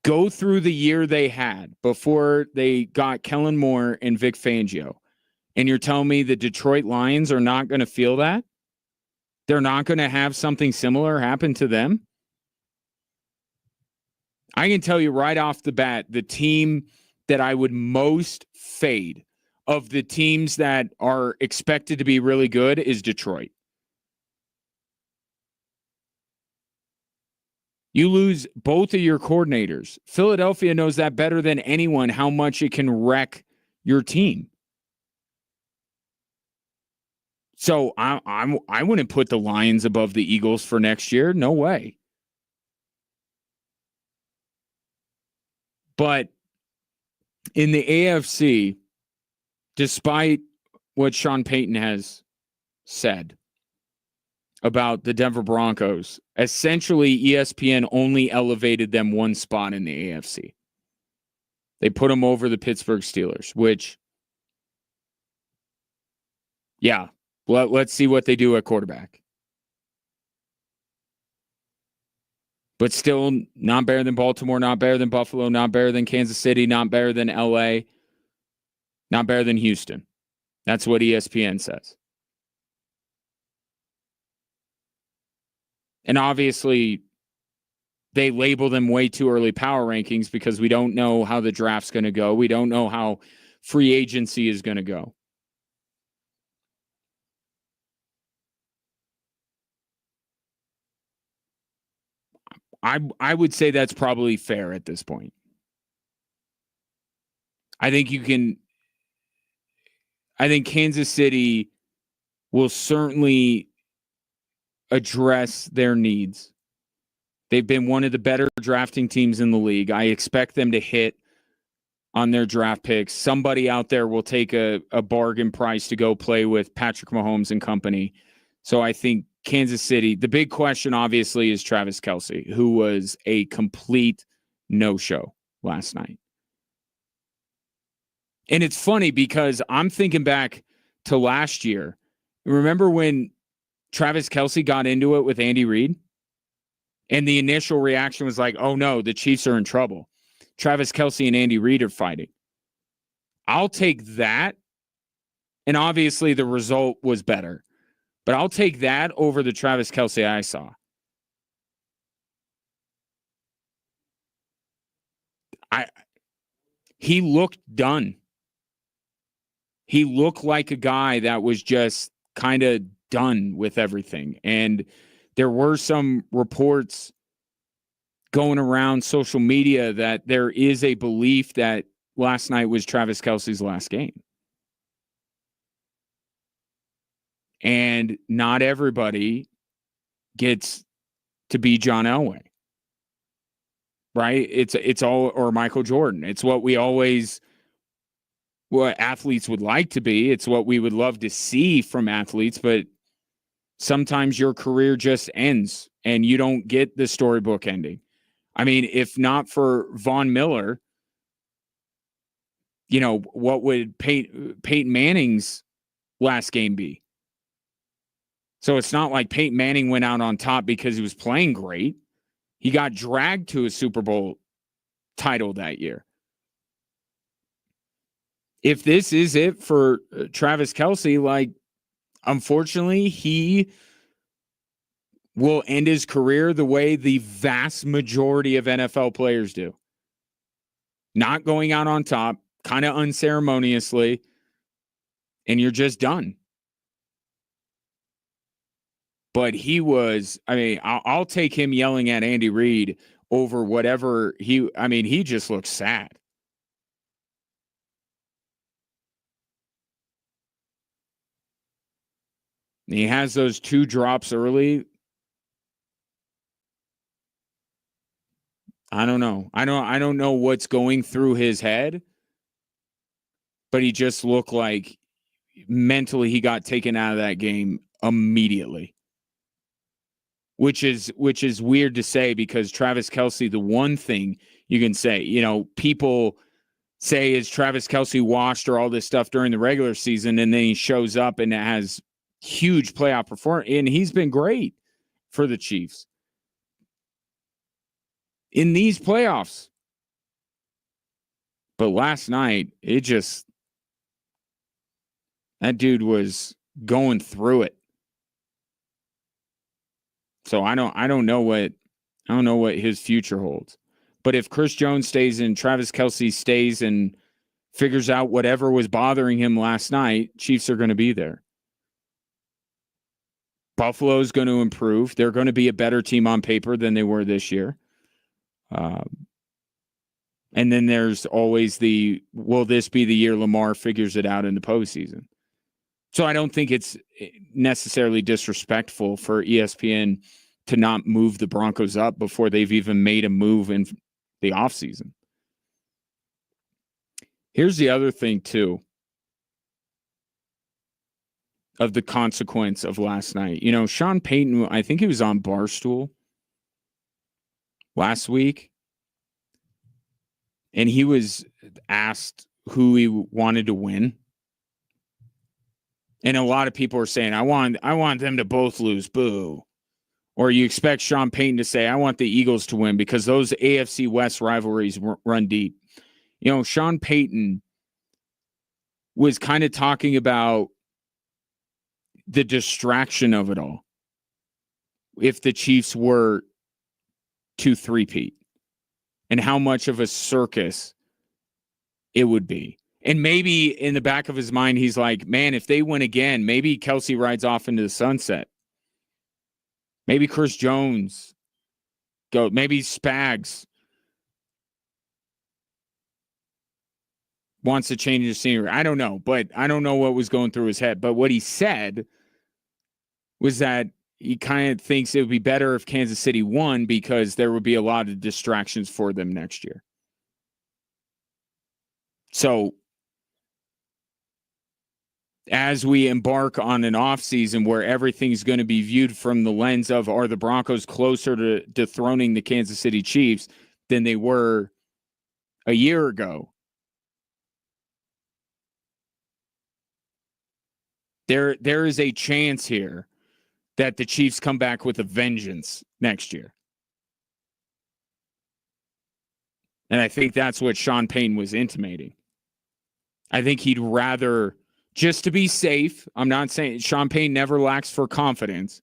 go through the year they had before they got Kellen Moore and Vic Fangio, and you're telling me the Detroit Lions are not going to feel that? They're not going to have something similar happen to them? I can tell you right off the bat, the team that I would most fade of the teams that are expected to be really good is Detroit. You lose both of your coordinators. Philadelphia knows that better than anyone, how much it can wreck your team. So I wouldn't put the Lions above the Eagles for next year. No way. But in the AFC, despite what Sean Payton has said about the Denver Broncos, essentially ESPN only elevated them one spot in the AFC. They put them over the Pittsburgh Steelers, which, yeah, let's see what they do at quarterback. But still not better than Baltimore, not better than Buffalo, not better than Kansas City, not better than LA, not better than Houston. That's what ESPN says. And obviously, they label them way too early power rankings because we don't know how the draft's going to go. We don't know how free agency is going to go. I would say that's probably fair at this point. I think Kansas City will certainly address their needs. They've been one of the better drafting teams in the league. I expect them to hit on their draft picks. Somebody out there will take a bargain price to go play with Patrick Mahomes and company. So I think Kansas City, the big question obviously is Travis Kelce, who was a complete no-show last night. And it's funny because I'm thinking back to last year. Remember when Travis Kelce got into it with Andy Reid? And the initial reaction was like, oh no, the Chiefs are in trouble. Travis Kelce and Andy Reid are fighting. I'll take that. And obviously the result was better. But I'll take that over the Travis Kelce I saw. He looked done. He looked like a guy that was just kind of done with everything. And there were some reports going around social media that there is a belief that last night was Travis Kelce's last game. And not everybody gets to be John Elway. Right? It's all, or Michael Jordan. It's what athletes would like to be. It's what we would love to see from athletes, but sometimes your career just ends and you don't get the storybook ending. I mean, if not for Von Miller, what would Peyton Manning's last game be? So it's not like Peyton Manning went out on top because he was playing great. He got dragged to a Super Bowl title that year. If this is it for Travis Kelce, unfortunately, he will end his career the way the vast majority of NFL players do. Not going out on top, kind of unceremoniously, and you're just done. But I'll take him yelling at Andy Reid over whatever he just looks sad. And he has those 2 drops early. I don't know. I don't know what's going through his head, but he just looked like mentally he got taken out of that game immediately. Which is weird to say, because Travis Kelce, the one thing you can say, people say, is Travis Kelce washed or all this stuff during the regular season, and then he shows up and has huge playoff performance, and he's been great for the Chiefs in these playoffs. But last night, that dude was going through it. So I don't know what his future holds. But if Chris Jones stays and Travis Kelce stays and figures out whatever was bothering him last night, Chiefs are going to be there. Buffalo's going to improve. They're going to be a better team on paper than they were this year. And then there's always will this be the year Lamar figures it out in the postseason? So I don't think it's necessarily disrespectful for ESPN to not move the Broncos up before they've even made a move in the offseason. Here's the other thing, too, of the consequence of last night. Sean Payton, I think he was on Barstool last week, and he was asked who he wanted to win. And a lot of people are saying, I want them to both lose, boo. Or you expect Sean Payton to say, I want the Eagles to win, because those AFC West rivalries run deep. Sean Payton was kind of talking about the distraction of it all if the Chiefs were to three-peat, and how much of a circus it would be. And maybe in the back of his mind, he's like, man, if they win again, maybe Kelce rides off into the sunset. Maybe Chris Jones maybe Spags wants to change the scenery. I don't know, but I don't know what was going through his head. But what he said was that he kind of thinks it would be better if Kansas City won, because there would be a lot of distractions for them next year. So as we embark on an offseason where everything's going to be viewed from the lens of, are the Broncos closer to dethroning the Kansas City Chiefs than they were a year ago? There is a chance here that the Chiefs come back with a vengeance next year. And I think that's what Sean Payton was intimating. I think he'd rather just to be safe. I'm not saying Sean Payne never lacks for confidence.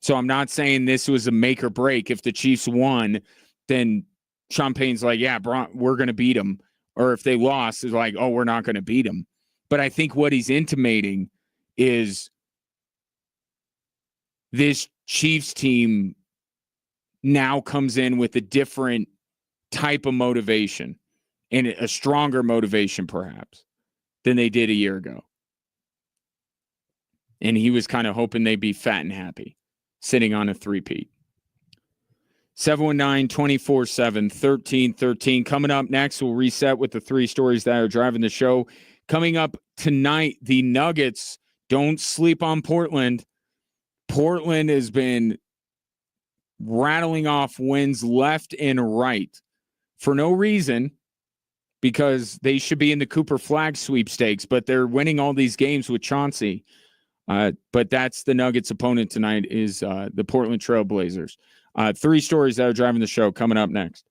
So I'm not saying this was a make or break. If the Chiefs won, then Sean Payne's like, yeah, we're going to beat them. Or if they lost, it's like, oh, we're not going to beat them. But I think what he's intimating is this Chiefs team now comes in with a different type of motivation and a stronger motivation, perhaps, than they did a year ago. And he was kind of hoping they'd be fat and happy, sitting on a three-peat. 719-247-1313. Coming up next, we'll reset with the three stories that are driving the show. Coming up tonight, the Nuggets. Don't sleep on Portland. Portland has been rattling off wins left and right for no reason, because they should be in the Cooper Flag sweepstakes, but they're winning all these games with Chauncey. But that's the Nuggets' opponent tonight is the Portland Trail Blazers. Three stories that are driving the show coming up next.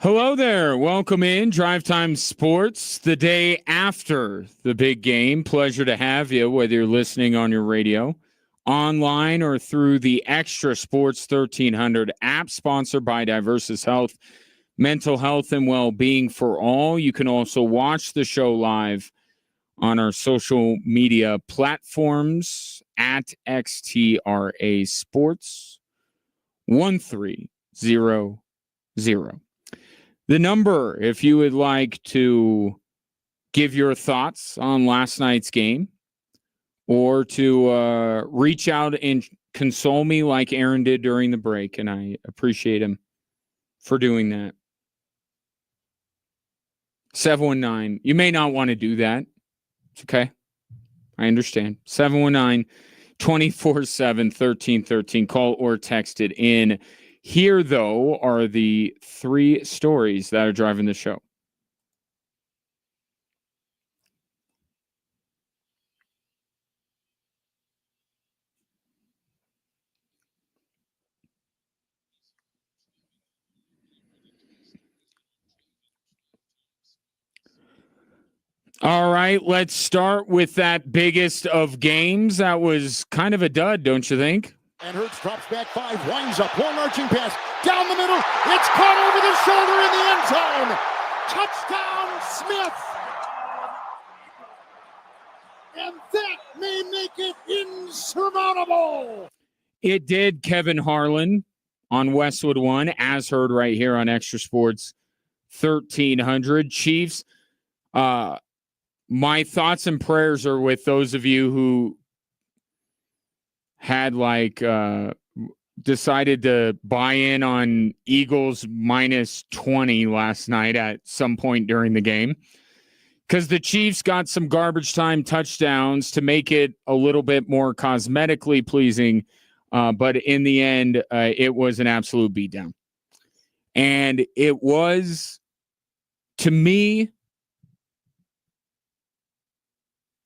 Hello there. Welcome in Drive Time Sports, the day after the big game. Pleasure to have you, whether you're listening on your radio, online, or through the Extra Sports 1300 app, sponsored by Diversus Health, mental health and well-being for all. You can also watch the show live on our social media platforms at XTRA Sports 1300. The number, if you would like to give your thoughts on last night's game or to reach out and console me like Aaron did during the break, and I appreciate him for doing that. 719. You may not want to do that. It's okay. I understand. 719-24/7-1313. Call or text it in. Here, though, are the three stories that are driving the show. All right, let's start with that biggest of games. That was kind of a dud, don't you think? And Hurts drops back 5, winds up, long arching pass, down the middle, it's caught over the shoulder in the end zone. Touchdown, Smith. And that may make it insurmountable. It did, Kevin Harlan on Westwood One, as heard right here on Extra Sports 1300. Chiefs, my thoughts and prayers are with those of you who had decided to buy in on Eagles minus 20 last night at some point during the game, because the Chiefs got some garbage time touchdowns to make it a little bit more cosmetically pleasing. But in the end, it was an absolute beatdown. And it was, to me,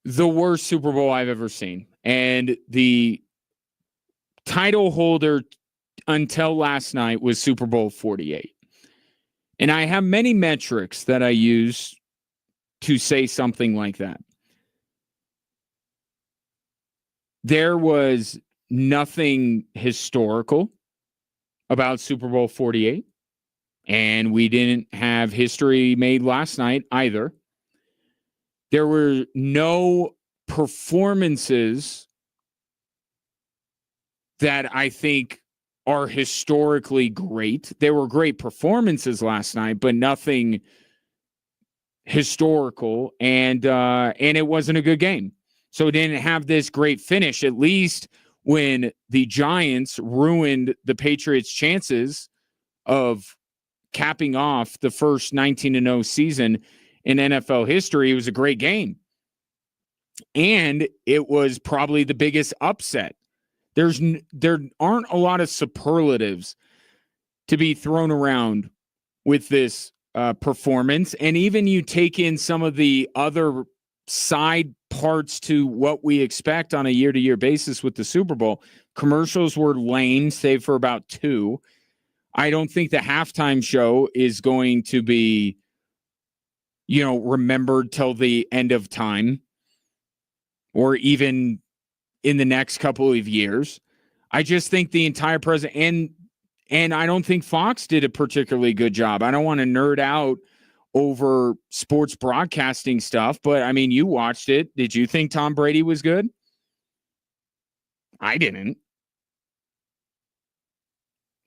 the worst Super Bowl I've ever seen. And the title holder until last night was Super Bowl 48. And I have many metrics that I use to say something like that. There was nothing historical about Super Bowl 48. And we didn't have history made last night either. There were no performances that I think are historically great. There were great performances last night, but nothing historical, and it wasn't a good game. So it didn't have this great finish, at least when the Giants ruined the Patriots' chances of capping off the first 19-0 season in NFL history. It was a great game. And it was probably the biggest upset. There aren't a lot of superlatives to be thrown around with this performance. And even you take in some of the other side parts to what we expect on a year-to-year basis with the Super Bowl. Commercials were lame, save for about 2. I don't think the halftime show is going to be, remembered till the end of time or even in the next couple of years. I just think the entire present, and I don't think Fox did a particularly good job. I don't want to nerd out over sports broadcasting stuff, but I mean, you watched it. Did you think Tom Brady was good? I didn't.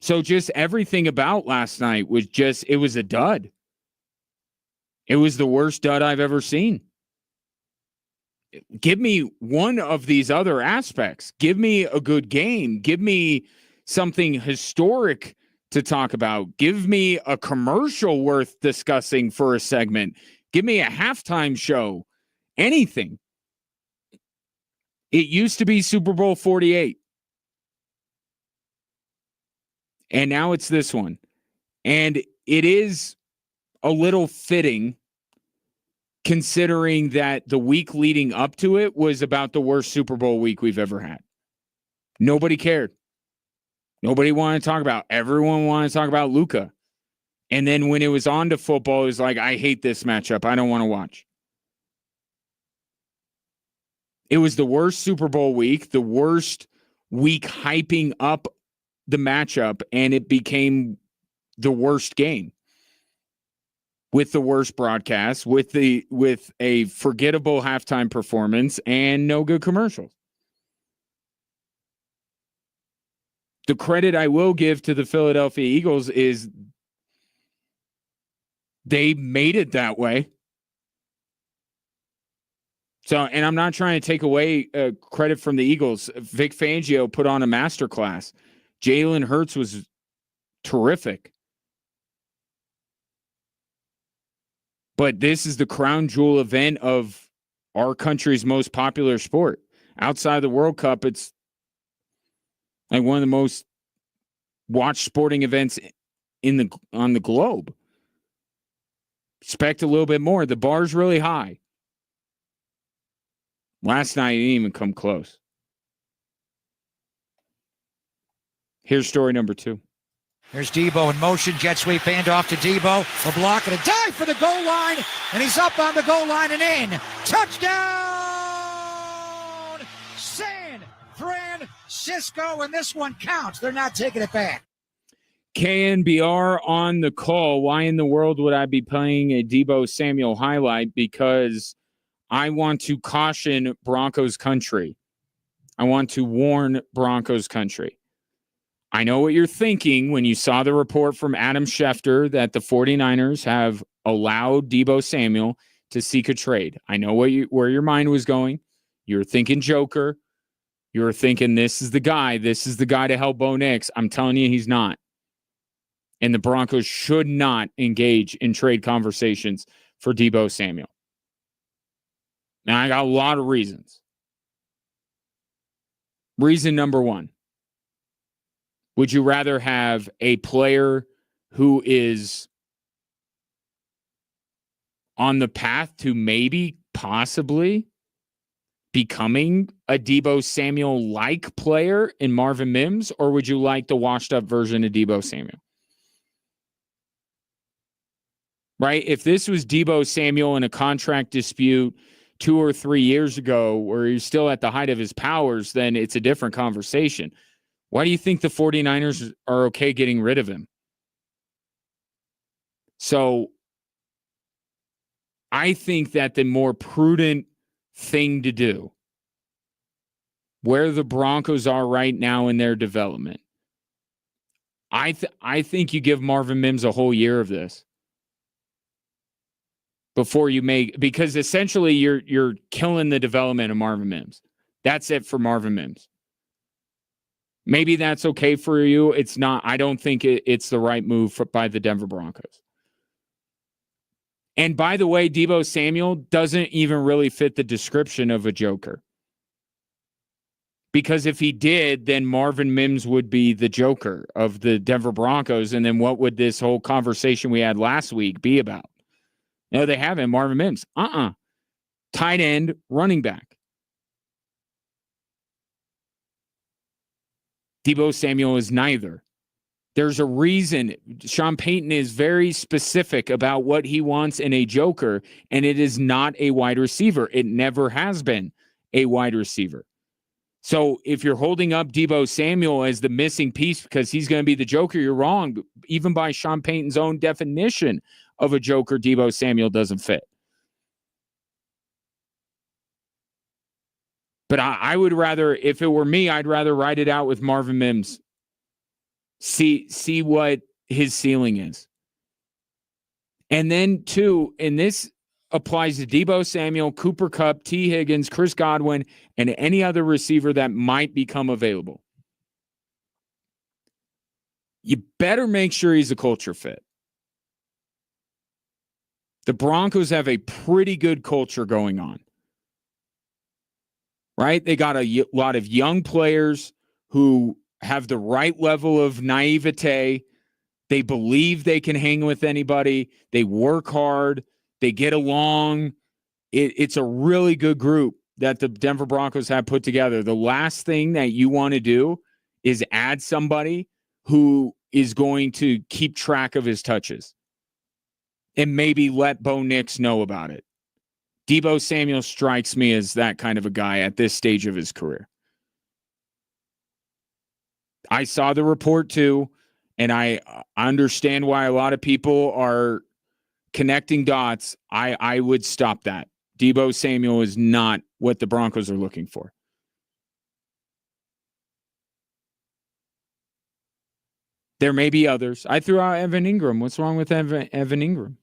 So just everything about last night was it was a dud. It was the worst dud I've ever seen. Give me one of these other aspects. Give me a good game. Give me something historic to talk about. Give me a commercial worth discussing for a segment. Give me a halftime show. Anything. It used to be Super Bowl 48. And now it's this one. And it is a little fitting, considering that the week leading up to it was about the worst Super Bowl week we've ever had. Nobody cared. Nobody wanted to talk about. Everyone wanted to talk about Luka. And then when it was on to football, it was like, I hate this matchup. I don't want to watch. It was the worst Super Bowl week, the worst week hyping up the matchup, and it became the worst game with the worst broadcast, with a forgettable halftime performance and no good commercials. The credit I will give to the Philadelphia Eagles is they made it that way. So, and I'm not trying to take away credit from the Eagles. Vic Fangio put on a masterclass. Jalen Hurts was terrific. But this is the crown jewel event of our country's most popular sport. Outside of the World Cup, it's like one of the most watched sporting events on the globe. Expect a little bit more. The bar's really high. Last night, it didn't even come close. Here's story number 2. Here's Debo in motion. Jet sweep handoff to Debo. A block and a dive for the goal line. And he's up on the goal line and in. Touchdown! San Francisco. And this one counts. They're not taking it back. KNBR on the call. Why in the world would I be playing a Debo Samuel highlight? Because I want to caution Broncos country. I want to warn Broncos country. I know what you're thinking when you saw the report from Adam Schefter that the 49ers have allowed Debo Samuel to seek a trade. I know where your mind was going. You're thinking Joker. You're thinking this is the guy. This is the guy to help Bo Nix. I'm telling you, he's not. And the Broncos should not engage in trade conversations for Debo Samuel. Now, I got a lot of reasons. Reason number 1. Would you rather have a player who is on the path to maybe, possibly becoming a Debo Samuel-like player in Marvin Mims, or would you like the washed-up version of Debo Samuel? Right? If this was Debo Samuel in a contract dispute 2 or 3 years ago where he's still at the height of his powers, then it's a different conversation. Why do you think the 49ers are okay getting rid of him? So I think that the more prudent thing to do, where the Broncos are right now in their development, I think you give Marvin Mims a whole year of this before you make, because essentially you're killing the development of Marvin Mims. That's it for Marvin Mims. Maybe that's okay for you. It's not. I don't think it's the right move by the Denver Broncos. And by the way, Debo Samuel doesn't even really fit the description of a Joker. Because if he did, then Marvin Mims would be the Joker of the Denver Broncos. And then what would this whole conversation we had last week be about? No, they haven't. Marvin Mims. Tight end, running back. Debo Samuel is neither. There's a reason. Sean Payton is very specific about what he wants in a Joker, and it is not a wide receiver. It never has been a wide receiver. So if you're holding up Debo Samuel as the missing piece because he's going to be the Joker, you're wrong. Even by Sean Payton's own definition of a Joker, Debo Samuel doesn't fit. But I would rather, if it were me, I'd rather ride it out with Marvin Mims. See what his ceiling is. And then, too, and this applies to Debo Samuel, Cooper Kupp, T. Higgins, Chris Godwin, and any other receiver that might become available. You better make sure he's a culture fit. The Broncos have a pretty good culture going on. Right? They got a lot of young players who have the right level of naivete. They believe they can hang with anybody. They work hard. They get along. It's a really good group that the Denver Broncos have put together. The last thing that you want to do is add somebody who is going to keep track of his touches. and maybe let Bo Nix know about it. Deebo Samuel strikes me as that kind of a guy at this stage of his career. I saw the report too, and I understand why a lot of people are connecting dots. I would stop that. Deebo Samuel is not what the Broncos are looking for. There may be others. I threw out Evan Ingram. What's wrong with Evan Ingram?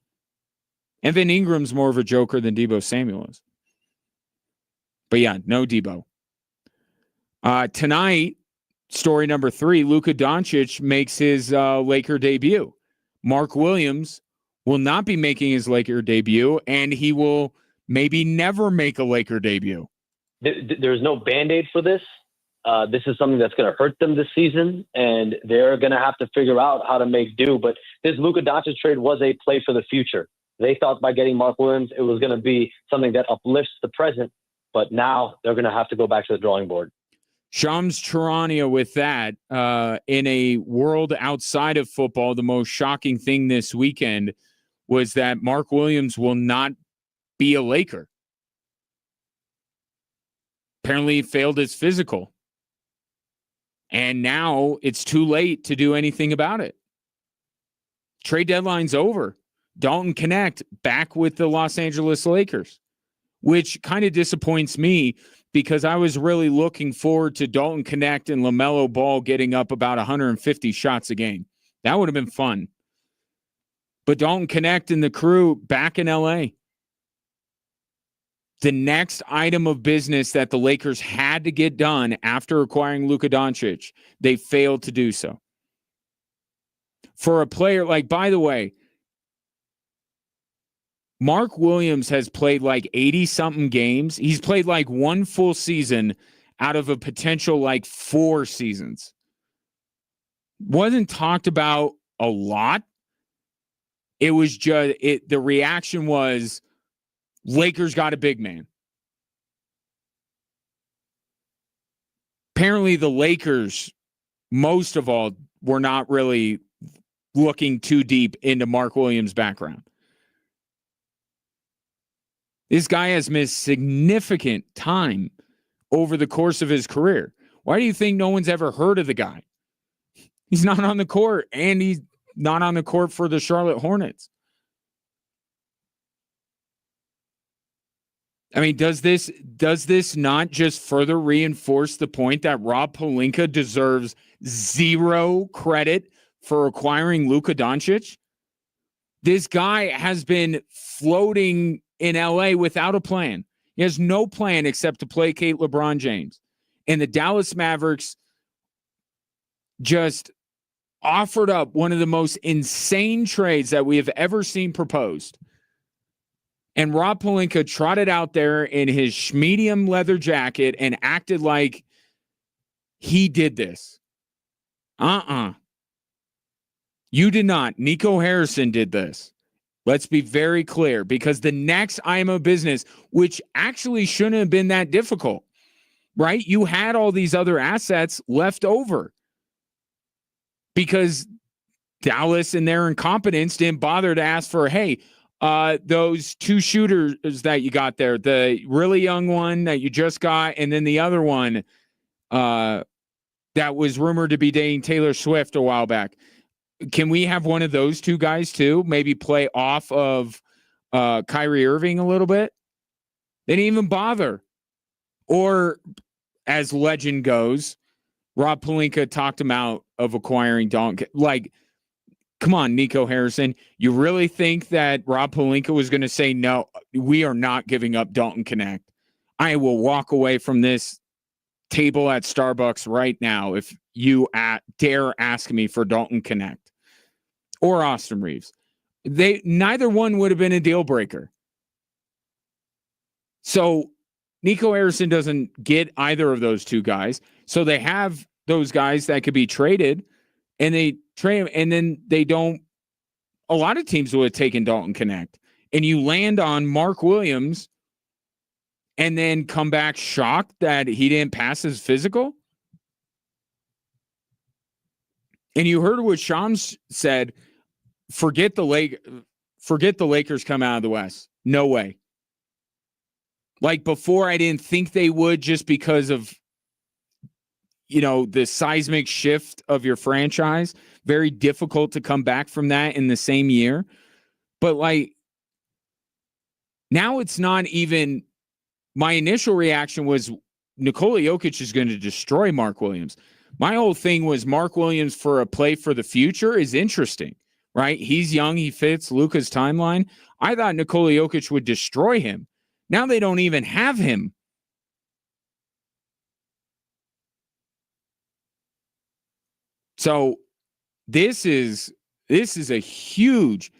Evan Ingram's more of a joker than Deebo Samuel is. But yeah, no Deebo. Tonight, story number 3, Luka Doncic makes his Laker debut. Mark Williams will not be making his Laker debut, and he will maybe never make a Laker debut. There's no Band-Aid for this. This is something that's going to hurt them this season, and they're going to have to figure out how to make do. But this Luka Doncic trade was a play for the future. They thought by getting Mark Williams, it was going to be something that uplifts the present, but now they're going to have to go back to the drawing board. Shams Charania with that. In a world outside of football, the most shocking thing this weekend was that Mark Williams will not be a Laker. Apparently he failed his physical. And now it's too late to do anything about it. Trade deadline's over. Dalton Knecht back with the Los Angeles Lakers, which kind of disappoints me because I was really looking forward to Dalton Knecht and LaMelo Ball getting up about 150 shots a game. That would have been fun. But Dalton Knecht and the crew back in LA. The next item of business that the Lakers had to get done after acquiring Luka Doncic, they failed to do so. For a player, like, by the way, Mark Williams has played like 80-something games. He's played like one full season out of a potential like 4 seasons. Wasn't talked about a lot. It was just, the reaction was, Lakers got a big man. Apparently the Lakers, most of all, were not really looking too deep into Mark Williams' background. This guy has missed significant time over the course of his career. Why do you think no one's ever heard of the guy? He's not on the court, and he's not on the court for the Charlotte Hornets. I mean, does this not just further reinforce the point that Rob Pelinka deserves 0 credit for acquiring Luka Doncic? This guy has been floating in LA without a plan. He has no plan except to placate LeBron James. And the Dallas Mavericks just offered up one of the most insane trades that we have ever seen proposed. And Rob Pelinka trotted out there in his medium leather jacket and acted like he did this. You did not. Nico Harrison did this. Let's be very clear, because the next item of business, which actually shouldn't have been that difficult, right? You had all these other assets left over because Dallas and their incompetence didn't bother to ask for, hey, those 2 shooters that you got there, the really young one that you just got, and then the other one that was rumored to be dating Taylor Swift a while back. Can we have one of those 2 guys too? Maybe play off of Kyrie Irving a little bit? They didn't even bother. Or, as legend goes, Rob Pelinka talked him out of acquiring Dalton. Like, come on, Nico Harrison. You really think that Rob Pelinka was going to say, no, we are not giving up Dalton Knecht? I will walk away from this table at Starbucks right now if you dare ask me for Dalton Knecht or Austin Reeves. Neither one would have been a deal breaker. So Nico Harrison doesn't get either of those 2 guys. So they have those guys that could be traded, and they trade him, and then they don't. A lot of teams would have taken Dalton Knecht, and you land on Mark Williams and then come back shocked that he didn't pass his physical. And you heard what Shams said, forget forget the Lakers come out of the West. No way. Like before, I didn't think they would just because of, the seismic shift of your franchise. Very difficult to come back from that in the same year. But like, now it's not even, my initial reaction was Nikola Jokic is going to destroy Mark Williams. My whole thing was Mark Williams for a play for the future is interesting, right? He's young. He fits Luka's timeline. I thought Nikola Jokic would destroy him. Now they don't even have him. So this is a huge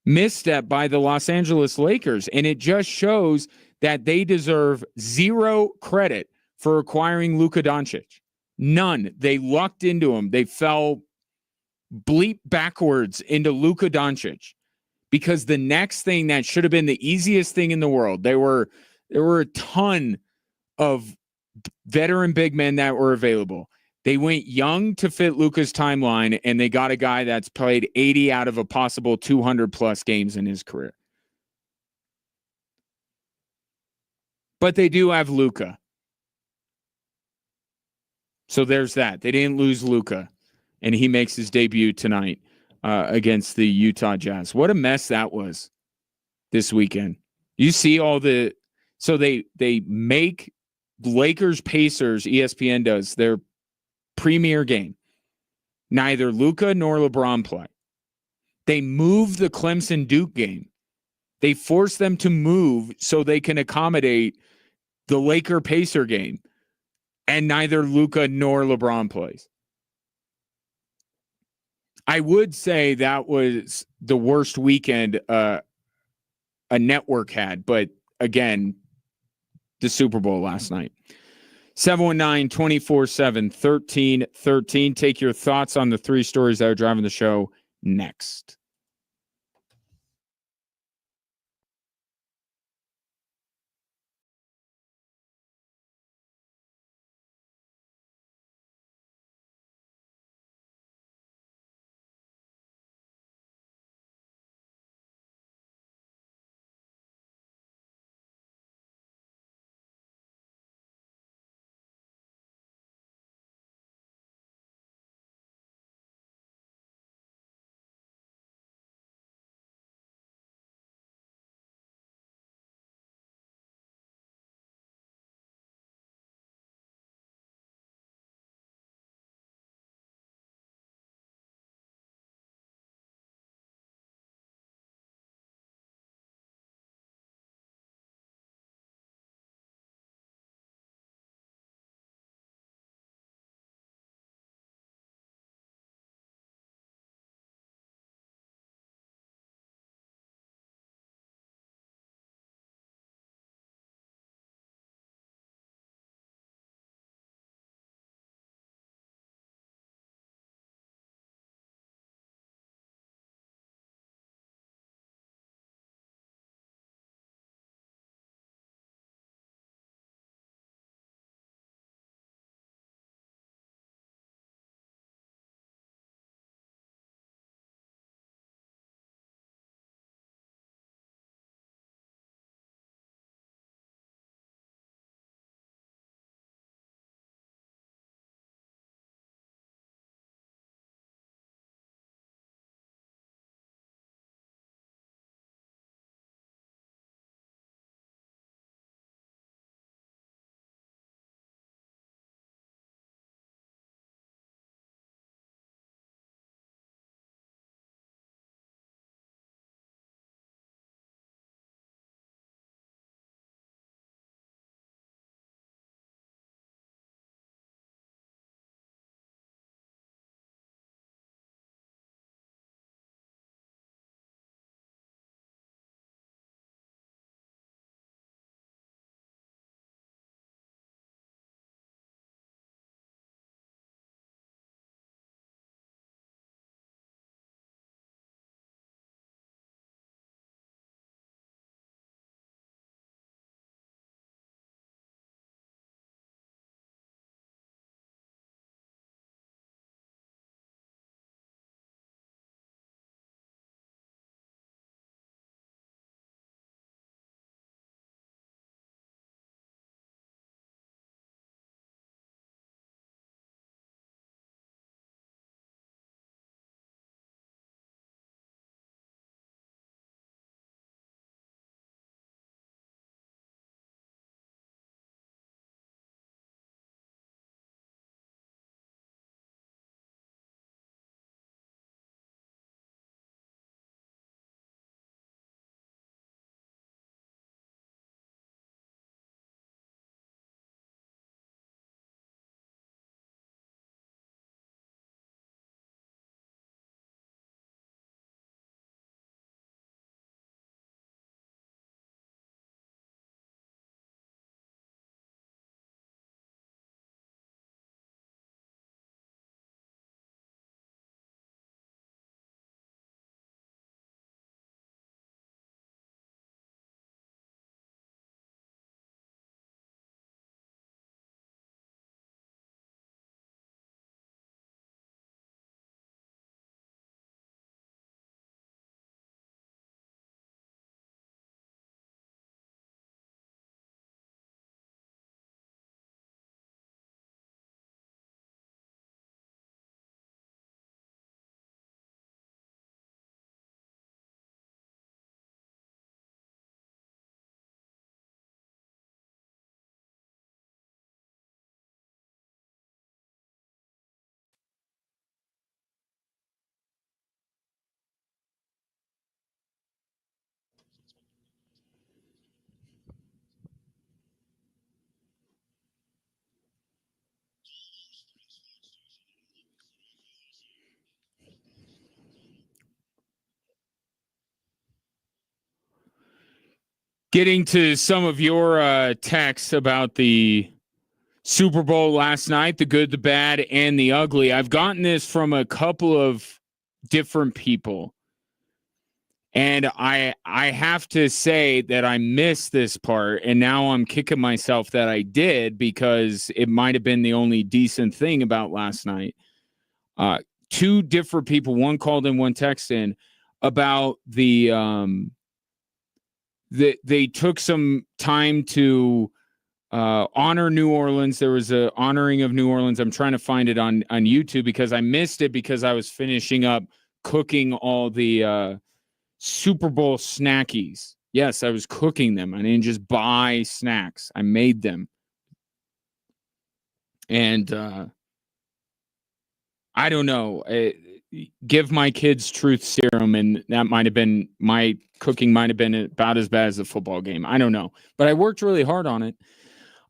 misstep by the Los Angeles Lakers, and it just shows that they deserve zero credit for acquiring Luka Doncic. None. They lucked into him. They fell bleep backwards into Luka Doncic because the next thing that should have been the easiest thing in the world, there were a ton of veteran big men that were available. They went young to fit Luka's timeline, and they got a guy that's played 80 out of a possible 200-plus games in his career. But they do have Luka. So there's that. They didn't lose Luka, and he makes his debut tonight against the Utah Jazz. What a mess that was this weekend. You see all the – so they make Lakers-Pacers, ESPN does, their premier game. Neither Luka nor LeBron play. They move the Clemson-Duke game. They force them to move so they can accommodate the Laker-Pacer game. And neither Luka nor LeBron plays. I would say that was the worst weekend a network had. But again, the Super Bowl last night. 719-247-1313. Take your thoughts on the three stories that are driving the show next. Getting to some of your texts about the Super Bowl last night, the good, the bad, and the ugly. I've gotten this from a couple of different people. And I have to say that I missed this part, and now I'm kicking myself that I did because it might have been the only decent thing about last night. Two different people, one called in, one texted in, about they took some time to honor New Orleans. There was a honoring of New Orleans. I'm trying to find it on YouTube because I missed it because I was finishing up cooking all the Super Bowl snackies. Yes, I was cooking them. I didn't just buy snacks. I made them. And I don't know. Give my kids truth serum, and that might have been, my cooking might have been about as bad as the football game. I don't know. But I worked really hard on it.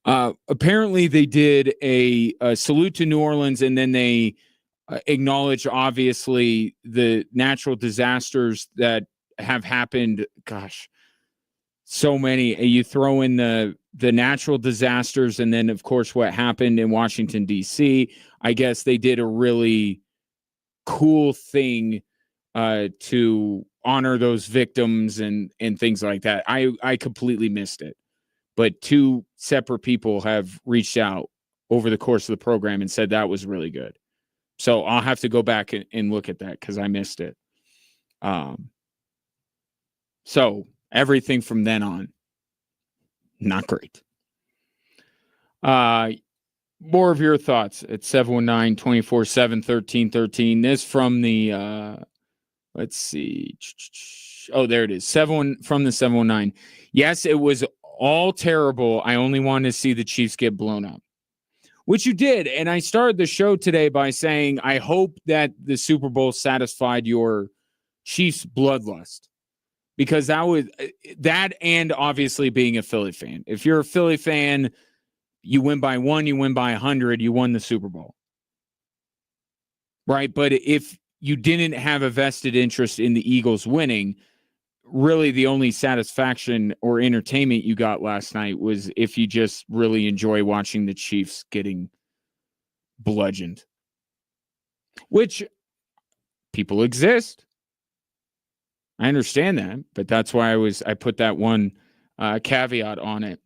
Apparently, they did a salute to New Orleans, and then they acknowledged, obviously, the natural disasters that have happened. Gosh, so many. You throw in the natural disasters, and then, of course, what happened in Washington, D.C. I guess they did a really cool thing to honor those victims and things like that. I completely missed it. But two separate people have reached out over the course of the program and said that was really good. So I'll have to go back and look at that because I missed it. So everything from then on, not great. More of your thoughts at 719-247-1313. This from the, let's see. Oh, there it is. From the 719. Yes, it was all terrible. I only wanted to see the Chiefs get blown up, which you did. And I started the show today by saying, I hope that the Super Bowl satisfied your Chiefs bloodlust, because that was that. And obviously being a Philly fan, if you're a Philly fan, you win by 1, you win by 100, you won the Super Bowl. Right. But if you didn't have a vested interest in the Eagles winning, really the only satisfaction or entertainment you got last night was if you just really enjoy watching the Chiefs getting bludgeoned, which people exist. I understand that, but that's why I put that one caveat on it.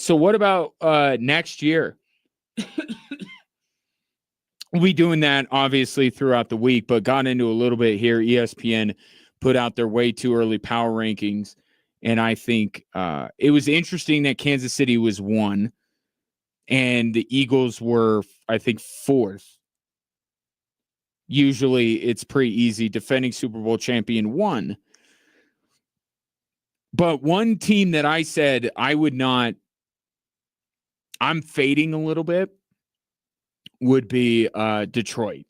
So what about next year? We'll be doing that obviously throughout the week, but got into a little bit here. ESPN put out their way too early power rankings. And I think it was interesting that Kansas City was 1 and the Eagles were, I think, 4th. Usually it's pretty easy. Defending Super Bowl champion 1. But one team that I said I would not, I'm fading a little bit, would be Detroit.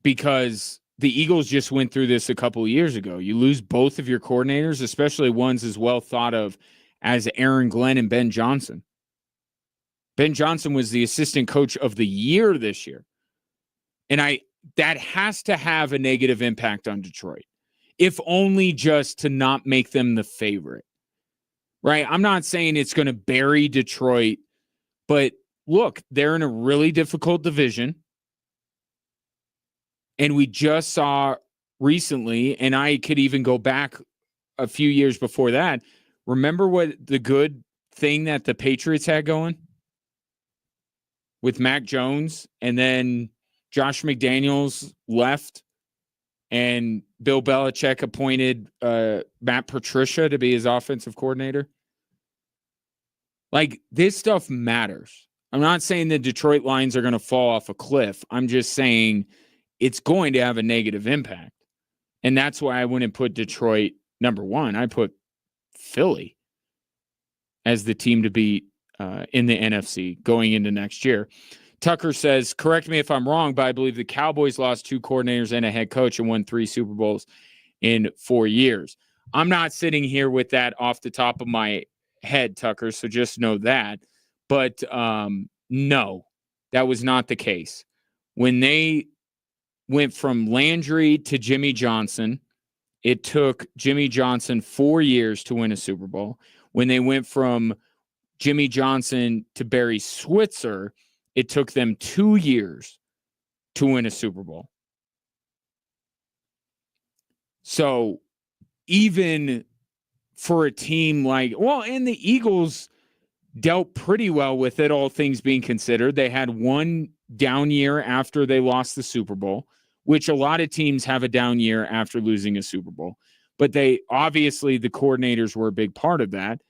Because the Eagles just went through this a couple of years ago. You lose both of your coordinators, especially ones as well thought of as Aaron Glenn and Ben Johnson. Ben Johnson was the assistant coach of the year this year. And that has to have a negative impact on Detroit, if only just to not make them the favorite. Right? I'm not saying it's going to bury Detroit, but look, they're in a really difficult division. And we just saw recently, and I could even go back a few years before that. Remember what the good thing that the Patriots had going with Mac Jones, and then Josh McDaniels left, and Bill Belichick appointed Matt Patricia to be his offensive coordinator. Like, this stuff matters. I'm not saying the Detroit Lions are going to fall off a cliff. I'm just saying it's going to have a negative impact. And that's why I wouldn't put Detroit number 1. I put Philly as the team to beat in the NFC going into next year. Tucker says, correct me if I'm wrong, but I believe the Cowboys lost 2 coordinators and a head coach and won 3 Super Bowls in 4 years. I'm not sitting here with that off the top of my head, Tucker, so just know that. But no, that was not the case. When they went from Landry to Jimmy Johnson it took Jimmy Johnson 4 years to win a Super Bowl. When they went from Jimmy Johnson to Barry Switzer, it took them 2 years to win a Super Bowl. So even for a team like, and the Eagles dealt pretty well with it, all things being considered. They had one down year after they lost the Super Bowl, which a lot of teams have a down year after losing a Super Bowl. But they obviously, the coordinators were a big part of that.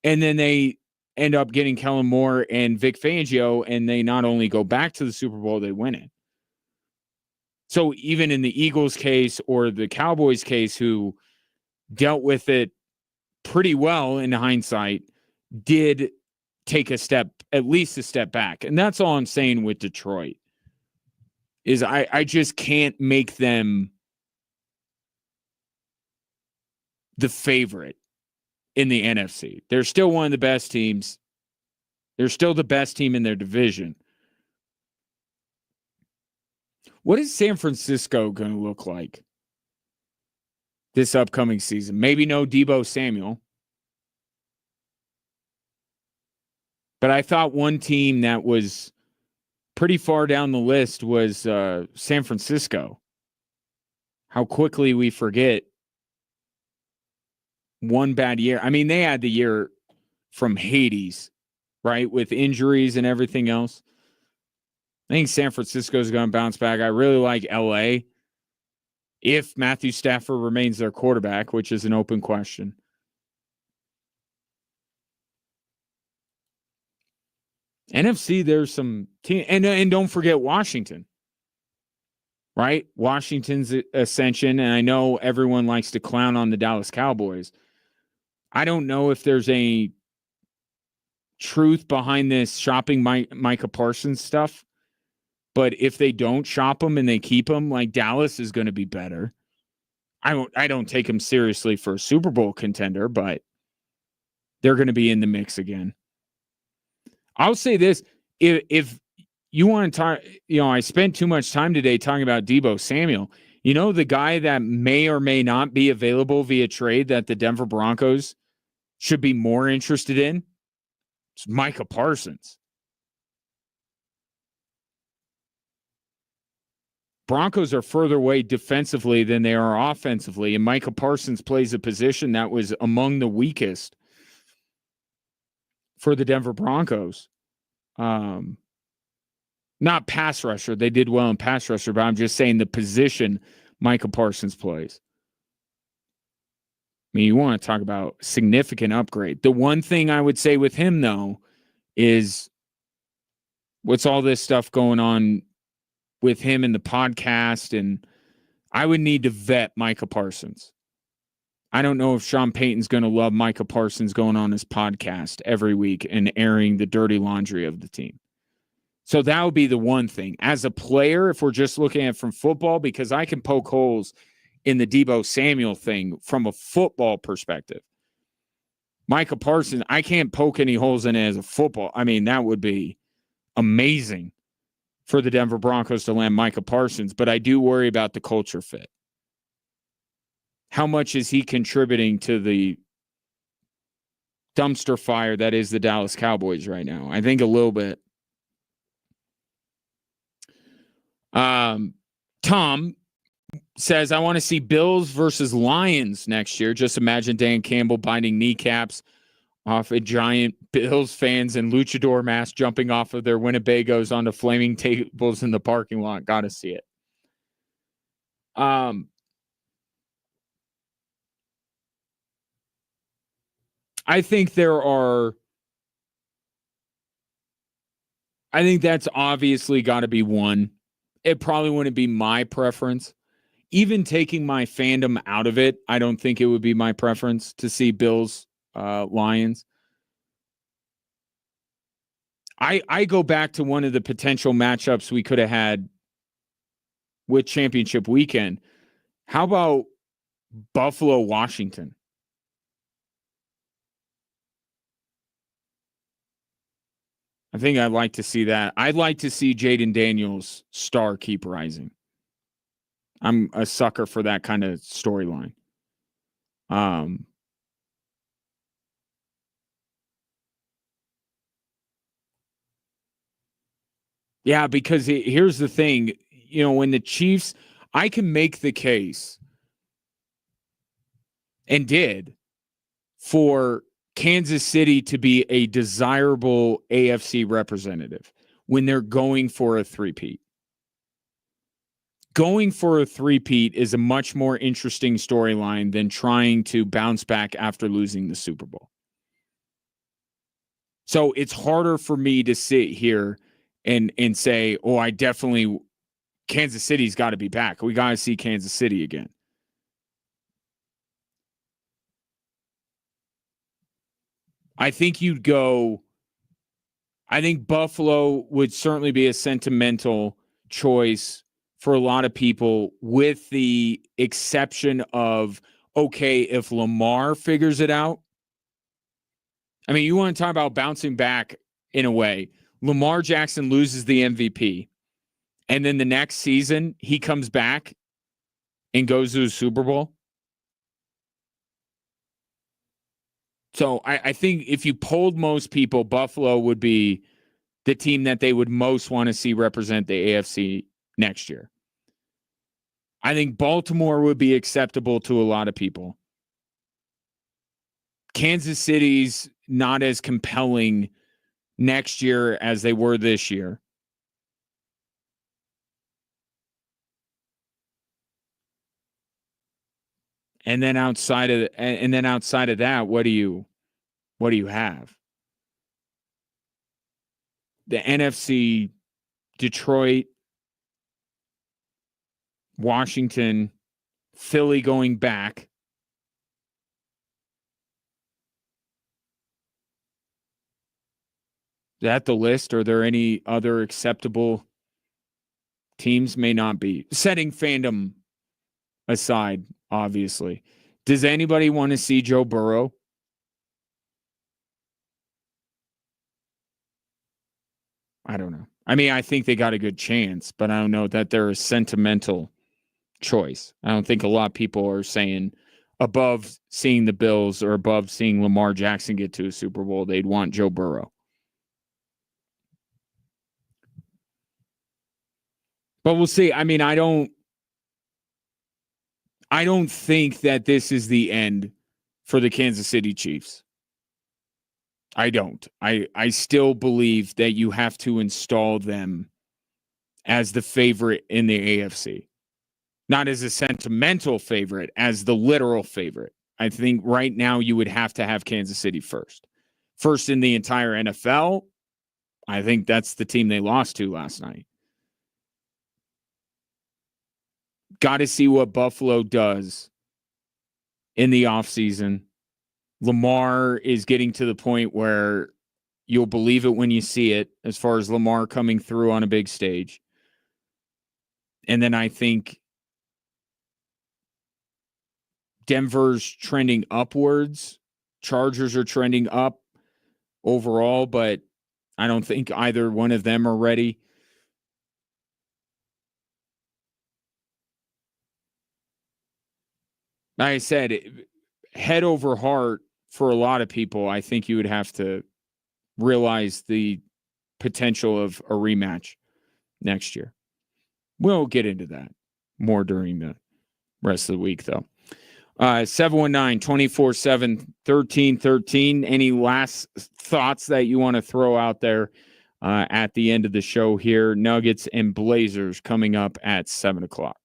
And then they end up getting Kellen Moore and Vic Fangio, and they not only go back to the Super Bowl, they win it. So even in the Eagles case or the Cowboys case, who dealt with it pretty well in hindsight, did take at least a step back. And that's all I'm saying with Detroit is I just can't make them the favorite in the NFC. They're still one of the best teams. They're still the best team in their division. What is San Francisco going to look like this upcoming season? Maybe no Deebo Samuel. But I thought one team that was pretty far down the list was San Francisco. How quickly we forget one bad year. I mean, they had the year from Hades, right, with injuries and everything else. I think San Francisco is going to bounce back. I really like LA if Matthew Stafford remains their quarterback, which is an open question. NFC, there's some team, and don't forget Washington, right? Washington's ascension, and I know everyone likes to clown on the Dallas Cowboys. I don't know if there's any truth behind this shopping Micah Parsons stuff, but if they don't shop him and they keep him, like, Dallas is going to be better. I don't take him seriously for a Super Bowl contender, but they're going to be in the mix again. I'll say this, if you want to talk, I spent too much time today talking about Deebo Samuel. The guy that may or may not be available via trade that the Denver Broncos should be more interested in, it's Micah Parsons. Broncos are further away defensively than they are offensively, and Micah Parsons plays a position that was among the weakest for the Denver Broncos. Not pass rusher. They did well in pass rusher, but I'm just saying the position Micah Parsons plays. I mean, you want to talk about significant upgrade. The one thing I would say with him, though, is what's all this stuff going on with him in the podcast, and I would need to vet Micah Parsons. I don't know if Sean Payton's going to love Micah Parsons going on his podcast every week and airing the dirty laundry of the team. So that would be the one thing. As a player, if we're just looking at it from football, because I can poke holes in the Deebo Samuel thing from a football perspective. Micah Parsons, I can't poke any holes in it as a football. I mean, that would be amazing for the Denver Broncos to land Micah Parsons, but I do worry about the culture fit. How much is he contributing to the dumpster fire that is the Dallas Cowboys right now? I think a little bit. Tom says, I want to see Bills versus Lions next year. Just imagine Dan Campbell biting kneecaps off a giant Bills fans in luchador mask jumping off of their Winnebagos onto flaming tables in the parking lot. Got to see it. I think that's obviously got to be one. It probably wouldn't be my preference. Even taking my fandom out of it, I don't think it would be my preference to see Bills Lions. I go back to one of the potential matchups we could have had with championship weekend. How about Buffalo, Washington? I think I'd like to see that. I'd like to see Jaden Daniels' star keep rising. I'm a sucker for that kind of storyline. Um, yeah, because here's the thing, when the Chiefs, I can make the case and did for Kansas City to be a desirable AFC representative when they're going for a three-peat. Going for a three-peat is a much more interesting storyline than trying to bounce back after losing the Super Bowl. So it's harder for me to sit here and say, oh, Kansas City's got to be back. We got to see Kansas City again. I think Buffalo would certainly be a sentimental choice for a lot of people, with the exception of, okay, if Lamar figures it out. I mean, you want to talk about bouncing back in a way. Lamar Jackson loses the MVP, and then the next season he comes back and goes to the Super Bowl. So I think if you polled most people, Buffalo would be the team that they would most want to see represent the AFC next year. I think Baltimore would be acceptable to a lot of people. Kansas City's not as compelling next year as they were this year. And then outside of that, what do you have? The NFC, Detroit, Washington, Philly going back. Is that the list? Are there any other acceptable teams? May not be. Setting fandom aside, obviously. Does anybody want to see Joe Burrow? I don't know. I mean, I think they got a good chance, but I don't know that they're a sentimental choice. I don't think a lot of people are saying above seeing the Bills or above seeing Lamar Jackson get to a Super Bowl, they'd want Joe Burrow. But we'll see. I mean, I don't think that this is the end for the Kansas City Chiefs. I don't. I still believe that you have to install them as the favorite in the AFC. Not as a sentimental favorite, as the literal favorite. I think right now you would have to have Kansas City first. First in the entire NFL. I think that's the team they lost to last night. Got to see what Buffalo does in the offseason. Lamar is getting to the point where you'll believe it when you see it, as far as Lamar coming through on a big stage. And then I think Denver's trending upwards. Chargers are trending up overall, but I don't think either one of them are ready. Like I said, head over heart for a lot of people, I think you would have to realize the potential of a rematch next year. We'll get into that more during the rest of the week, though. 719-247-1313. Any last thoughts that you want to throw out there at the end of the show here? Nuggets and Blazers coming up at 7 o'clock.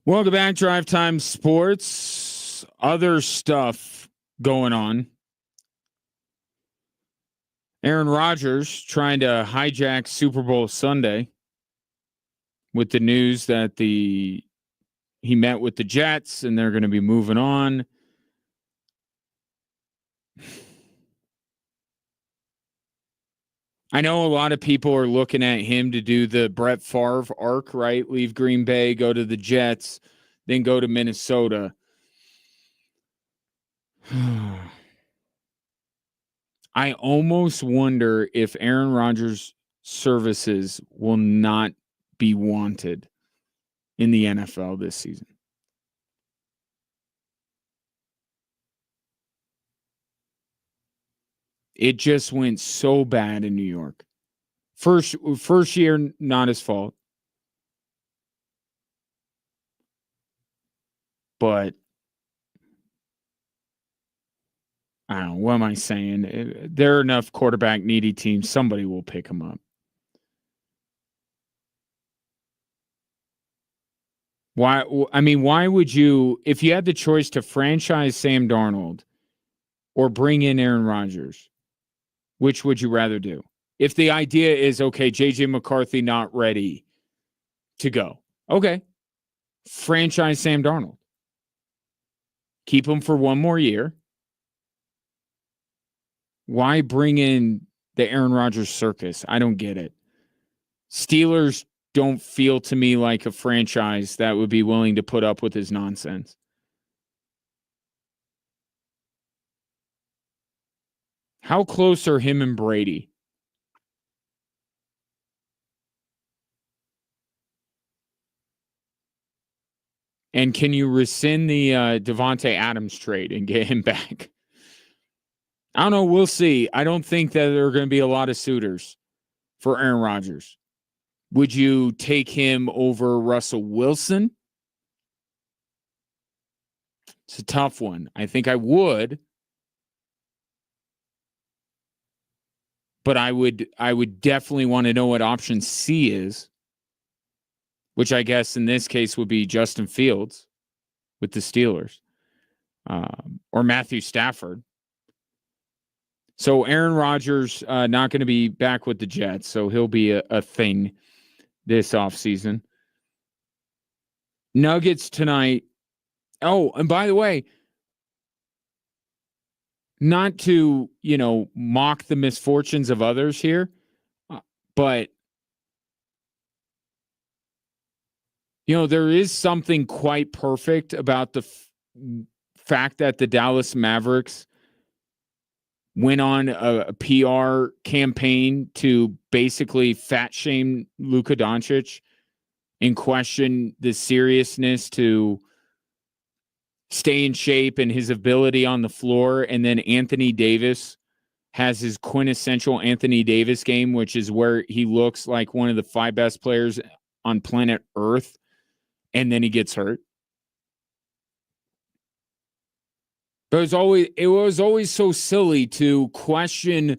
Welcome back, Drive Time Sports. Other stuff going on. Aaron Rodgers trying to hijack Super Bowl Sunday with the news that he met with the Jets and they're going to be moving on. I know a lot of people are looking at him to do the Brett Favre arc, right? Leave Green Bay, go to the Jets, then go to Minnesota. I almost wonder if Aaron Rodgers' services will not be wanted in the NFL this season. It just went so bad in New York. First year, not his fault. But I don't know. What am I saying? There are enough quarterback needy teams. Somebody will pick him up. Why? I mean, why would you, if you had the choice to franchise Sam Darnold or bring in Aaron Rodgers, which would you rather do? If the idea is, okay, J.J. McCarthy not ready to go. Okay. Franchise Sam Darnold. Keep him for one more year. Why bring in the Aaron Rodgers circus? I don't get it. Steelers don't feel to me like a franchise that would be willing to put up with his nonsense. How close are him and Brady? And can you rescind the Devontae Adams trade and get him back? I don't know. We'll see. I don't think that there are going to be a lot of suitors for Aaron Rodgers. Would you take him over Russell Wilson? It's a tough one. I think I would. But I would definitely want to know what option C is, which I guess in this case would be Justin Fields with the Steelers, or Matthew Stafford. So Aaron Rodgers not going to be back with the Jets, so he'll be a thing this offseason. Nuggets tonight. Oh, and by the way, not to, mock the misfortunes of others here, but, there is something quite perfect about the fact that the Dallas Mavericks went on a PR campaign to basically fat shame Luka Doncic and question the seriousness to stay in shape and his ability on the floor. And then Anthony Davis has his quintessential Anthony Davis game, which is where he looks like one of the 5 best players on planet Earth. And then he gets hurt. But it was always so silly to question,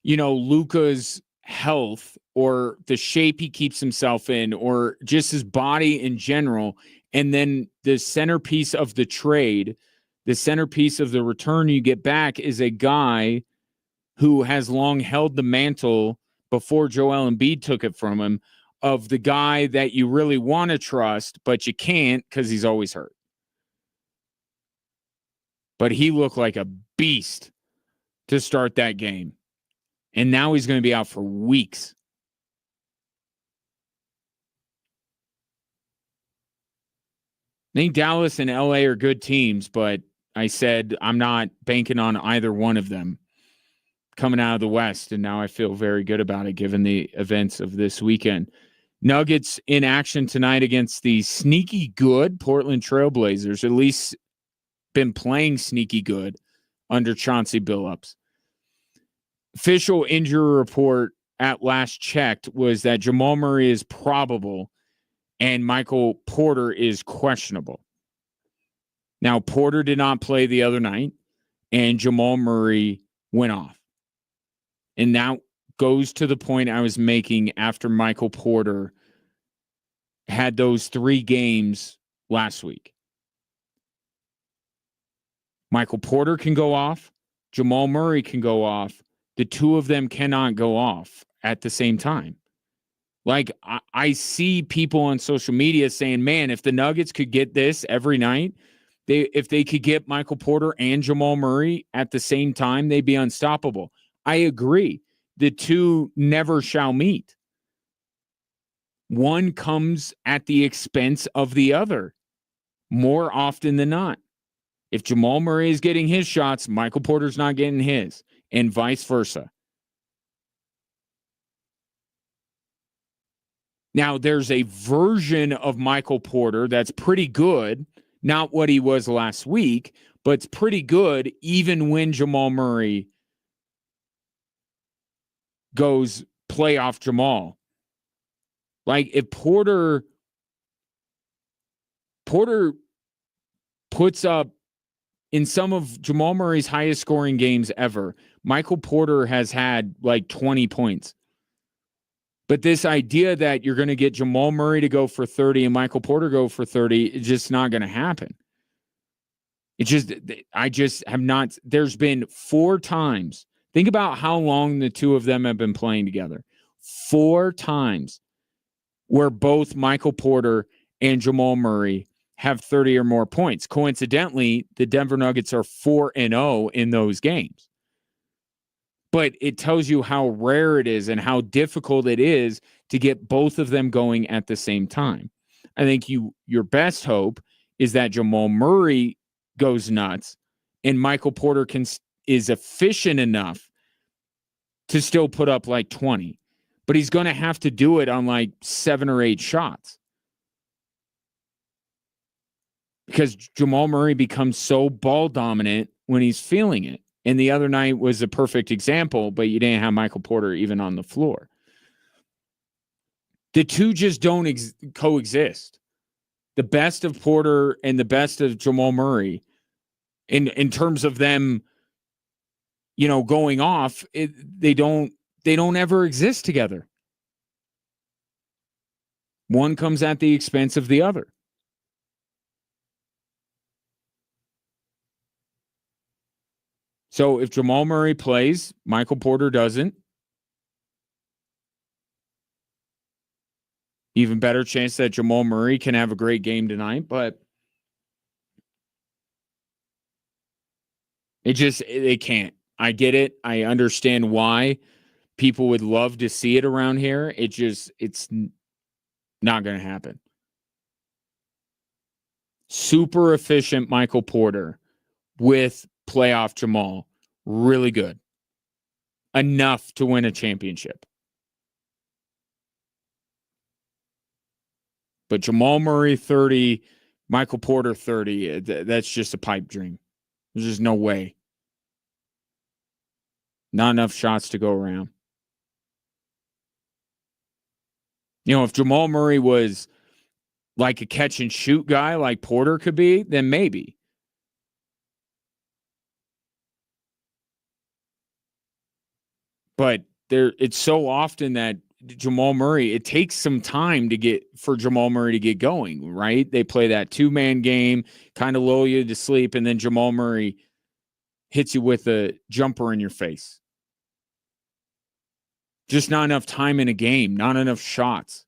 Luka's health or the shape he keeps himself in or just his body in general. And then the centerpiece of the trade, the centerpiece of the return you get back is a guy who has long held the mantle before Joel Embiid took it from him of the guy that you really want to trust, but you can't because he's always hurt. But he looked like a beast to start that game. And now he's going to be out for weeks. I think Dallas and LA are good teams, but I said I'm not banking on either one of them coming out of the West, and now I feel very good about it given the events of this weekend. Nuggets in action tonight against the sneaky good Portland Trailblazers, at least been playing sneaky good under Chauncey Billups. Official injury report at last checked was that Jamal Murray is probable and Michael Porter is questionable. Now, Porter did not play the other night, and Jamal Murray went off. And that goes to the point I was making after Michael Porter had those 3 games last week. Michael Porter can go off. Jamal Murray can go off. The two of them cannot go off at the same time. Like, I see people on social media saying, man, if the Nuggets could get this every night, if they could get Michael Porter and Jamal Murray at the same time, they'd be unstoppable. I agree. The two never shall meet. One comes at the expense of the other more often than not. If Jamal Murray is getting his shots, Michael Porter's not getting his, and vice versa. Now, there's a version of Michael Porter that's pretty good, not what he was last week, but it's pretty good even when Jamal Murray goes playoff Jamal. Like, if Porter puts up in some of Jamal Murray's highest scoring games ever, Michael Porter has had like 20 points. But this idea that you're going to get Jamal Murray to go for 30 and Michael Porter go for 30 is just not going to happen. I just have not. There's been 4 times. Think about how long the two of them have been playing together. 4 times where both Michael Porter and Jamal Murray have 30 or more points. Coincidentally, the Denver Nuggets are 4-0 in those games. But it tells you how rare it is and how difficult it is to get both of them going at the same time. I think your best hope is that Jamal Murray goes nuts and Michael Porter is efficient enough to still put up like 20. But he's going to have to do it on like 7 or 8 shots. Because Jamal Murray becomes so ball dominant when he's feeling it. And the other night was a perfect example, but you didn't have Michael Porter even on the floor. The two just don't coexist. The best of Porter and the best of Jamal Murray, in terms of them, going off, they don't ever exist together. One comes at the expense of the other. So if Jamal Murray plays, Michael Porter doesn't. Even better chance that Jamal Murray can have a great game tonight, but they can't. I get it. I understand why people would love to see it around here. It's not going to happen. Super efficient Michael Porter with playoff Jamal. Really good. Enough to win a championship. But Jamal Murray 30, Michael Porter 30, that's just a pipe dream. There's just no way. Not enough shots to go around. If Jamal Murray was like a catch and shoot guy like Porter could be, then maybe. But it's so often that Jamal Murray, it takes some time for Jamal Murray to get going, right? They play that 2-man game, kind of lull you to sleep, and then Jamal Murray hits you with a jumper in your face. Just not enough time in a game, not enough shots.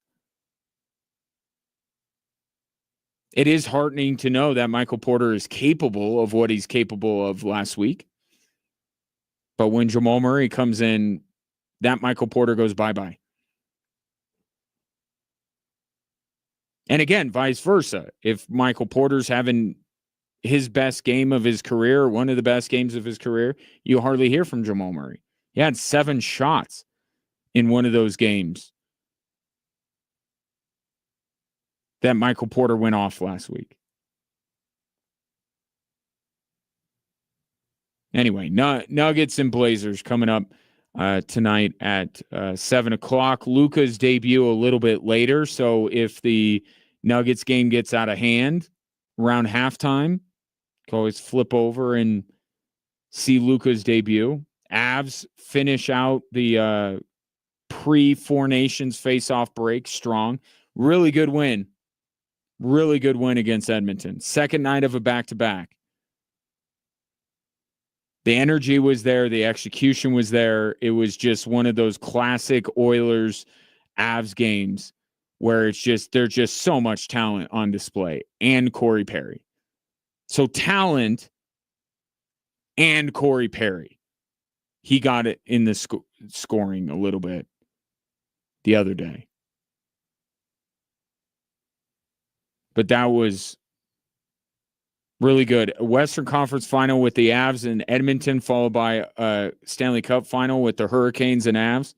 It is heartening to know that Michael Porter is capable of what he's capable of last week. But when Jamal Murray comes in, that Michael Porter goes bye-bye. And again, vice versa. If Michael Porter's having his best game of his career, one of the best games of his career, you hardly hear from Jamal Murray. He had 7 shots in one of those games that Michael Porter went off last week. Anyway, Nuggets and Blazers coming up tonight at 7 o'clock. Luka's debut a little bit later, so if the Nuggets game gets out of hand around halftime, you can always flip over and see Luka's debut. Avs finish out the pre-Four Nations face-off break strong. Really good win Really good win against Edmonton. Second night of a back-to-back. The energy was there. The execution was there. It was just one of those classic Oilers Avs games where there's just so much talent on display, and Corey Perry. So talent and Corey Perry. He got it in the scoring a little bit the other day. But that was really good. A Western Conference final with the Avs and Edmonton, followed by a Stanley Cup final with the Hurricanes and Avs.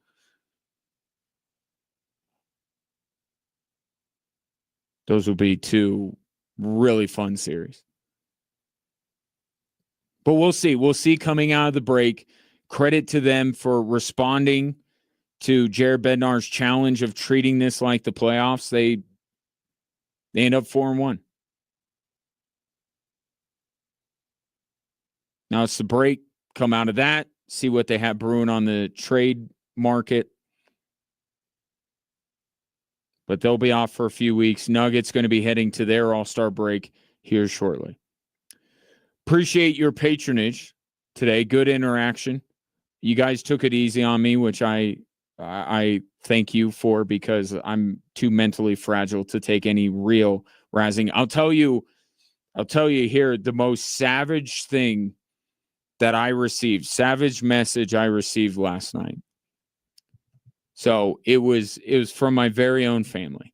Those will be two really fun series. But we'll see. We'll see coming out of the break. Credit to them for responding to Jared Bednar's challenge of treating this like the playoffs. They end up 4-1. Now it's the break. Come out of that. See what they have brewing on the trade market. But they'll be off for a few weeks. Nuggets going to be heading to their All-Star break here shortly. Appreciate your patronage today. Good interaction. You guys took it easy on me, which I thank you for, because I'm too mentally fragile to take any real razzing. I'll tell you here, the most savage thing that I received, savage message I received last night. So it was from my very own family.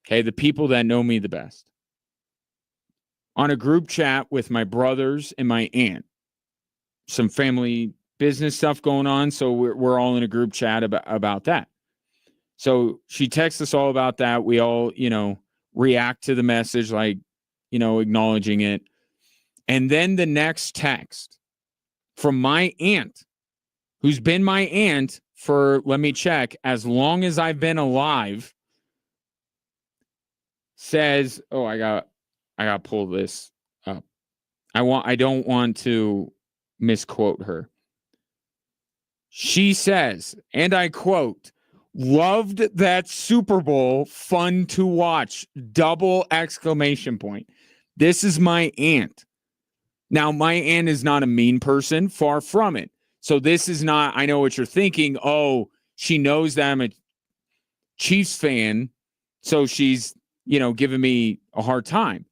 Okay, the people that know me the best. On a group chat with my brothers and my aunt. Some family business stuff going on, so we're all in a group chat about that. So she texts us all about that. We all, react to the message, like, acknowledging it. And then the next text from my aunt, who's been my aunt for, let me check, as long as I've been alive, says, oh, I got to pull this up. I don't want to misquote her. She says, and I quote, "Loved that Super Bowl, fun to watch, double exclamation point." This is my aunt. Now, my aunt is not a mean person, far from it. So this is not, I know what you're thinking. Oh, she knows that I'm a Chiefs fan, so she's, giving me a hard time.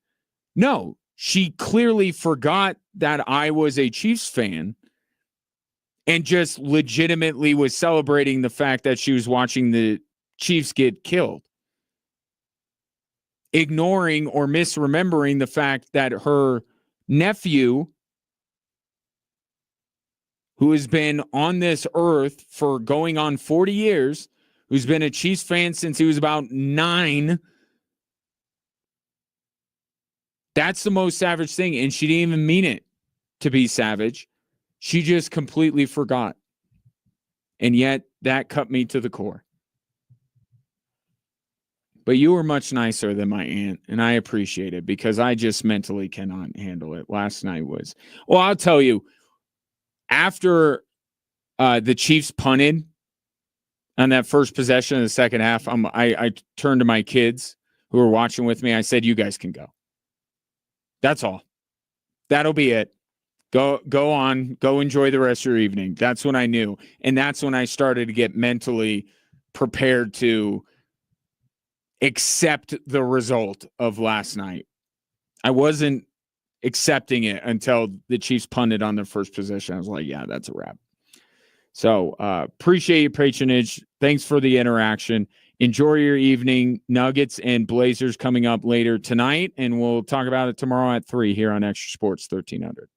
No, she clearly forgot that I was a Chiefs fan and just legitimately was celebrating the fact that she was watching the Chiefs get killed, ignoring or misremembering the fact that her nephew, who has been on this earth for going on 40 years, who's been a Chiefs fan since he was about 9, that's the most savage thing. And she didn't even mean it to be savage. She just completely forgot. And yet that cut me to the core. But you were much nicer than my aunt, and I appreciate it, because I just mentally cannot handle it. Last night was, well, I'll tell you, after the Chiefs punted on that first possession of the second half, I turned to my kids who were watching with me. I said, "You guys can go. That's all. That'll be it. Go on. Go enjoy the rest of your evening." That's when I knew. And that's when I started to get mentally prepared to accept the result of last night. I wasn't accepting it until the Chiefs punted on their first possession. I was like, yeah, that's a wrap. So appreciate your patronage. Thanks for the interaction. Enjoy your evening. Nuggets and Blazers coming up later tonight, and we'll talk about it tomorrow at 3 here on Extra Sports 1300.